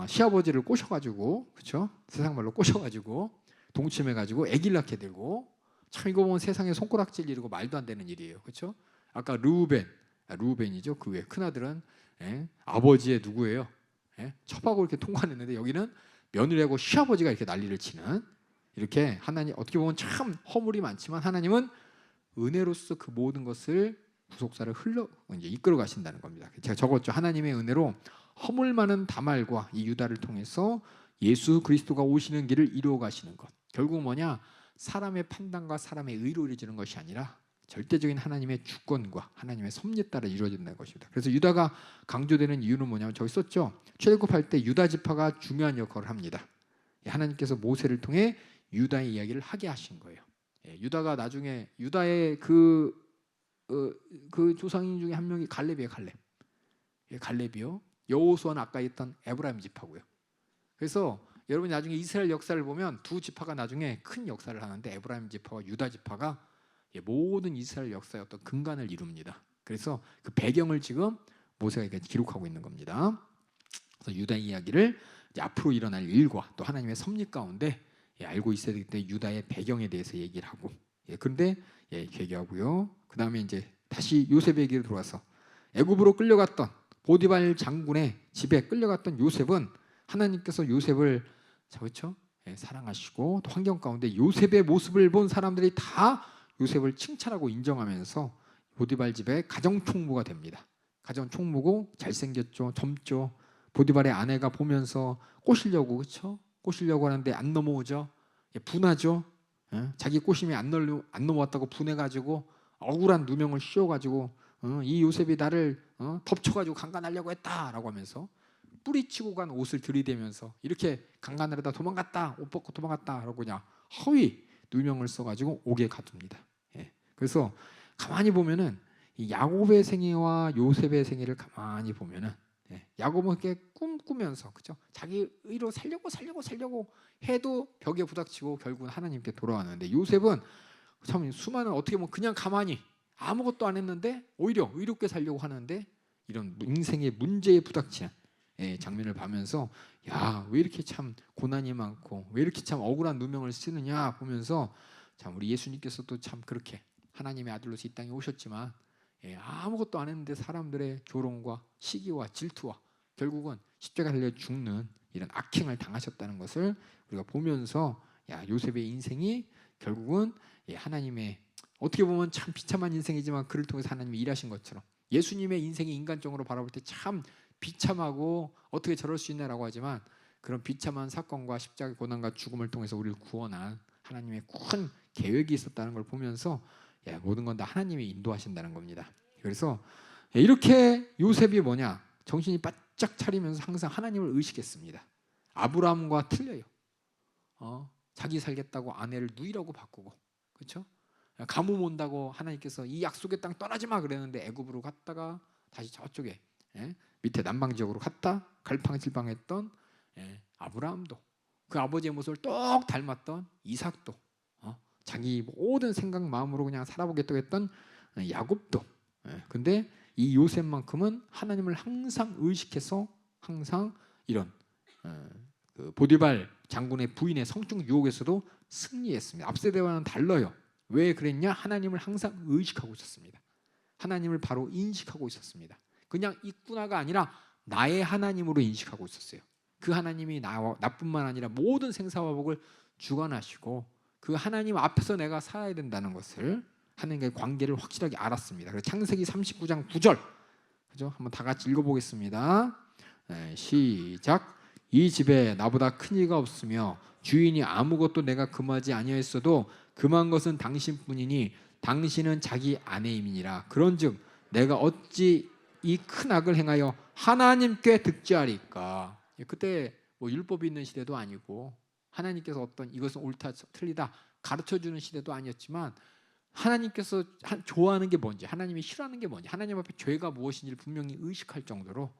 시아버지를 꼬셔가지고, 그렇죠? 세상 말로 꼬셔가지고 동침해가지고 아기를 낳게 되고, 참 이거 보면 세상에 손가락질 일이고 말도 안 되는 일이에요, 그렇죠? 아까 루벤이죠. 그 외 큰 아들은 아버지의 누구예요? 첩하고 이렇게 통관했는데 여기는 며느리하고 시아버지가 이렇게 난리를 치는, 이렇게 하나님 어떻게 보면 참 허물이 많지만 하나님은 은혜로서 그 모든 것을 구속사를 이제 이끌어 가신다는 겁니다. 제가 적었죠. 하나님의 은혜로 허물 많은 다말과 이 유다를 통해서 예수 그리스도가 오시는 길을 이루어 가시는 것. 결국 뭐냐? 사람의 판단과 사람의 의로 이루어지는 것이 아니라 절대적인 하나님의 주권과 하나님의 섭리에 따라 이루어진다는 것입니다. 그래서 유다가 강조되는 이유는 뭐냐면 저기 썼죠. 출애굽할 때 유다 지파가 중요한 역할을 합니다. 하나님께서 모세를 통해 유다의 이야기를 하게 하신 거예요. 유다가 나중에 유다의 그 조상인 중에 한 명이 갈렙이에요. 갈렙이요. 여호수아는 아까 있던 에브라임 지파고요. 그래서 여러분이 나중에 이스라엘 역사를 보면 두 지파가 나중에 큰 역사를 하는데 에브라임 지파와 유다 지파가 모든 이스라엘 역사의 어떤 근간을 이룹니다. 그래서 그 배경을 지금 모세가 기록하고 있는 겁니다. 그래서 유다 이야기를 이제 앞으로 일어날 일과 또 하나님의 섭리 가운데 알고 있어야 되기 때문에 유다의 배경에 대해서 얘기를 하고, 그런데 얘기하고요. 그 다음에 이제 다시 요셉의 얘기로 들어와서 애굽으로 끌려갔던 보디발 장군의 집에 끌려갔던 요셉은 하나님께서 요셉을 그렇죠? 사랑하시고 또 환경 가운데 요셉의 모습을 본 사람들이 다 요셉을 칭찬하고 인정하면서 보디발 집의 가정 총무가 됩니다. 가정 총무고 잘생겼죠, 젊죠. 보디발의 아내가 보면서 꼬시려고, 그렇죠? 꼬시려고 하는데 안 넘어오죠. 분하죠. 자기 꼬심이 안 넘어왔다고 분해가지고 억울한 누명을 씌워가지고 이 요셉이 나를 덮쳐가지고 강간하려고 했다라고 하면서 뿌리치고 간 옷을 들이대면서 이렇게 강간하려다 도망갔다, 옷 벗고 도망갔다라고 그냥 허위 누명을 써가지고 옥에 가둡니다. 그래서 가만히 보면은 이 야곱의 생애와 요셉의 생애를 가만히 보면은 야곱은 이렇게 꿈꾸면서, 그죠? 자기 의로 살려고 해도 벽에 부닥치고 결국은 하나님께 돌아왔는데, 요셉은 참 수많은 어떻게 보면 그냥 가만히 아무것도 안 했는데 오히려 의롭게 살려고 하는데 이런 인생의 문제에 부닥치는 장면을 보면서 야, 왜 이렇게 참 고난이 많고 왜 이렇게 참 억울한 누명을 쓰느냐 보면서 참 우리 예수님께서도 참 그렇게 하나님의 아들로서 이 땅에 오셨지만 아무것도 안 했는데 사람들의 조롱과 시기와 질투와 결국은 십자가 달려 죽는 이런 악행을 당하셨다는 것을 우리가 보면서 야, 요셉의 인생이 결국은 하나님의 어떻게 보면 참 비참한 인생이지만 그를 통해서 하나님이 일하신 것처럼 예수님의 인생이 인간적으로 바라볼 때 참 비참하고 어떻게 저럴 수 있냐라고 하지만 그런 비참한 사건과 십자가 고난과 죽음을 통해서 우리를 구원한 하나님의 큰 계획이 있었다는 걸 보면서 모든 건 다 하나님이 인도하신다는 겁니다. 그래서 이렇게 요셉이 뭐냐, 정신이 바짝 차리면서 항상 하나님을 의식했습니다. 아브라함과 틀려요. 자기 살겠다고 아내를 누이라고 바꾸고, 그렇죠? 가뭄 온다고 하나님께서 이 약속의 땅 떠나지 마 그랬는데 애굽으로 갔다가 다시 저쪽에 밑에 남방 지역으로 갔다 갈팡질팡했던 아브라함도, 그 아버지의 모습을 똑 닮았던 이삭도, 자기 모든 생각 마음으로 그냥 살아보겠다고 했던 야곱도, 근데 이 요셉만큼은 하나님을 항상 의식해서 항상 이런 그 보디발 장군의 부인의 성적 유혹에서도 승리했습니다. 앞 세대와는 달라요. 왜 그랬냐? 하나님을 항상 의식하고 있었습니다. 하나님을 바로 인식하고 있었습니다. 그냥 있구나가 아니라 나의 하나님으로 인식하고 있었어요. 그 하나님이 나뿐만 아니라 모든 생사화복을 주관하시고 그 하나님 앞에서 내가 살아야 된다는 것을 하나님과의 관계를 확실하게 알았습니다. 그래서 창세기 39장 9절, 그죠? 한번 다 같이 읽어보겠습니다. 시작. 이 집에 나보다 큰 이가 없으며 주인이 아무것도 내가 금하지 아니하였어도 금한 것은 당신뿐이니 당신은 자기 아내임이니라. 그런즉 내가 어찌 이 큰 악을 행하여 하나님께 득죄하리까. 그때 뭐 율법이 있는 시대도 아니고 하나님께서 어떤 이것은 옳다 틀리다 가르쳐주는 시대도 아니었지만 하나님께서 좋아하는 게 뭔지, 하나님이 싫어하는 게 뭔지, 하나님 앞에 죄가 무엇인지를 분명히 의식할 정도로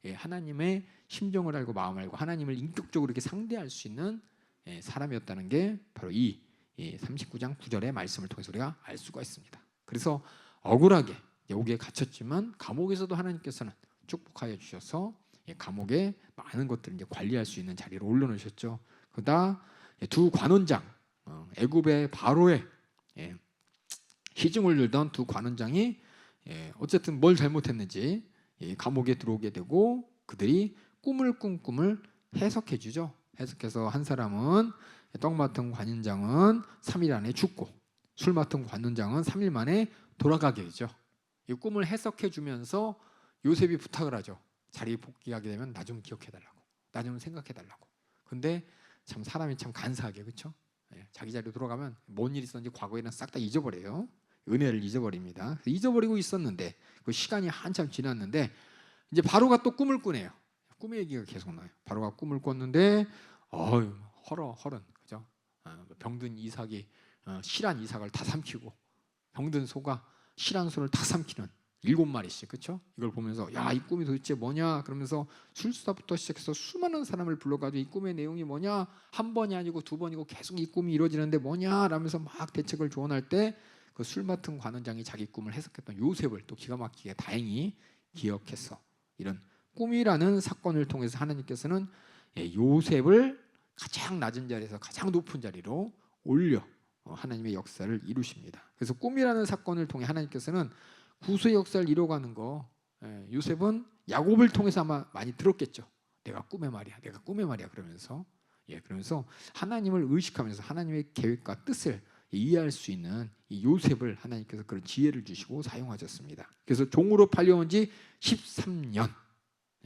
하나님의 심정을 알고 마음을 알고 하나님을 인격적으로 이렇게 상대할 수 있는 사람이었다는 게 바로 이 39장 9절의 말씀을 통해서 우리가 알 수가 있습니다. 그래서 억울하게 옥에 갇혔지만 감옥에서도 하나님께서는 축복하여 주셔서 감옥에 많은 것들을 이제 관리할 수 있는 자리로 올려놓으셨죠. 그러다 두 관원장, 애굽의 바로의 시중을 들던 두 관원장이 어쨌든 뭘 잘못했는지 감옥에 들어오게 되고 그들이 꿈을 꾼 꿈을 해석해 주죠. 해석해서 한 사람은 떡 맡은 관원장은 3일 안에 죽고 술 맡은 관원장은 3일 만에 돌아가게 되죠. 이 꿈을 해석해 주면서 요셉이 부탁을 하죠. 자리에 복귀하게 되면 나 좀 기억해 달라고, 나 좀 생각해 달라고. 근데 참 사람이 참 간사하게, 그렇죠? 자기 자리로 돌아가면 뭔 일이 있었는지 과거에는 싹 다 잊어버려요. 은혜를 잊어버립니다. 잊어버리고 있었는데 그 시간이 한참 지났는데 이제 바로가 또 꿈을 꾸네요. 꿈의 얘기가 계속 나요. 바로가 꿈을 꿨는데 허른 그죠? 병든 이삭이 실한 이삭을 다 삼키고 병든 소가 실한 소를 다 삼키는 7마리씩, 그렇죠? 이걸 보면서 야, 이 꿈이 도대체 뭐냐? 그러면서 술수다부터 시작해서 수많은 사람을 불러가지고 이 꿈의 내용이 뭐냐? 한 번이 아니고 두 번이고 계속 이 꿈이 이루어지는데 뭐냐? 라면서 막 대책을 조언할 때 그 술 맡은 관원장이 자기 꿈을 해석했던 요셉을 또 기가 막히게 다행히 기억했어. 이런 꿈이라는 사건을 통해서 하나님께서는 요셉을 가장 낮은 자리에서 가장 높은 자리로 올려 하나님의 역사를 이루십니다. 그래서 꿈이라는 사건을 통해 하나님께서는 구수의 역사를 이뤄가는 거, 요셉은 야곱을 통해서 아마 많이 들었겠죠. 내가 꿈의 말이야, 내가 꿈의 말이야 그러면서 그러면서 하나님을 의식하면서 하나님의 계획과 뜻을 이해할 수 있는 이 요셉을 하나님께서 그런 지혜를 주시고 사용하셨습니다. 그래서 종으로 팔려온 지 13년,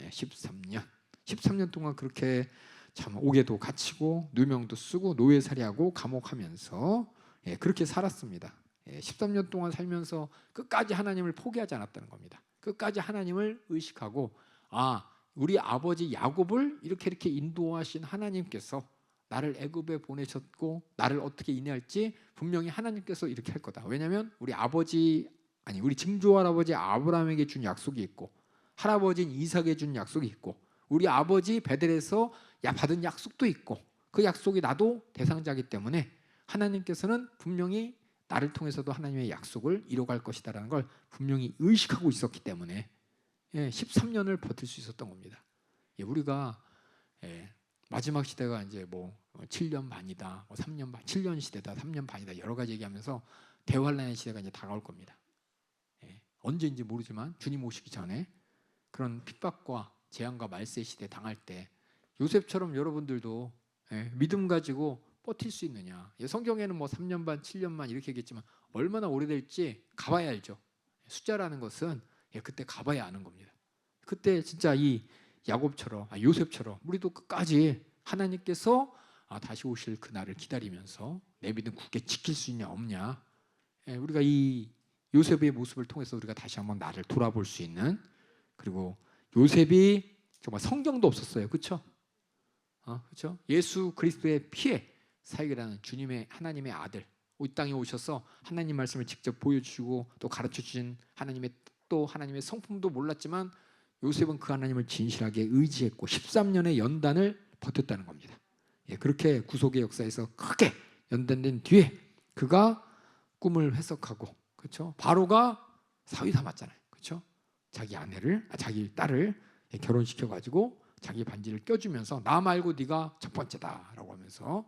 13년 동안 그렇게 참 옥에도 갇히고 누명도 쓰고 노예살이하고 감옥하면서 그렇게 살았습니다. 13년 동안 살면서 끝까지 하나님을 포기하지 않았다는 겁니다. 끝까지 하나님을 의식하고 우리 아버지 야곱을 이렇게 인도하신 하나님께서 나를 애굽에 보내셨고 나를 어떻게 인도할지 분명히 하나님께서 이렇게 할 거다. 왜냐하면 우리 증조 할아버지 아브라함에게 준 약속이 있고 할아버지인 이삭에게 준 약속이 있고 우리 아버지 베델에서 받은 약속도 있고 그 약속이 나도 대상자이기 때문에 하나님께서는 분명히 나를 통해서도 하나님의 약속을 이뤄갈 것이다라는 걸 분명히 의식하고 있었기 때문에 13년을 버틸 수 있었던 겁니다. 우리가 마지막 시대가 이제 뭐 7년 반이다, 3년 반, 7년 시대다, 3년 반이다 여러 가지 얘기하면서 대환란의 시대가 이제 다가올 겁니다. 언제인지 모르지만 주님 오시기 전에 그런 핍박과 재앙과 말세 시대 당할 때 요셉처럼 여러분들도 믿음 가지고 버틸 수 있느냐. 성경에는 뭐 3년 반, 7년 반 이렇게 얘기했지만 얼마나 오래될지 가봐야 알죠. 숫자라는 것은 그때 가봐야 아는 겁니다. 그때 진짜 이 야곱처럼 요셉처럼 우리도 끝까지 하나님께서 다시 오실 그날을 기다리면서 내 믿음 굳게 지킬 수 있냐 없냐. 우리가 이 요셉의 모습을 통해서 우리가 다시 한번 나를 돌아볼 수 있는, 그리고 요셉이 정말 성경도 없었어요. 그렇죠? 그렇죠? 예수 그리스도의 피에 사역이라는 주님의 하나님의 아들 이 땅에 오셔서 하나님 말씀을 직접 보여주시고 또 가르쳐주신 하나님의 또 하나님의 성품도 몰랐지만 요셉은 그 하나님을 진실하게 의지했고 13년의 연단을 버텼다는 겁니다. 그렇게 구속의 역사에서 크게 연단된 뒤에 그가 꿈을 해석하고, 그렇죠? 바로가 사위 삼았잖아요. 그렇죠? 자기 딸을 결혼시켜 가지고 자기 반지를 껴주면서 나 말고 네가 첫 번째다라고 하면서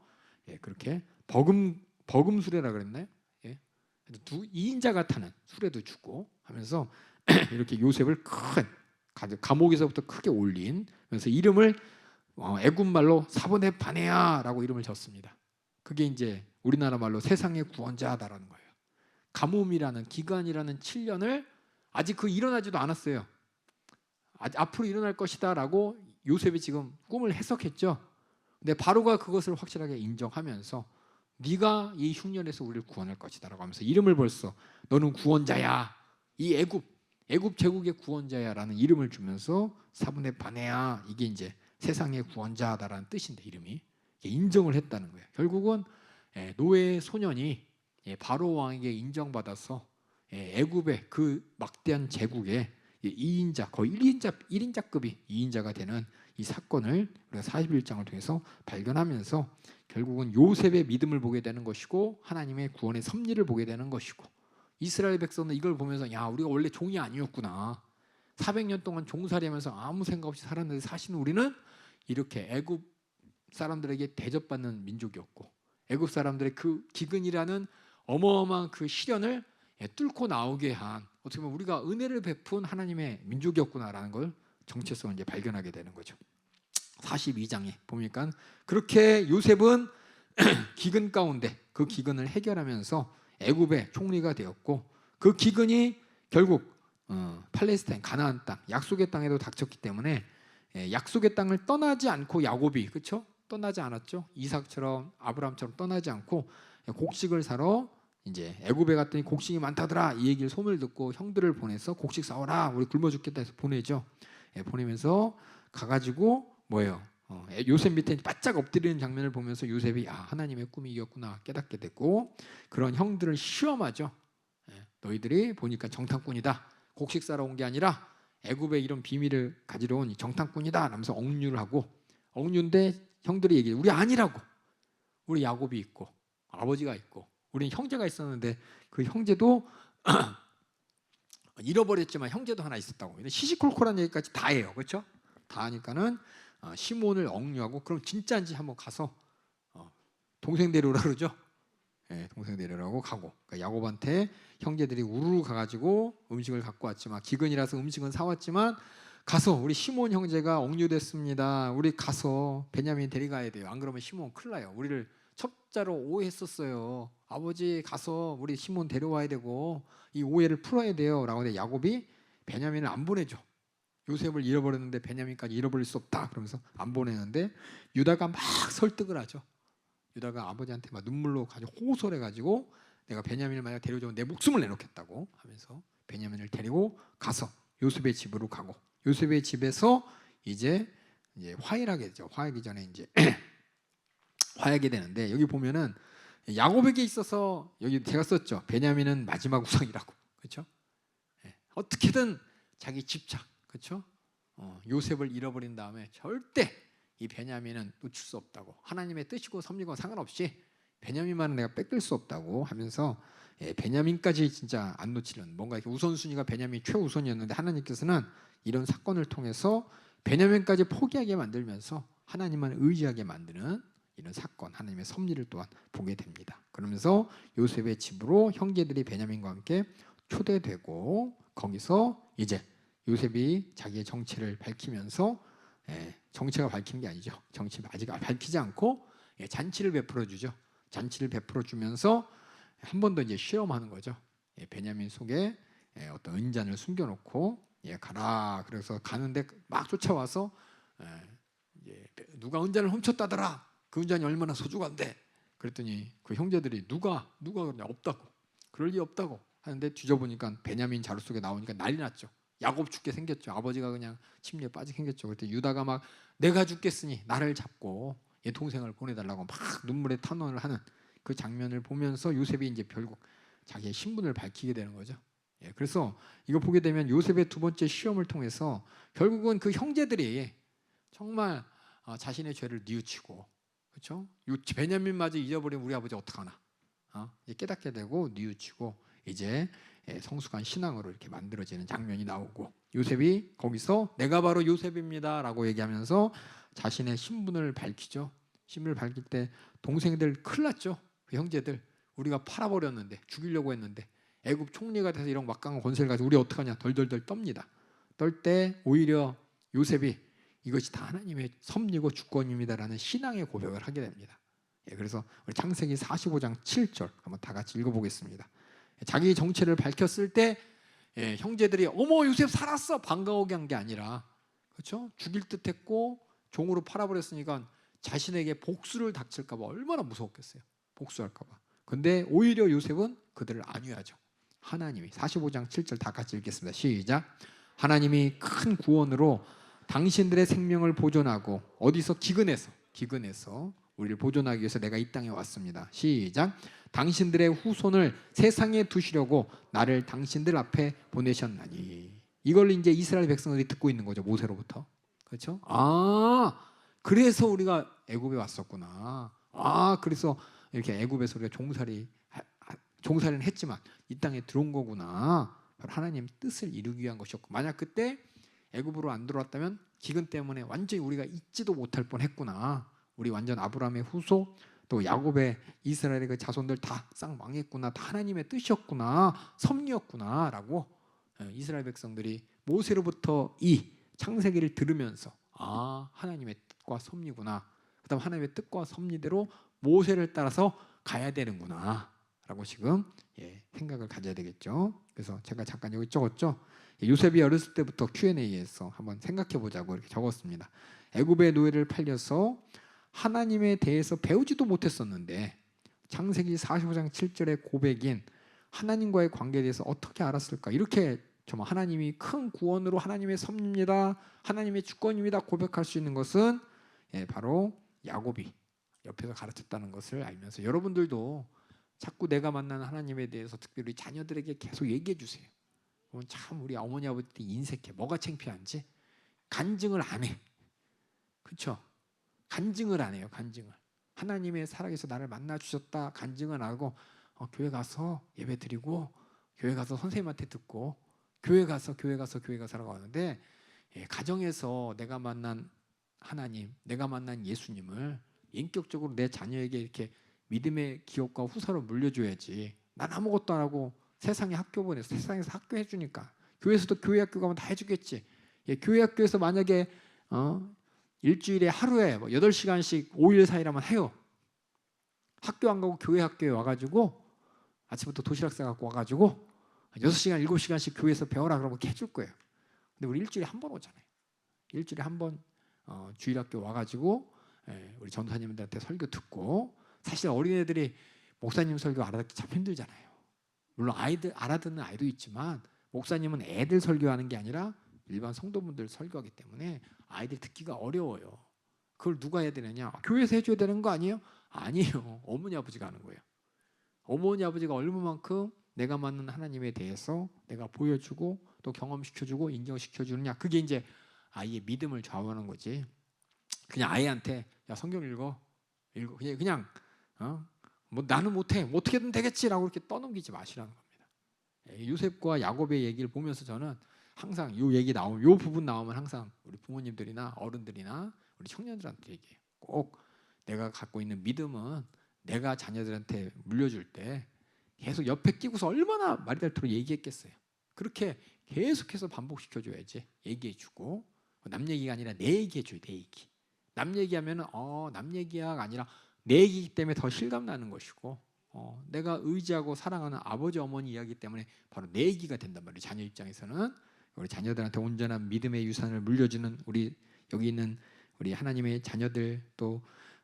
그렇게 버금 수레라 그랬나요? 2인자가 타는 수레도 주고 하면서 이렇게 요셉을 큰 감옥에서부터 크게 올린면서 이름을 애굽 말로 사보네 바네아라고 이름을 졌습니다. 그게 이제 우리나라 말로 세상의 구원자다라는 거예요. 가뭄이라는 기간이라는 7년을 아직 일어나지도 않았어요. 앞으로 일어날 것이다라고 요셉이 지금 꿈을 해석했죠. 근데 바로가 그것을 확실하게 인정하면서 네가 이 흉년에서 우리를 구원할 것이다라고 하면서 이름을 벌써 너는 구원자야. 이 애굽 제국의 구원자야라는 이름을 주면서 사분의 바네야, 이게 이제 세상의 구원자다라는 뜻인데 이름이 인정을 했다는 거예요. 결국은 노예 소년이 바로 왕에게 인정받아서 애굽의 그 막대한 제국의 2인자, 거의 1인자급이 2인자가 되는 이 사건을 우리가 41장을 통해서 발견하면서 결국은 요셉의 믿음을 보게 되는 것이고 하나님의 구원의 섭리를 보게 되는 것이고, 이스라엘 백성은 이걸 보면서 야, 우리가 원래 종이 아니었구나. 400년 동안 종살이하면서 아무 생각 없이 살았는데 사실은 우리는 이렇게 애굽 사람들에게 대접받는 민족이었고, 애굽 사람들의 그 기근이라는 어마어마한 그 시련을 뚫고 나오게 한, 어떻게 보면 우리가 은혜를 베푼 하나님의 민족이었구나라는 걸 정체성을 이제 발견하게 되는 거죠. 42장에 보니까 그렇게 요셉은 기근 가운데 그 기근을 해결하면서 애굽의 총리가 되었고, 그 기근이 결국 팔레스타인 가나안 땅, 약속의 땅에도 닥쳤기 때문에 약속의 땅을 떠나지 않고 야곱이, 그렇죠? 떠나지 않았죠. 이삭처럼 아브라함처럼 떠나지 않고 곡식을 사러 이제 애굽에 갔더니 곡식이 많다더라, 이 얘기를 소문을 듣고 형들을 보내서 곡식 사오라, 우리 굶어 죽겠다 해서 보내죠. 보내면서 가가지고 뭐예요? 요셉 밑에 바짝 엎드리는 장면을 보면서 요셉이 하나님의 꿈이 이겼구나 깨닫게 됐고, 그런 형들을 시험하죠. 너희들이 보니까 정탐꾼이다. 곡식 사러 온 게 아니라 애굽의 이런 비밀을 가지러 온 정탐꾼이다 하면서 억류를 하고, 억류인데 형들이 얘기해요. 우리 아니라고. 우리 야곱이 있고 아버지가 있고 우리는 형제가 있었는데 그 형제도 잃어버렸지만 형제도 하나 있었다고. 시시콜콜한 얘기까지 다 해요. 그렇죠? 다 하니까는 시몬을 억류하고, 그럼 진짜인지 한번 가서 동생 데려오라 그러죠. 동생 데려오라고 가고, 그러니까 야곱한테 형제들이 우르르 가가지고 음식을 갖고 왔지만, 기근이라서 음식은 사왔지만 가서 우리 시몬 형제가 억류됐습니다. 우리 가서 베냐민 데려가야 돼요. 안 그러면 시몬 큰일 나요. 우리를 첩자로 오해했었어요. 아버지 가서 우리 시몬 데려와야 되고 이 오해를 풀어야 돼요 라고 하는데 야곱이 베냐민을 안 보내죠. 요셉을 잃어버렸는데 베냐민까지 잃어버릴 수 없다 그러면서 안 보내는데, 유다가 막 설득을 하죠. 유다가 아버지한테 막 눈물로 가지고 호소해가지고 내가 베냐민을 만약 데려오면 내 목숨을 내놓겠다고 하면서 베냐민을 데리고 가서 요셉의 집으로 가고, 요셉의 집에서 이제 화해하게 되죠. 화해하기 전에 이제 화해하게 되는데, 여기 보면은 야곱에게 있어서 여기 제가 썼죠. 베냐민은 마지막 우상이라고, 그렇죠? 어떻게든 자기 집착, 그렇죠? 요셉을 잃어버린 다음에 절대 이 베냐민은 놓칠 수 없다고, 하나님의 뜻이고 섭리고 상관없이 베냐민만은 내가 뺏길 수 없다고 하면서 베냐민까지 진짜 안 놓치는, 뭔가 이렇게 우선순위가 베냐민이 최우선이었는데 하나님께서는 이런 사건을 통해서 베냐민까지 포기하게 만들면서 하나님만 의지하게 만드는 이런 사건, 하나님의 섭리를 또한 보게 됩니다. 그러면서 요셉의 집으로 형제들이 베냐민과 함께 초대되고, 거기서 이제 요셉이 자기의 정체를 밝히면서, 정체가 밝힌 게 아니죠. 정체 아직 밝히지 않고 잔치를 베풀어 주죠. 잔치를 베풀어 주면서 한 번 더 이제 시험하는 거죠. 베냐민 속에 어떤 은잔을 숨겨놓고 가라. 그래서 가는데 막 쫓아와서 누가 은잔을 훔쳤다더라. 그 은잔이 얼마나 소중한데. 그랬더니 그 형제들이 누가 그러냐, 없다고. 그럴 리 없다고 하는데 뒤져보니까 베냐민 자루 속에 나오니까 난리 났죠. 야곱 죽게 생겼죠. 아버지가 그냥 침례에 빠지게 생겼죠. 그랬더니 유다가 막 내가 죽겠으니 나를 잡고 얘 동생을 보내달라고 막 눈물에 탄원을 하는 그 장면을 보면서 요셉이 이제 결국 자기의 신분을 밝히게 되는 거죠. 그래서 이거 보게 되면 요셉의 두 번째 시험을 통해서 결국은 그 형제들이 정말 자신의 죄를 뉘우치고, 그렇죠? 베냐민마저 잊어버리면 우리 아버지 어떡하나, 이제 깨닫게 되고 뉘우치고 이제 성숙한 신앙으로 이렇게 만들어지는 장면이 나오고, 요셉이 거기서 내가 바로 요셉입니다라고 얘기하면서 자신의 신분을 밝히죠. 신분을 밝힐 때 동생들 큰일 났죠. 그 형제들 우리가 팔아버렸는데, 죽이려고 했는데 애굽 총리가 돼서 이런 막강한 권세를 가지고 우리 어떡하냐 덜덜덜 떱니다. 떨 때 오히려 요셉이 이것이 다 하나님의 섭리고 주권입니다라는 신앙의 고백을 하게 됩니다. 그래서 우리 창세기 45장 7절 한번 다 같이 읽어보겠습니다. 자기 정체를 밝혔을 때 형제들이 어머 요셉 살았어 반가워하게 한 게 아니라 그렇죠? 죽일 듯했고 종으로 팔아버렸으니까 자신에게 복수를 닥칠까 봐 얼마나 무서웠겠어요. 복수할까 봐. 근데 오히려 요셉은 그들을 안위하죠. 하나님이 45장 7절 다 같이 읽겠습니다. 시작. 하나님이 큰 구원으로 당신들의 생명을 보존하고 어디서 기근해서 우리를 보존하기 위해서 내가 이 땅에 왔습니다. 시작. 당신들의 후손을 세상에 두시려고 나를 당신들 앞에 보내셨나니. 이걸 이제 이스라엘 백성들이 듣고 있는 거죠. 모세로부터. 그렇죠? 그래서 우리가 애굽에 왔었구나. 그래서 이렇게 애굽에서 우리가 종살이는 했지만 이 땅에 들어온 거구나. 바로 하나님 뜻을 이루기 위한 것이었고, 만약 그때 애굽으로 안 들어왔다면 기근 때문에 완전히 우리가 잊지도 못할 뻔했구나. 우리 완전 아브라함의 후손, 또 야곱의 이스라엘의 그 자손들 다 싹 망했구나. 다 하나님의 뜻이었구나, 섭리였구나라고 이스라엘 백성들이 모세로부터 이 창세기를 들으면서 하나님의 뜻과 섭리구나. 그다음 하나님의 뜻과 섭리대로 모세를 따라서 가야 되는구나라고 지금 생각을 가져야 되겠죠. 그래서 제가 잠깐 여기 적었죠. 요셉이 어렸을 때부터 Q&A에서 한번 생각해 보자고 이렇게 적었습니다. 애굽의 노예를 팔려서 하나님에 대해서 배우지도 못했었는데 창세기 45장 7절의 고백인 하나님과의 관계에 대해서 어떻게 알았을까? 이렇게 정말 하나님이 큰 구원으로 하나님의 섭리입니다, 하나님의 주권입니다 고백할 수 있는 것은 바로 야곱이 옆에서 가르쳤다는 것을 알면서 여러분들도 자꾸 내가 만나는 하나님에 대해서 특별히 자녀들에게 계속 얘기해 주세요. 그러면 참 우리 어머니 아버지들이 인색해. 뭐가 창피한지 간증을 안 해. 그렇죠? 간증을 안 해요. 간증을. 하나님의 살아계셔 나를 만나 주셨다 간증을 안 하고 교회 가서 예배 드리고 교회 가서 선생님한테 듣고 교회 가서라고 하는데 가정에서 내가 만난 하나님, 내가 만난 예수님을 인격적으로 내 자녀에게 이렇게 믿음의 기업과 후사로 물려줘야지. 난 아무것도 안 하고 세상에 학교 보내서 세상에서 학교 해주니까 교회에서도 교회 학교 가면 다 해주겠지. 교회 학교에서 만약에 일주일에 하루에 8시간씩 5일 4일하면 해요. 학교 안 가고 교회 학교에 와가지고 아침부터 도시락 싸갖고 와가지고 6시간 7시간씩 교회에서 배워라 그러면 해줄 거예요. 근데 우리 일주일에 한 번 오잖아요. 일주일에 한 번 주일학교 와가지고 우리 전도사님들한테 설교 듣고. 사실 어린애들이 목사님 설교 알아듣기 참 힘들잖아요. 물론 아이들 알아듣는 아이도 있지만 목사님은 애들 설교하는 게 아니라 일반 성도분들 설교하기 때문에 아이들 듣기가 어려워요. 그걸 누가 해야 되느냐? 교회에서 해줘야 되는 거 아니에요? 아니에요. 어머니 아버지가 하는 거예요. 어머니 아버지가 얼마만큼 내가 만난 하나님에 대해서 내가 보여주고 또 경험시켜주고 인정시켜주느냐. 그게 이제 아이의 믿음을 좌우하는 거지. 그냥 아이한테 야 성경 읽어 그냥 뭐 나는 못해 뭐 어떻게든 되겠지라고 이렇게 떠넘기지 마시라는 겁니다. 요셉과 야곱의 얘기를 보면서 저는 항상 요 얘기 나오면 요 부분 나오면 항상 우리 부모님들이나 어른들이나 우리 청년들한테 얘기해요. 꼭 내가 갖고 있는 믿음은 내가 자녀들한테 물려줄 때 계속 옆에 끼고서 얼마나 말이 닳도록 얘기했겠어요. 그렇게 계속해서 반복시켜줘야지. 얘기해주고 남 얘기가 아니라 내 얘기해줘요. 내 얘기. 남 얘기하면은 남 얘기야가 아니라 내 얘기이기 때문에 더 실감나는 것이고 내가 의지하고 사랑하는 아버지 어머니 이야기 때문에 바로 내 얘기가 된단 말이에요. 자녀 입장에서는 우리 자녀들한테 온전한 믿음의 유산을 물려주는 우리 여기 있는 우리 하나님의 자녀들 또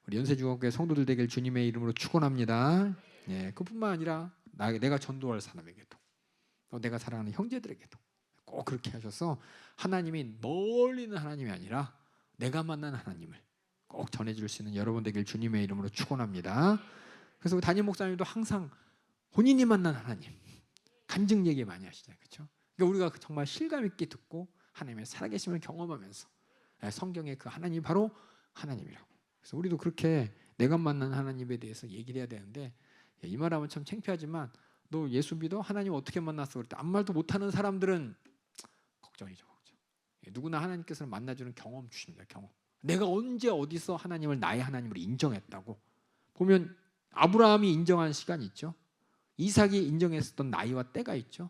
우리 연세중앙교회 성도들 되길 주님의 이름으로 축원합니다. 그뿐만 아니라 내가 전도할 사람에게도 내가 사랑하는 형제들에게도 꼭 그렇게 하셔서 하나님이 멀리 있는 하나님이 아니라 내가 만난 하나님을 꼭 전해줄 수 있는 여러분 되길 주님의 이름으로 축원합니다. 그래서 담임 목사님도 항상 본인이 만난 하나님 간증 얘기 많이 하시잖아요. 그렇죠? 그러니까 우리가 정말 실감 있게 듣고 하나님의 살아계심을 경험하면서 성경의 그 하나님이 바로 하나님이라고. 그래서 우리도 그렇게 내가 만난 하나님에 대해서 얘기를 해야 되는데 이 말하면 참 창피하지만 너 예수 믿어? 하나님 어떻게 만났어? 그럴 때 아무 말도 못하는 사람들은 걱정이죠. 걱정. 누구나 하나님께서는 만나주는 경험 주십니다. 경험. 내가 언제 어디서 하나님을 나의 하나님으로 인정했다고 보면 아브라함이 인정한 시간이 있죠. 이삭이 인정했었던 나이와 때가 있죠.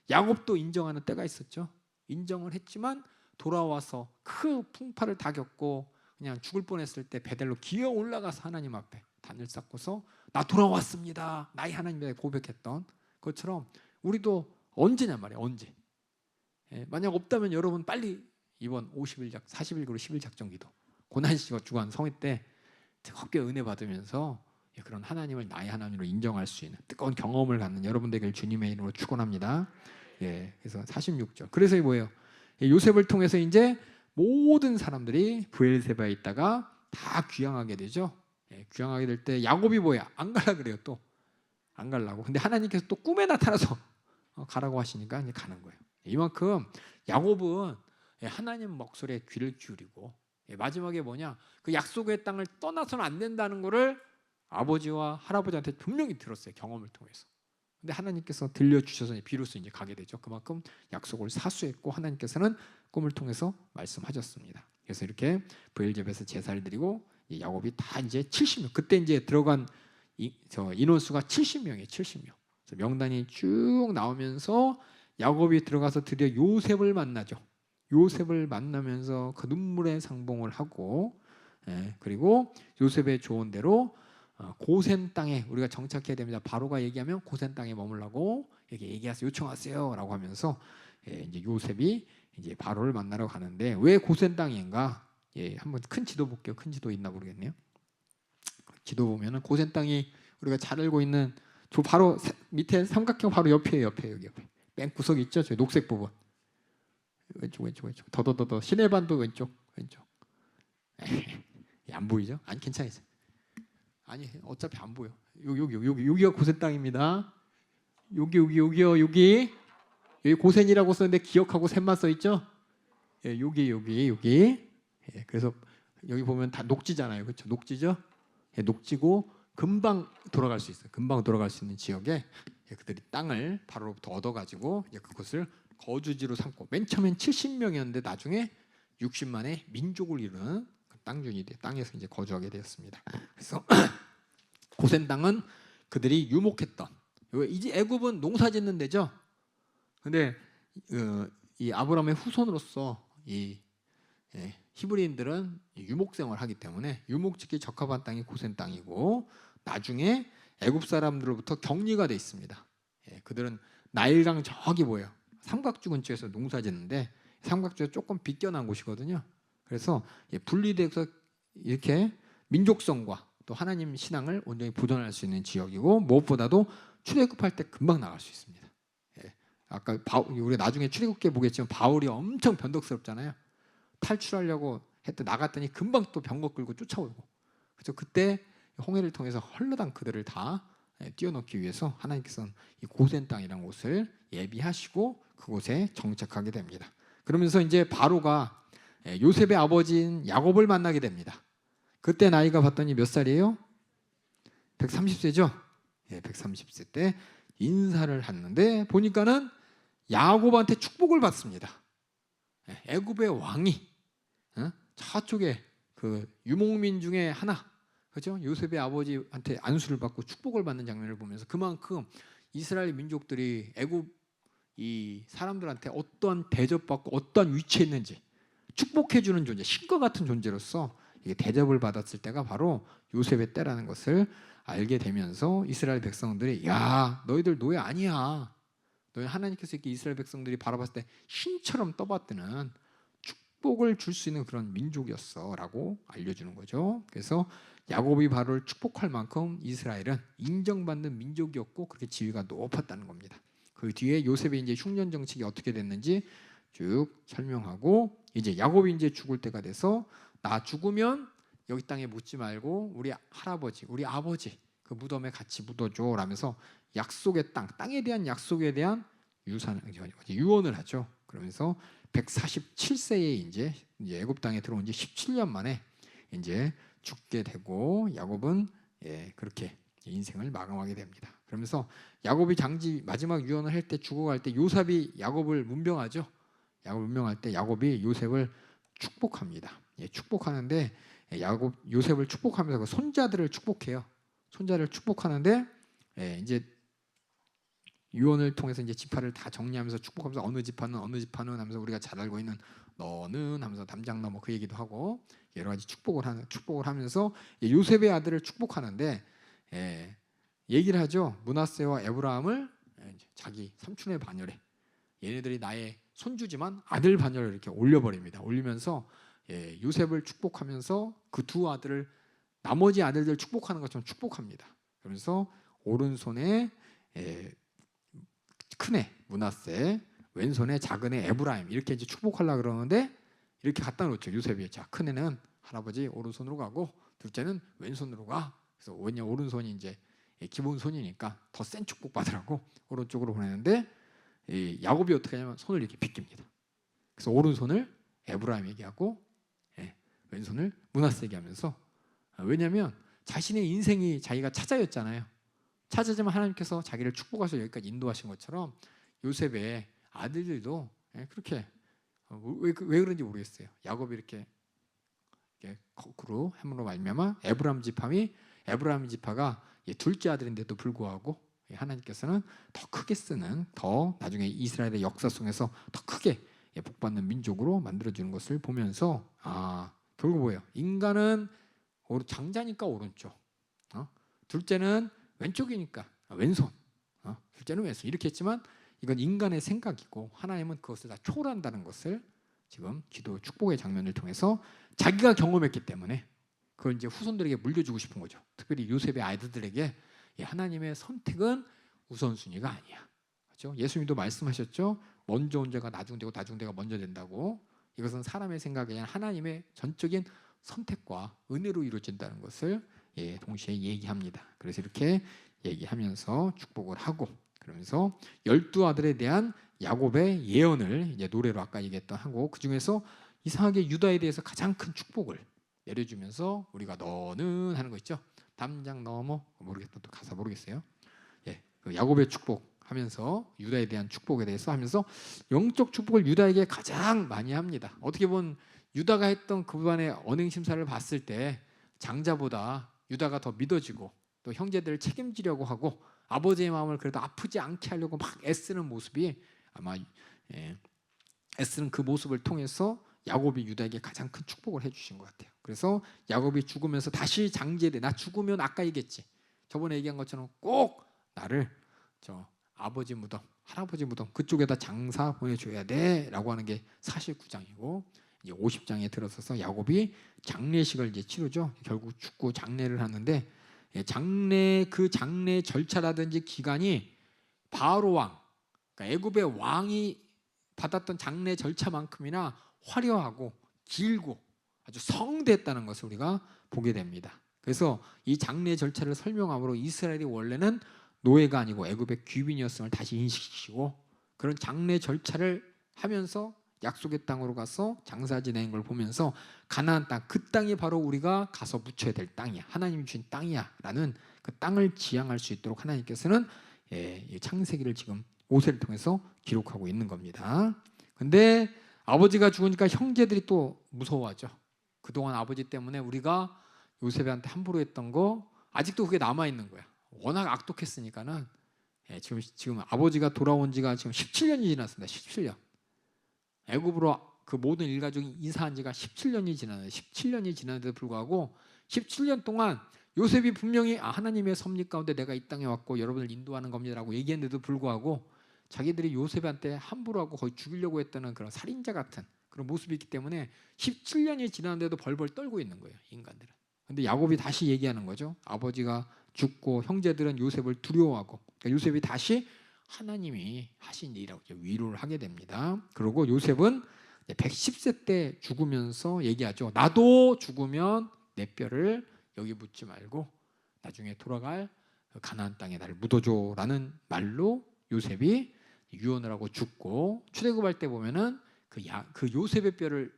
야곱도 인정하는 때가 있었죠. 인정을 했지만 돌아와서 큰 풍파를 다 겪고 그냥 죽을 뻔했을 때 베델로 기어 올라가서 하나님 앞에 단을 쌓고서 나 돌아왔습니다. 나의 하나님에 고백했던 것처럼 우리도 언제냐 말이에요. 언제. 만약 없다면 여러분 빨리 이번 40일그로 10일 작정기도 고난 씨가 주관 성회 때 뜨겁게 은혜 받으면서 그런 하나님을 나의 하나님으로 인정할 수 있는 뜨거운 경험을 갖는 여러분 되길 주님의 이름으로 축원합니다. 그래서 46절. 그래서 뭐예요? 요셉을 통해서 이제 모든 사람들이 브엘세바에 있다가 다 귀향하게 되죠. 귀향하게 될 때 야곱이 뭐야? 안 가라 그래요. 또 안 가려고. 근데 하나님께서 또 꿈에 나타나서 가라고 하시니까 이제 가는 거예요. 이만큼 야곱은 하나님 목소리에 귀를 기울이고 마지막에 뭐냐? 그 약속의 땅을 떠나서는 안 된다는 것을 아버지와 할아버지한테 분명히 들었어요. 경험을 통해서. 근데 하나님께서 들려주셔서 비로소 이제 가게 되죠. 그만큼 약속을 사수했고 하나님께서는 꿈을 통해서 말씀하셨습니다. 그래서 이렇게 브엘제베에서 제사를 드리고 야곱이 다 이제 70명. 그때 이제 들어간 인원수가 70명이에요. 70명. 그래서 명단이 쭉 나오면서 야곱이 들어가서 드디어 요셉을 만나죠. 요셉을 만나면서 그 눈물의 상봉을 하고 그리고 요셉의 조언대로 고센 땅에 우리가 정착해야 됩니다. 바로가 얘기하면 고센 땅에 머물라고 이렇게 얘기하세요. 요청하세요라고 하면서 이제 요셉이 이제 바로를 만나러 가는데 왜 고센 땅인가? 한번 큰 지도 볼게요. 큰 지도 있나 모르겠네요. 지도 보면은 고센 땅이 우리가 잘 알고 있는 저 바로 밑에 삼각형 바로 옆이에요. 여기 맨 구석 있죠? 저 녹색 부분. 왼쪽. 더더더더 시내반도 왼쪽. 안 보이죠? 아니 괜찮아요. 아니 어차피 안 보여. 여기가 고센 땅입니다. 여기 고센이라고 썼는데 기억하고 셈만 써 있죠? 여기. 그래서 여기 보면 다 녹지잖아요, 그렇죠? 녹지죠? 녹지고 금방 돌아갈 수 있어요. 금방 돌아갈 수 있는 지역에 그들이 땅을 바로로부터 얻어가지고 그곳을 거주지로 삼고 맨 처음엔 70명이었는데 나중에 60만의 민족을 이루는 땅준이 땅에서 이제 거주하게 되었습니다. 그래서 고센 땅은 그들이 유목했던 이제 애굽은 농사짓는 데죠. 근데 이 아브라함의 후손으로서 이 히브리인들은 유목 생활을 하기 때문에 유목짓기 적합한 땅이 고센 땅이고 나중에 애굽 사람들로부터 격리가 돼 있습니다. 그들은 나일강 저기 뭐예요? 삼각주 근처에서 농사짓는데 삼각주에 조금 비껴난 곳이거든요. 그래서 분리돼서 이렇게 민족성과 또 하나님 신앙을 온전히 보존할 수 있는 지역이고 무엇보다도 출애굽할 때 금방 나갈 수 있습니다. 아까 우리 나중에 출애굽기에 보겠지만 바울이 엄청 변덕스럽잖아요. 탈출하려고 했더니 나갔더니 금방 또 병거 끌고 쫓아오고. 그래서 그때 홍해를 통해서 헐르당 그들을 다 띄워넣기 위해서 하나님께서는 이 고센 땅이라는 곳을 예비하시고 그곳에 정착하게 됩니다. 그러면서 이제 바로가 요셉의 아버지인 야곱을 만나게 됩니다. 그때 나이가 봤더니 몇 살이에요? 130세죠? 130세 때 인사를 하는데 보니까는 야곱한테 축복을 받습니다. 애굽의 왕이 저쪽에 그 유목민 중에 하나, 그렇죠? 요셉의 아버지한테 안수를 받고 축복을 받는 장면을 보면서 그만큼 이스라엘 민족들이 애굽 이 사람들한테 어떠한 대접받고 어떠한 위치에 있는지 축복해주는 존재, 신과 같은 존재로서 이게 대접을 받았을 때가 바로 요셉의 때라는 것을 알게 되면서 이스라엘 백성들이 야 너희들 노예 아니야. 너희 하나님께서 이렇게 이스라엘 백성들이 바라봤을 때 신처럼 떠받드는 축복을 줄 수 있는 그런 민족이었어라고 알려주는 거죠. 그래서 야곱이 바로를 축복할 만큼 이스라엘은 인정받는 민족이었고 그렇게 지위가 높았다는 겁니다. 그 뒤에 요셉의 이제 흉년 정책이 어떻게 됐는지 쭉 설명하고 이제 야곱이 이제 죽을 때가 돼서 나 죽으면 여기 땅에 묻지 말고 우리 할아버지, 우리 아버지 그 무덤에 같이 묻어줘 라면서 약속의 땅에 대한 약속에 대한 유언을 하죠. 그러면서 147세에 이제 애굽 땅에 들어온 지 17년 만에 이제 죽게 되고 야곱은 그렇게 인생을 마감하게 됩니다. 그러면서 야곱이 장지 마지막 유언을 할 때 죽어갈 때 요셉이 야곱을 문병하죠. 야곱을 문병할 때 야곱이 요셉을 축복합니다. 축복하는데 요셉을 축복하면서 그 손자들을 축복해요. 손자를 축복하는데 이제 유언을 통해서 이제 지파를 다 정리하면서 축복하면서 어느 지파는 하면서 우리가 잘 알고 있는 너는 하면서 담장 넘어 그 얘기도 하고 여러 가지 축복을 하면서 요셉의 아들을 축복하는데 얘기를 하죠. 므낫세와 에브라함을 자기 삼촌의 반열에 얘네들이 나의 손주지만 아들 반열을 이렇게 올려버립니다. 올리면서 요셉을 축복하면서 그 두 아들을 나머지 아들들 축복하는 것처럼 축복합니다. 그러면서 오른손에 큰애 므낫세, 왼손에 작은애 에브라임 이렇게 이제 축복하려고 그러는데 이렇게 갖다 놓죠. 요셉이 자 큰애는 할아버지 오른손으로 가고 둘째는 왼손으로 가. 그래서 왜냐 오른손이 이제 기본 손이니까 더 센 축복 받으라고 오른쪽으로 보내는데 야곱이 어떻게 하냐면 손을 이렇게 비깁니다. 그래서 오른손을 에브라임에게 하고 왼손을 므낫세에게 하면서 왜냐하면 자신의 인생이 자기가 차자였잖아요. 차자지만 하나님께서 자기를 축복하셔서 여기까지 인도하신 것처럼 요셉의 아들들도 그렇게 왜 그런지 모르겠어요. 야곱이 이렇게 거꾸로 함으로 말미암아 에브라임 지파가 둘째 아들인데도 불구하고 하나님께서는 더 크게 쓰는 더 나중에 이스라엘의 역사 속에서 더 크게 복받는 민족으로 만들어주는 것을 보면서 결국 뭐예요? 인간은 장자니까 오른쪽, 둘째는 왼쪽이니까 왼손, 둘째는 왼손 이렇게 했지만 이건 인간의 생각이고 하나님은 그것을 다 초월한다는 것을 지금 기도 축복의 장면을 통해서 자기가 경험했기 때문에 그걸 이제 후손들에게 물려주고 싶은 거죠. 특별히 요셉의 아이들에게 하나님의 선택은 우선순위가 아니야. 그렇죠? 예수님도 말씀하셨죠. 먼저 온 자가 나중 되고 나중 되가 먼저 된다고. 이것은 사람의 생각이 아니라 하나님의 전적인 선택과 은혜로 이루어진다는 것을 동시에 얘기합니다. 그래서 이렇게 얘기하면서 축복을 하고 그러면서 12아들에 대한 야곱의 예언을 이제 노래로 아까 얘기했던 하고 그 중에서 이상하게 유다에 대해서 가장 큰 축복을 내려주면서 우리가 너는 하는 거 있죠. 담장 넘어 모르겠다 또 가사 모르겠어요. 그 야곱의 축복하면서 유다에 대한 축복에 대해서 하면서 영적 축복을 유다에게 가장 많이 합니다. 어떻게 보면 유다가 했던 그분의 언행 심사를 봤을 때 장자보다 유다가 더 믿어지고 또 형제들을 책임지려고 하고 아버지의 마음을 그래도 아프지 않게 하려고 막 애쓰는 모습이 아마 애쓰는 그 모습을 통해서 야곱이 유다에게 가장 큰 축복을 해주신 것 같아요. 그래서 야곱이 죽으면서 다시 장제돼 나 죽으면 아까 얘기했지 저번에 얘기한 것처럼 꼭 나를 저 아버지 무덤 할아버지 무덤 그쪽에다 장사 보내줘야 돼라고 하는 게 49장이고 이제 50장에 들어서서 야곱이 장례식을 이제 치르죠. 결국 죽고 장례를 하는데 장례 절차라든지 기간이 바로 왕 그러니까 애굽의 왕이 받았던 장례 절차만큼이나 화려하고 길고 아주 성대했다는 것을 우리가 보게 됩니다. 그래서 이 장례 절차를 설명함으로 이스라엘이 원래는 노예가 아니고 애굽의 귀빈이었음을 다시 인식시키고 그런 장례 절차를 하면서 약속의 땅으로 가서 장사 지내는 걸 보면서 가나안 땅, 그 땅이 바로 우리가 가서 묻혀야 될 땅이야. 하나님이 주신 땅이야 라는 그 땅을 지향할 수 있도록 하나님께서는 창세기를 지금 모세를 통해서 기록하고 있는 겁니다. 근데 아버지가 죽으니까 형제들이 또 무서워하죠. 그동안 아버지 때문에 우리가 요셉한테 함부로 했던 거 아직도 그게 남아있는 거야. 워낙 악독했으니까는 지금 아버지가 돌아온 지가 지금 17년이 지났습니다. 17년. 애굽으로 그 모든 일가족이 이사한 지가 17년이 지났는데 17년이 지났는데도 불구하고 17년 동안 요셉이 분명히 하나님의 섭리 가운데 내가 이 땅에 왔고 여러분을 인도하는 겁니다라고 얘기했는데도 불구하고 자기들이 요셉한테 함부로 하고 거의 죽이려고 했다는 그런 살인자 같은 그런 모습이 있기 때문에 17년이 지났는데도 벌벌 떨고 있는 거예요. 인간들은. 근데 야곱이 다시 얘기하는 거죠. 아버지가 죽고 형제들은 요셉을 두려워하고 그러니까 요셉이 다시 하나님이 하신 일이라고 위로를 하게 됩니다. 그리고 요셉은 110세 때 죽으면서 얘기하죠. 나도 죽으면 내 뼈를 여기 묻지 말고 나중에 돌아갈 가나안 땅에 나를 묻어줘라는 말로 요셉이 유언을 하고 죽고 출애굽할 때 보면은 그 요셉의 뼈를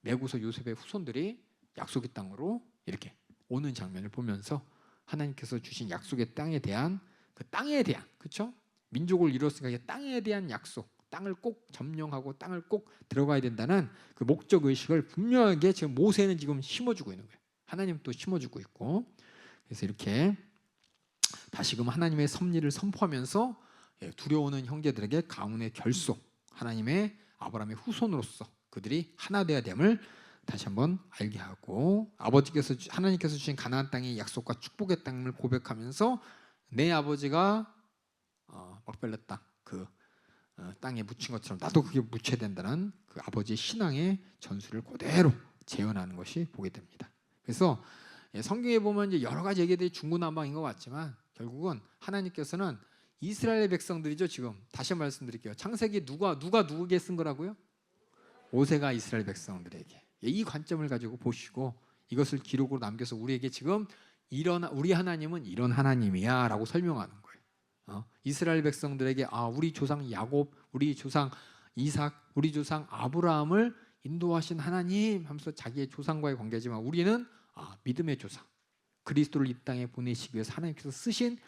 메고서 요셉의 후손들이 약속의 땅으로 이렇게 오는 장면을 보면서 하나님께서 주신 약속의 땅에 대한 그렇죠? 민족을 이뤘으니까 이게 땅에 대한 약속, 땅을 꼭 점령하고 땅을 꼭 들어가야 된다는 그 목적 의식을 분명하게 지금 모세는 지금 심어주고 있는 거예요. 하나님 또 심어주고 있고 그래서 이렇게 다시금 하나님의 섭리를 선포하면서 두려워하는 형제들에게 가문의 결속, 하나님의 아브라함의 후손으로서 그들이 하나 되어야 됨을 다시 한번 알게 하고 하나님께서 주신 가나안 땅의 약속과 축복의 땅을 고백하면서 내 아버지가 막벨라 땅 그 땅에 묻힌 것처럼 나도 그게 묻혀야 된다는 그 아버지의 신앙의 전술을 그대로 재현하는 것이 보게 됩니다. 그래서 성경에 보면 이제 여러 가지 얘기들이 중구난방인 것 같지만 결국은 하나님께서는 이스라엘 백성들이죠. 지금 다시 말씀드릴게요. 창세기 누가 누구에게 쓴 거라고요? 모세가 이스라엘 백성들에게. 이 관점을 가지고 보시고 이것을 기록으로 남겨서 우리에게 지금 우리 하나님은 이런 하나님이야 라고 설명하는 거예요. 이스라엘 백성들에게 우리 조상 야곱, 우리 조상 이삭, 우리 조상 아브라함을 인도하신 하나님 하면서 자기의 조상과의 관계지만 우리는 믿음의 조상, 그리스도를 이 땅에 보내시기 위해서 하나님께서 쓰신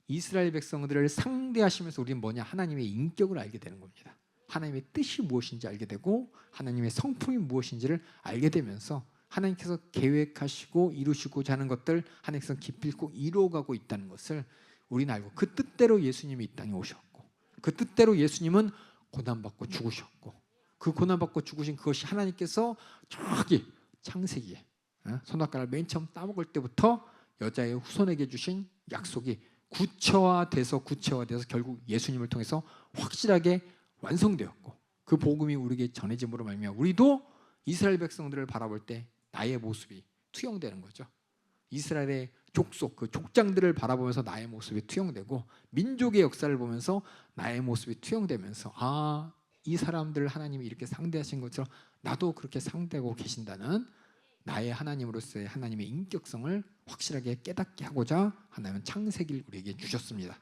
이스라엘 백성들을 상대하시면서 우리는 뭐냐? 하나님의 인격을 알게 되는 겁니다. 하나님의 뜻이 무엇인지 알게 되고 하나님의 성품이 무엇인지를 알게 되면서 하나님께서 계획하시고 이루시고자 하는 것들 하나님께서 깊이 꼭 이루어가고 있다는 것을 우리는 알고 그 뜻대로 예수님이 이 땅에 오셨고 그 뜻대로 예수님은 고난받고 죽으셨고 그 고난받고 죽으신 그것이 하나님께서 저기 창세기에 선악과를 맨 처음 따먹을 때부터 여자의 후손에게 주신 약속이 구체화돼서 결국 예수님을 통해서 확실하게 완성되었고 그 복음이 우리에게 전해짐으로 말미암아 우리도 이스라엘 백성들을 바라볼 때 나의 모습이 투영되는 거죠. 이스라엘의 족속, 그 족장들을 바라보면서 나의 모습이 투영되고 민족의 역사를 보면서 나의 모습이 투영되면서 이 사람들을 하나님이 이렇게 상대하신 것처럼 나도 그렇게 상대하고 계신다는 나의 하나님으로서의 하나님의 인격성을 확실하게 깨닫게 하고자 하나님은 창세기를 우리에게 주셨습니다.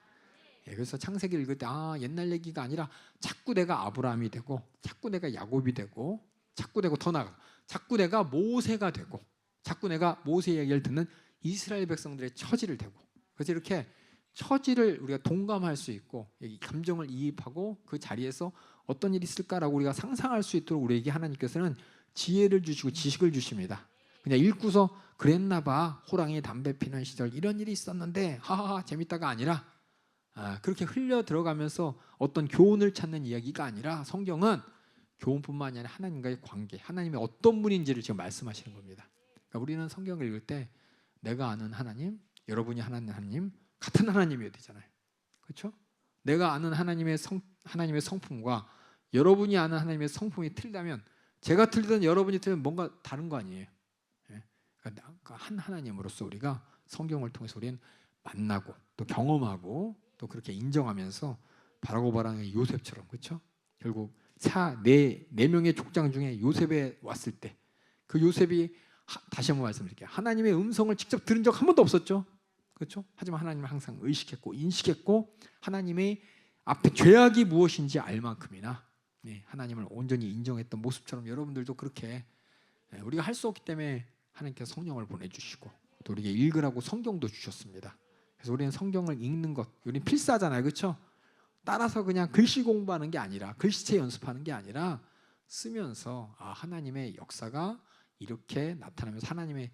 그래서 창세기를 읽을 때 옛날 얘기가 아니라 자꾸 내가 아브라함이 되고 자꾸 내가 야곱이 되고 자꾸 더 나아가 자꾸 내가 모세가 되고 자꾸 내가 모세의 얘기를 듣는 이스라엘 백성들의 처지를 되고 그래서 이렇게 처지를 우리가 동감할 수 있고 감정을 이입하고 그 자리에서 어떤 일이 있을까라고 우리가 상상할 수 있도록 우리에게 하나님께서는 지혜를 주시고 지식을 주십니다. 그냥 읽고서 그랬나 봐. 호랑이 담배 피는 시절 이런 일이 있었는데 하하하 재밌다가 아니라 그렇게 흘려 들어가면서 어떤 교훈을 찾는 이야기가 아니라 성경은 교훈뿐만이 아니라 하나님과의 관계, 하나님의 어떤 분인지를 지금 말씀하시는 겁니다. 그러니까 우리는 성경을 읽을 때 내가 아는 하나님, 여러분이 아는 하나님 같은 하나님이어야 되잖아요. 그렇죠? 내가 아는 하나님의 성품과 여러분이 아는 하나님의 성품이 틀리다면 제가 틀리든 여러분이 틀리든 뭔가 다른 거 아니에요. 그러니까 한 하나님으로서 우리가 성경을 통해서 우리는 만나고 또 경험하고 또 그렇게 인정하면서 바라고 바라는 요셉처럼 그렇죠? 결국 네 명의 족장 중에 요셉에 왔을 때 그 요셉이 다시 한번 말씀드릴게요. 하나님의 음성을 직접 들은 적 한 번도 없었죠. 그렇죠? 하지만 하나님을 항상 의식했고 인식했고 하나님의 앞에 죄악이 무엇인지 알 만큼이나 하나님을 온전히 인정했던 모습처럼 여러분들도 그렇게 우리가 할 수 없기 때문에 하나님께서 성령을 보내주시고 또 우리에게 읽으라고 성경도 주셨습니다. 그래서 우리는 성경을 읽는 것, 우리는 필사잖아요, 그렇죠? 따라서 그냥 글씨 공부하는 게 아니라 글씨체 연습하는 게 아니라 쓰면서 하나님의 역사가 이렇게 나타나면서 하나님이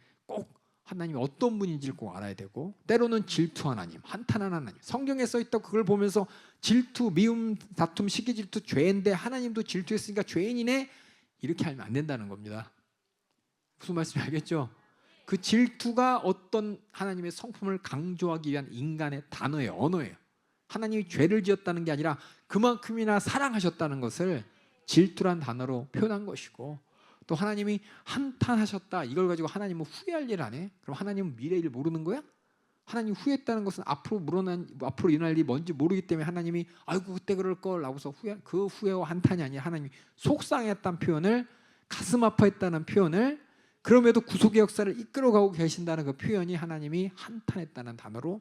어떤 분인지를 꼭 알아야 되고 때로는 질투 하나님, 한탄하는 하나님 성경에 써있다고 그걸 보면서 질투, 미움, 다툼, 시기질투 죄인데 하나님도 질투했으니까 죄인이네 이렇게 하면 안 된다는 겁니다. 무슨 말씀인지 알겠죠? 그 질투가 어떤 하나님의 성품을 강조하기 위한 인간의 단어예요. 언어예요. 하나님이 죄를 지었다는 게 아니라 그만큼이나 사랑하셨다는 것을 질투란 단어로 표현한 것이고 또 하나님이 한탄하셨다 이걸 가지고 하나님은 후회할 일 안 해? 그럼 하나님은 미래를 모르는 거야? 하나님이 후회했다는 것은 앞으로 일어날 일이 뭔지 모르기 때문에 하나님이 아이고 그때 그럴 걸 하고서 그 후회와 한탄이 아니라 하나님이 속상했다는 표현을 가슴 아파했다는 표현을 그럼에도 구속의 역사를 이끌어가고 계신다는 그 표현이 하나님이 한탄했다는 단어로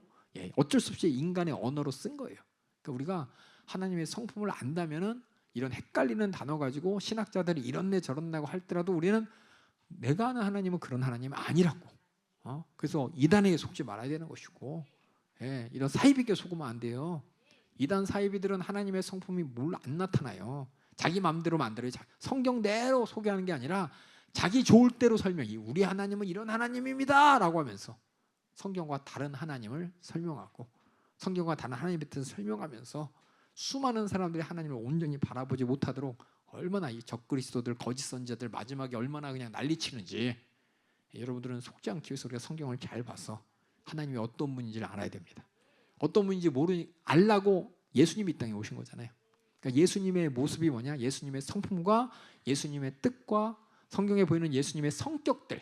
어쩔 수 없이 인간의 언어로 쓴 거예요. 그러니까 우리가 하나님의 성품을 안다면은 이런 헷갈리는 단어 가지고 신학자들이 이런네 저런네고 할때라도 우리는 내가 아는 하나님은 그런 하나님이 아니라고. 그래서 이단에게 속지 말아야 되는 것이고 이런 사이비께 속으면 안 돼요. 이단 사이비들은 하나님의 성품이 뭘 안 나타나요. 자기 마음대로 만들어요. 성경대로 소개하는 게 아니라 자기 좋을 대로 설명이 우리 하나님은 이런 하나님입니다 라고 하면서 성경과 다른 하나님을 설명하고 성경과 다른 하나님에 대해서 설명하면서 수많은 사람들이 하나님을 온전히 바라보지 못하도록 얼마나 이 적그리스도들 거짓 선지자들 마지막에 얼마나 그냥 난리치는지 여러분들은 속지 않기 위해서 우리가 성경을 잘 봐서 하나님이 어떤 분인지를 알아야 됩니다. 어떤 분인지 알라고 예수님이 이 땅에 오신 거잖아요. 그러니까 예수님의 모습이 뭐냐? 예수님의 성품과 예수님의 뜻과 성경에 보이는 예수님의 성격들,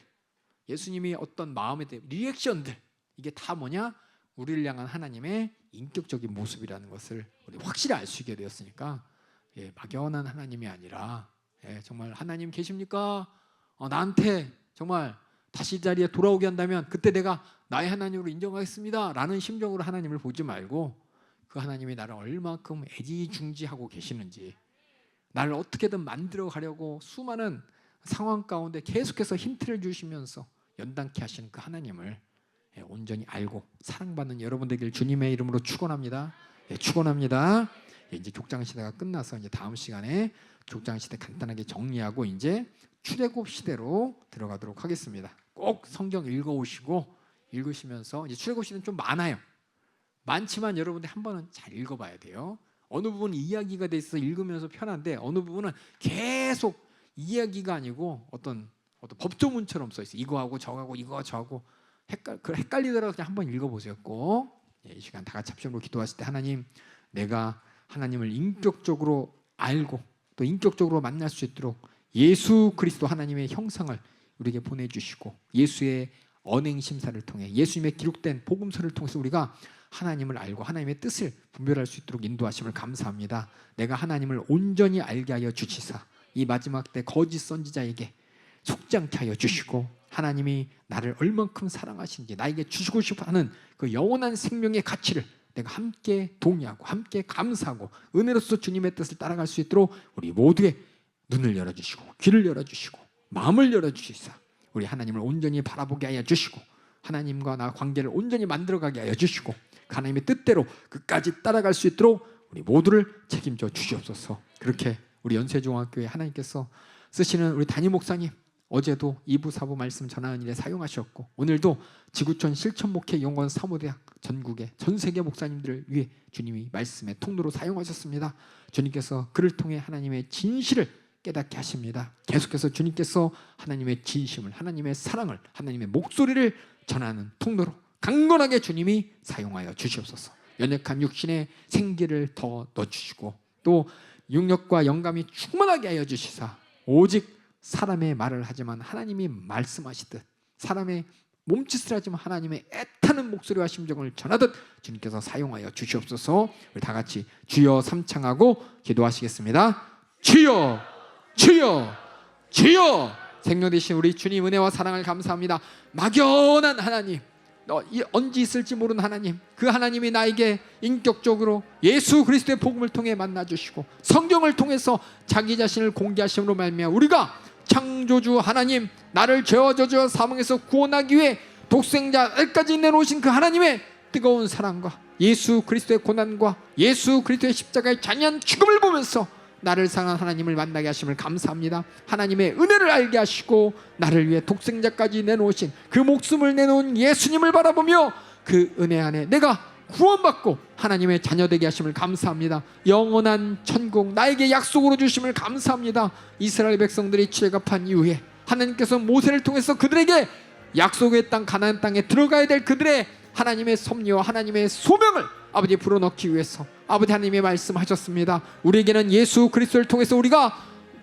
예수님이 어떤 마음에 대한 리액션들, 이게 다 뭐냐? 우리를 향한 하나님의 인격적인 모습이라는 것을 우리 확실히 알 수 있게 되었으니까 막연한 하나님이 아니라 정말 하나님 계십니까? 나한테 정말 다시 이 자리에 돌아오게 한다면 그때 내가 나의 하나님으로 인정하겠습니다 라는 심정으로 하나님을 보지 말고 그 하나님이 나를 얼마큼 애지중지하고 계시는지, 나를 어떻게든 만들어 가려고 수많은 상황 가운데 계속해서 힌트를 주시면서 연단케 하시는 그 하나님을 온전히 알고 사랑받는 여러분 되길 주님의 이름으로 축원합니다. 축원합니다. 이제 족장 시대가 끝나서 이제 다음 시간에 족장 시대 간단하게 정리하고 이제 출애굽 시대로 들어가도록 하겠습니다. 꼭 성경 읽으시면서 이제 출애굽 시대는 좀 많지만 여러분들 한 번은 잘 읽어봐야 돼요. 어느 부분 이야기가 돼 있어서 읽으면서 편한데 어느 부분은 계속 이야기가 아니고 어떤 법조문처럼 써 있어요. 이거하고 저거하고 이거 저하고 헷갈리더라도 그냥 한번 읽어보세요. 꼭 이 시간 다 같이 합심으로 기도하실 때 하나님, 내가 하나님을 인격적으로 알고 또 인격적으로 만날 수 있도록 예수 그리스도 하나님의 형상을 우리에게 보내주시고 예수의 언행심사를 통해 예수님의 기록된 복음서를 통해서 우리가 하나님을 알고 하나님의 뜻을 분별할 수 있도록 인도하심을 감사합니다. 내가 하나님을 온전히 알게 하여 주시사 이 마지막 때 거짓 선지자에게 속지 않게 하여 주시고 하나님이 나를 얼만큼 사랑하신지 나에게 주시고 싶어하는 그 영원한 생명의 가치를 내가 함께 동의하고 함께 감사하고 은혜로서 주님의 뜻을 따라갈 수 있도록 우리 모두의 눈을 열어주시고 귀를 열어주시고 마음을 열어주시사 우리 하나님을 온전히 바라보게 하여 주시고 하나님과 나 관계를 온전히 만들어가게 하여 주시고 하나님의 뜻대로 끝까지 따라갈 수 있도록 우리 모두를 책임져 주시옵소서. 그렇게 우리 연세중학교에 하나님께서 쓰시는 우리 담임 목사님, 어제도 2부 4부 말씀 전하는 일에 사용하셨고 오늘도 지구촌 실천목회 영원 사모대학 전국의 전세계 목사님들을 위해 주님이 말씀의 통로로 사용하셨습니다. 주님께서 그를 통해 하나님의 진실을 깨닫게 하십니다. 계속해서 주님께서 하나님의 진심을, 하나님의 사랑을, 하나님의 목소리를 전하는 통로로 강건하게 주님이 사용하여 주시옵소서. 연약한 육신의 생기를 더 넣어주시고 또 육력과 영감이 충만하게 하여 주시사 오직 사람의 말을 하지만 하나님이 말씀하시듯 사람의 몸짓을 하지만 하나님의 애타는 목소리와 심정을 전하듯 주님께서 사용하여 주시옵소서. 우리 다 같이 주여 삼창하고 기도하시겠습니다. 주여 주여 주여. 생명 되신 우리 주님 은혜와 사랑을 감사합니다. 막연한 하나님, 언제 있을지 모르는 하나님, 그 하나님이 나에게 인격적으로 예수 그리스도의 복음을 통해 만나주시고 성경을 통해서 자기 자신을 공개하심으로 말미암아 우리가 창조주 하나님, 나를 죄와 저주와 사망에서 구원하기 위해 독생자까지 내놓으신 그 하나님의 뜨거운 사랑과 예수 그리스도의 고난과 예수 그리스도의 십자가의 잔인한 죽음을 보면서 나를 사랑한 하나님을 만나게 하심을 감사합니다. 하나님의 은혜를 알게 하시고 나를 위해 독생자까지 내놓으신 그 목숨을 내놓은 예수님을 바라보며 그 은혜 안에 내가 구원받고 하나님의 자녀되게 하심을 감사합니다. 영원한 천국 나에게 약속으로 주심을 감사합니다. 이스라엘 백성들이 출애굽한 이후에 하나님께서 모세를 통해서 그들에게 약속의 땅 가나안 땅에 들어가야 될 그들의 하나님의 섭리와 하나님의 소명을 아버지 불어넣기 위해서 아버지 하나님이 말씀하셨습니다. 우리에게는 예수 그리스도를 통해서 우리가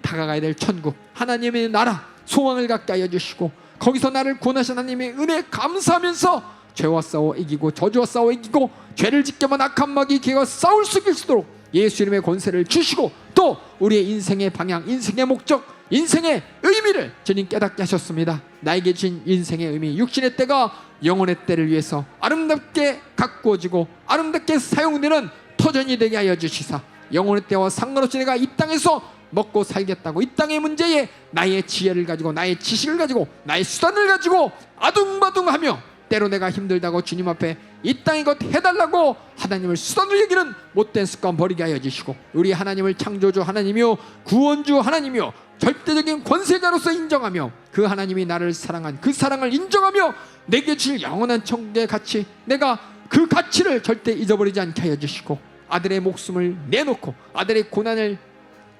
다가가야 될 천국, 하나님의 나라 소망을 갖게 하여 주시고 거기서 나를 구원하신 하나님의 은혜 감사하면서 죄와 싸워 이기고 저주와 싸워 이기고 죄를 짓게만 악한 마귀 개와 싸울 수 있도록 예수 이름의 권세를 주시고 또 우리의 인생의 방향, 인생의 목적, 인생의 의미를 주님 깨닫게 하셨습니다. 나에게 주신 인생의 의미, 육신의 때가 영혼의 때를 위해서 아름답게 가꾸어지고 아름답게 사용되는 터전이 되게 하여 주시사 영혼의 때와 상관없이 내가 이 땅에서 먹고 살겠다고 이 땅의 문제에 나의 지혜를 가지고 나의 지식을 가지고 나의 수단을 가지고 아둥바둥하며 때로 내가 힘들다고 주님 앞에 이 땅에 것 해달라고 하나님을 수단으로 여기는 못된 습관 버리게 하여 주시고 우리 하나님을 창조주 하나님이요 구원주 하나님이요 절대적인 권세자로서 인정하며 그 하나님이 나를 사랑한 그 사랑을 인정하며 내게 줄 영원한 천국의 가치, 내가 그 가치를 절대 잊어버리지 않게 하여 주시고 아들의 목숨을 내놓고 아들의 고난을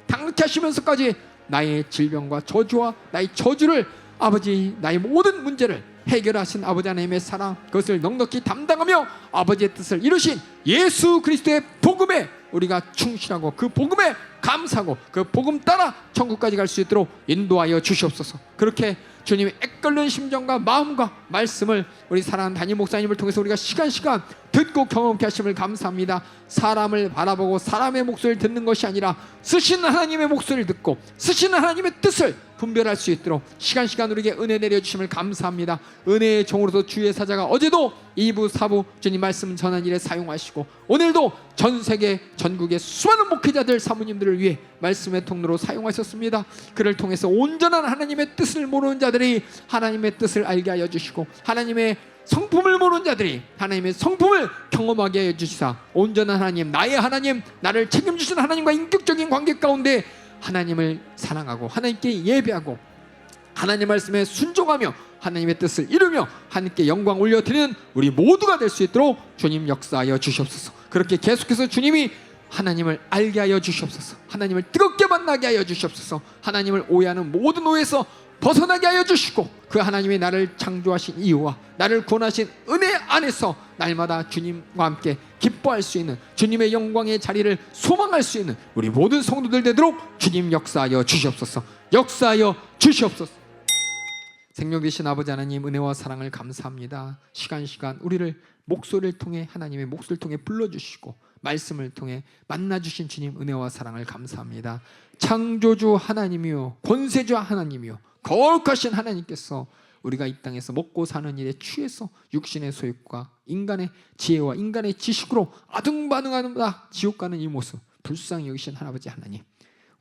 당케 하시면서까지 나의 질병과 저주와 나의 저주를 아버지 나의 모든 문제를 해결하신 아버지 하나님의 사랑, 그것을 넉넉히 담당하며 아버지의 뜻을 이루신 예수 그리스도의 복음에 우리가 충실하고 그 복음에 감사하고 그 복음 따라 천국까지 갈 수 있도록 인도하여 주시옵소서. 그렇게 주님의 애끓는 심정과 마음과 말씀을 우리 사랑하는 담임 목사님을 통해서 우리가 시간 듣고 경험케 하심을 감사합니다. 사람을 바라보고 사람의 목소리를 듣는 것이 아니라 쓰시는 하나님의 목소리를 듣고 쓰시는 하나님의 뜻을 분별할 수 있도록 시간 우리에게 은혜 내려주심을 감사합니다. 은혜의 종으로서 주의 사자가 어제도 2부 4부 주님 말씀 전한 일에 사용하시고 오늘도 전 세계 전국의 수많은 목회자들 사모님들을 위해 말씀의 통로로 사용하셨습니다. 그를 통해서 온전한 하나님의 뜻을 모르는 자들이 하나님의 뜻을 알게 하여 주시고 하나님의 성품을 모르는 자들이 하나님의 성품을 경험하게 하여 주시사 온전한 하나님, 나의 하나님, 나를 책임지시는 하나님과 인격적인 관계 가운데 하나님을 사랑하고 하나님께 예배하고 하나님 말씀에 순종하며 하나님의 뜻을 이루며 하나님께 영광 올려드리는 우리 모두가 될 수 있도록 주님 역사하여 주시옵소서. 그렇게 계속해서 주님이 하나님을 알게 하여 주시옵소서. 하나님을 뜨겁게 만나게 하여 주시옵소서. 하나님을 오해하는 모든 오해에서 벗어나게 하여 주시고 그 하나님이 나를 창조하신 이유와 나를 구원하신 은혜 안에서 날마다 주님과 함께 기뻐할 수 있는 주님의 영광의 자리를 소망할 수 있는 우리 모든 성도들 되도록 주님 역사하여 주시옵소서. 역사하여 주시옵소서. 생명 되신 아버지 하나님, 은혜와 사랑을 감사합니다. 시간 우리를 목소리를 통해 하나님의 목소리를 통해 불러주시고 말씀을 통해 만나주신 주님 은혜와 사랑을 감사합니다. 창조주 하나님이요 권세주 하나님이요 거룩하신 하나님께서 우리가 이 땅에서 먹고 사는 일에 취해서 육신의 소욕과 인간의 지혜와 인간의 지식으로 아등바등하다 지옥 가는 이 모습 불쌍히 여기신 할아버지 하나님,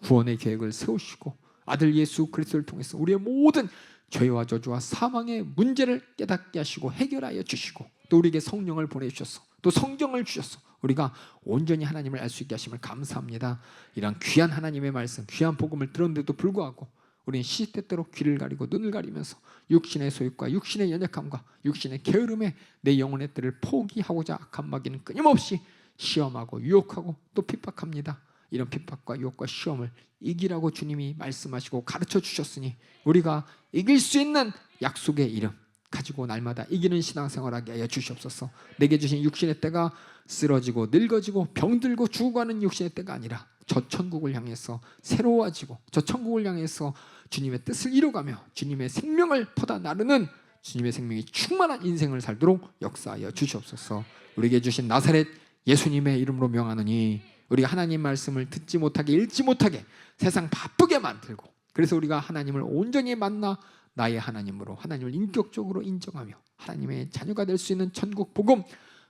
구원의 계획을 세우시고 아들 예수 그리스도를 통해서 우리의 모든 죄와 저주와 사망의 문제를 깨닫게 하시고 해결하여 주시고 또 우리에게 성령을 보내주셔서 또 성경을 주셔서 우리가 온전히 하나님을 알 수 있게 하심을 감사합니다. 이런 귀한 하나님의 말씀, 귀한 복음을 들었는데도 불구하고 우리는 시시때때로 귀를 가리고 눈을 가리면서 육신의 소욕과 육신의 연약함과 육신의 게으름에 내 영혼의 뜰을 포기하고자 악한 마귀는 끊임없이 시험하고 유혹하고 또 핍박합니다. 이런 핍박과 유혹과 시험을 이기라고 주님이 말씀하시고 가르쳐 주셨으니 우리가 이길 수 있는 약속의 이름 가지고 날마다 이기는 신앙생활하게 하여 주시옵소서. 내게 주신 육신의 때가 쓰러지고 늙어지고 병들고 죽어가는 육신의 때가 아니라 저 천국을 향해서 새로워지고 저 천국을 향해서 주님의 뜻을 이루가며 주님의 생명을 퍼다 나르는 주님의 생명이 충만한 인생을 살도록 역사하여 주시옵소서. 우리에게 주신 나사렛 예수님의 이름으로 명하노니 우리가 하나님 말씀을 듣지 못하게 읽지 못하게 세상 바쁘게 만들고 그래서 우리가 하나님을 온전히 만나 나의 하나님으로 하나님을 인격적으로 인정하며 하나님의 자녀가 될 수 있는 천국 복음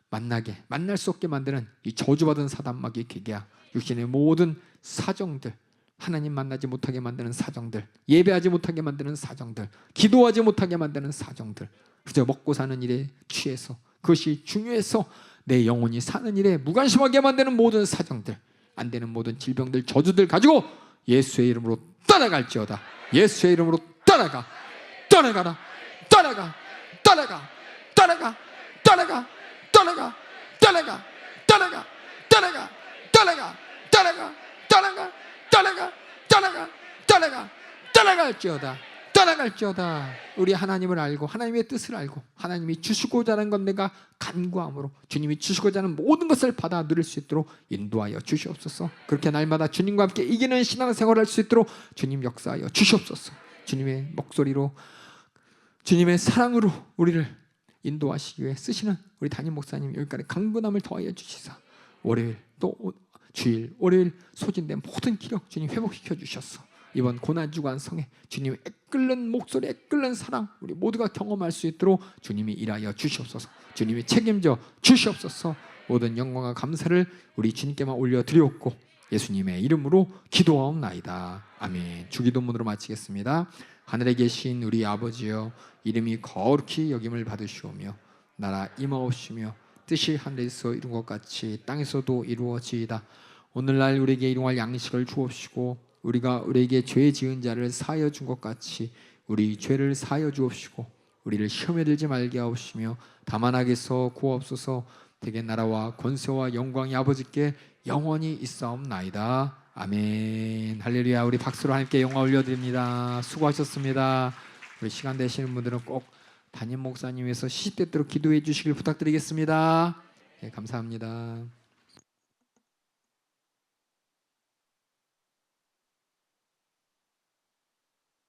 만날 수 없게 만드는 이 저주받은 사단 마귀의 계계야 육신의 모든 사정들, 하나님 만나지 못하게 만드는 사정들, 예배하지 못하게 만드는 사정들, 기도하지 못하게 만드는 사정들, 그저 먹고 사는 일에 취해서 그것이 중요해서 내 영혼이 사는 일에 무관심하게 만드는 모든 사정들, 안 되는 모든 질병들, 저주들 가지고 예수의 이름으로 떠나갈지어다. 예수의 이름으로 떠나가라. 떠나가 떠나갈지어다. 우리 하나님을 알고 하나님의 뜻을 알고 하나님이 주시고자 하는 건 내가 간구함으로 주님이 주시고자 하는 모든 것을 받아 누릴 수 있도록 인도하여 주시옵소서. 그렇게 날마다 주님과 함께 이기는 신앙생활을 할 수 있도록 주님 역사하여 주시옵소서. 주님의 목소리로 주님의 사랑으로 우리를 인도하시기 위해 쓰시는 우리 담임 목사님 여기까지 강건함을 더하여 주시사 월요일 또 주일 월요일 소진된 모든 기력 주님 회복시켜 주셨어. 이번 고난주간 성에 주님의 애끓는 목소리 애끓는 사랑 우리 모두가 경험할 수 있도록 주님이 일하여 주시옵소서. 주님이 책임져 주시옵소서. 모든 영광과 감사를 우리 주님께만 올려드리옵고 예수님의 이름으로 기도하옵나이다. 아멘. 주기도문으로 마치겠습니다. 하늘에 계신 우리 아버지여 이름이 거룩히 여김을 받으시오며 나라 임하옵시며 뜻이 하늘에서 이룬 것 같이 땅에서도 이루어지이다. 오늘날 우리에게 일용할 양식을 주옵시고 우리가 우리에게 죄 지은 자를 사하여 준 것 같이 우리 죄를 사하여 주옵시고 우리를 시험에 들지 말게 하옵시며 다만 악에서 구하옵소서. 대개 나라와 권세와 영광이 아버지께 영원히 있사옵나이다. 아멘. 할렐루야. 우리 박수로 하나님께 영광 올려드립니다. 수고하셨습니다. 우리 시간 되시는 분들은 꼭 담임 목사님 위해서 시시때때로 기도해 주시길 부탁드리겠습니다. 예, 감사합니다.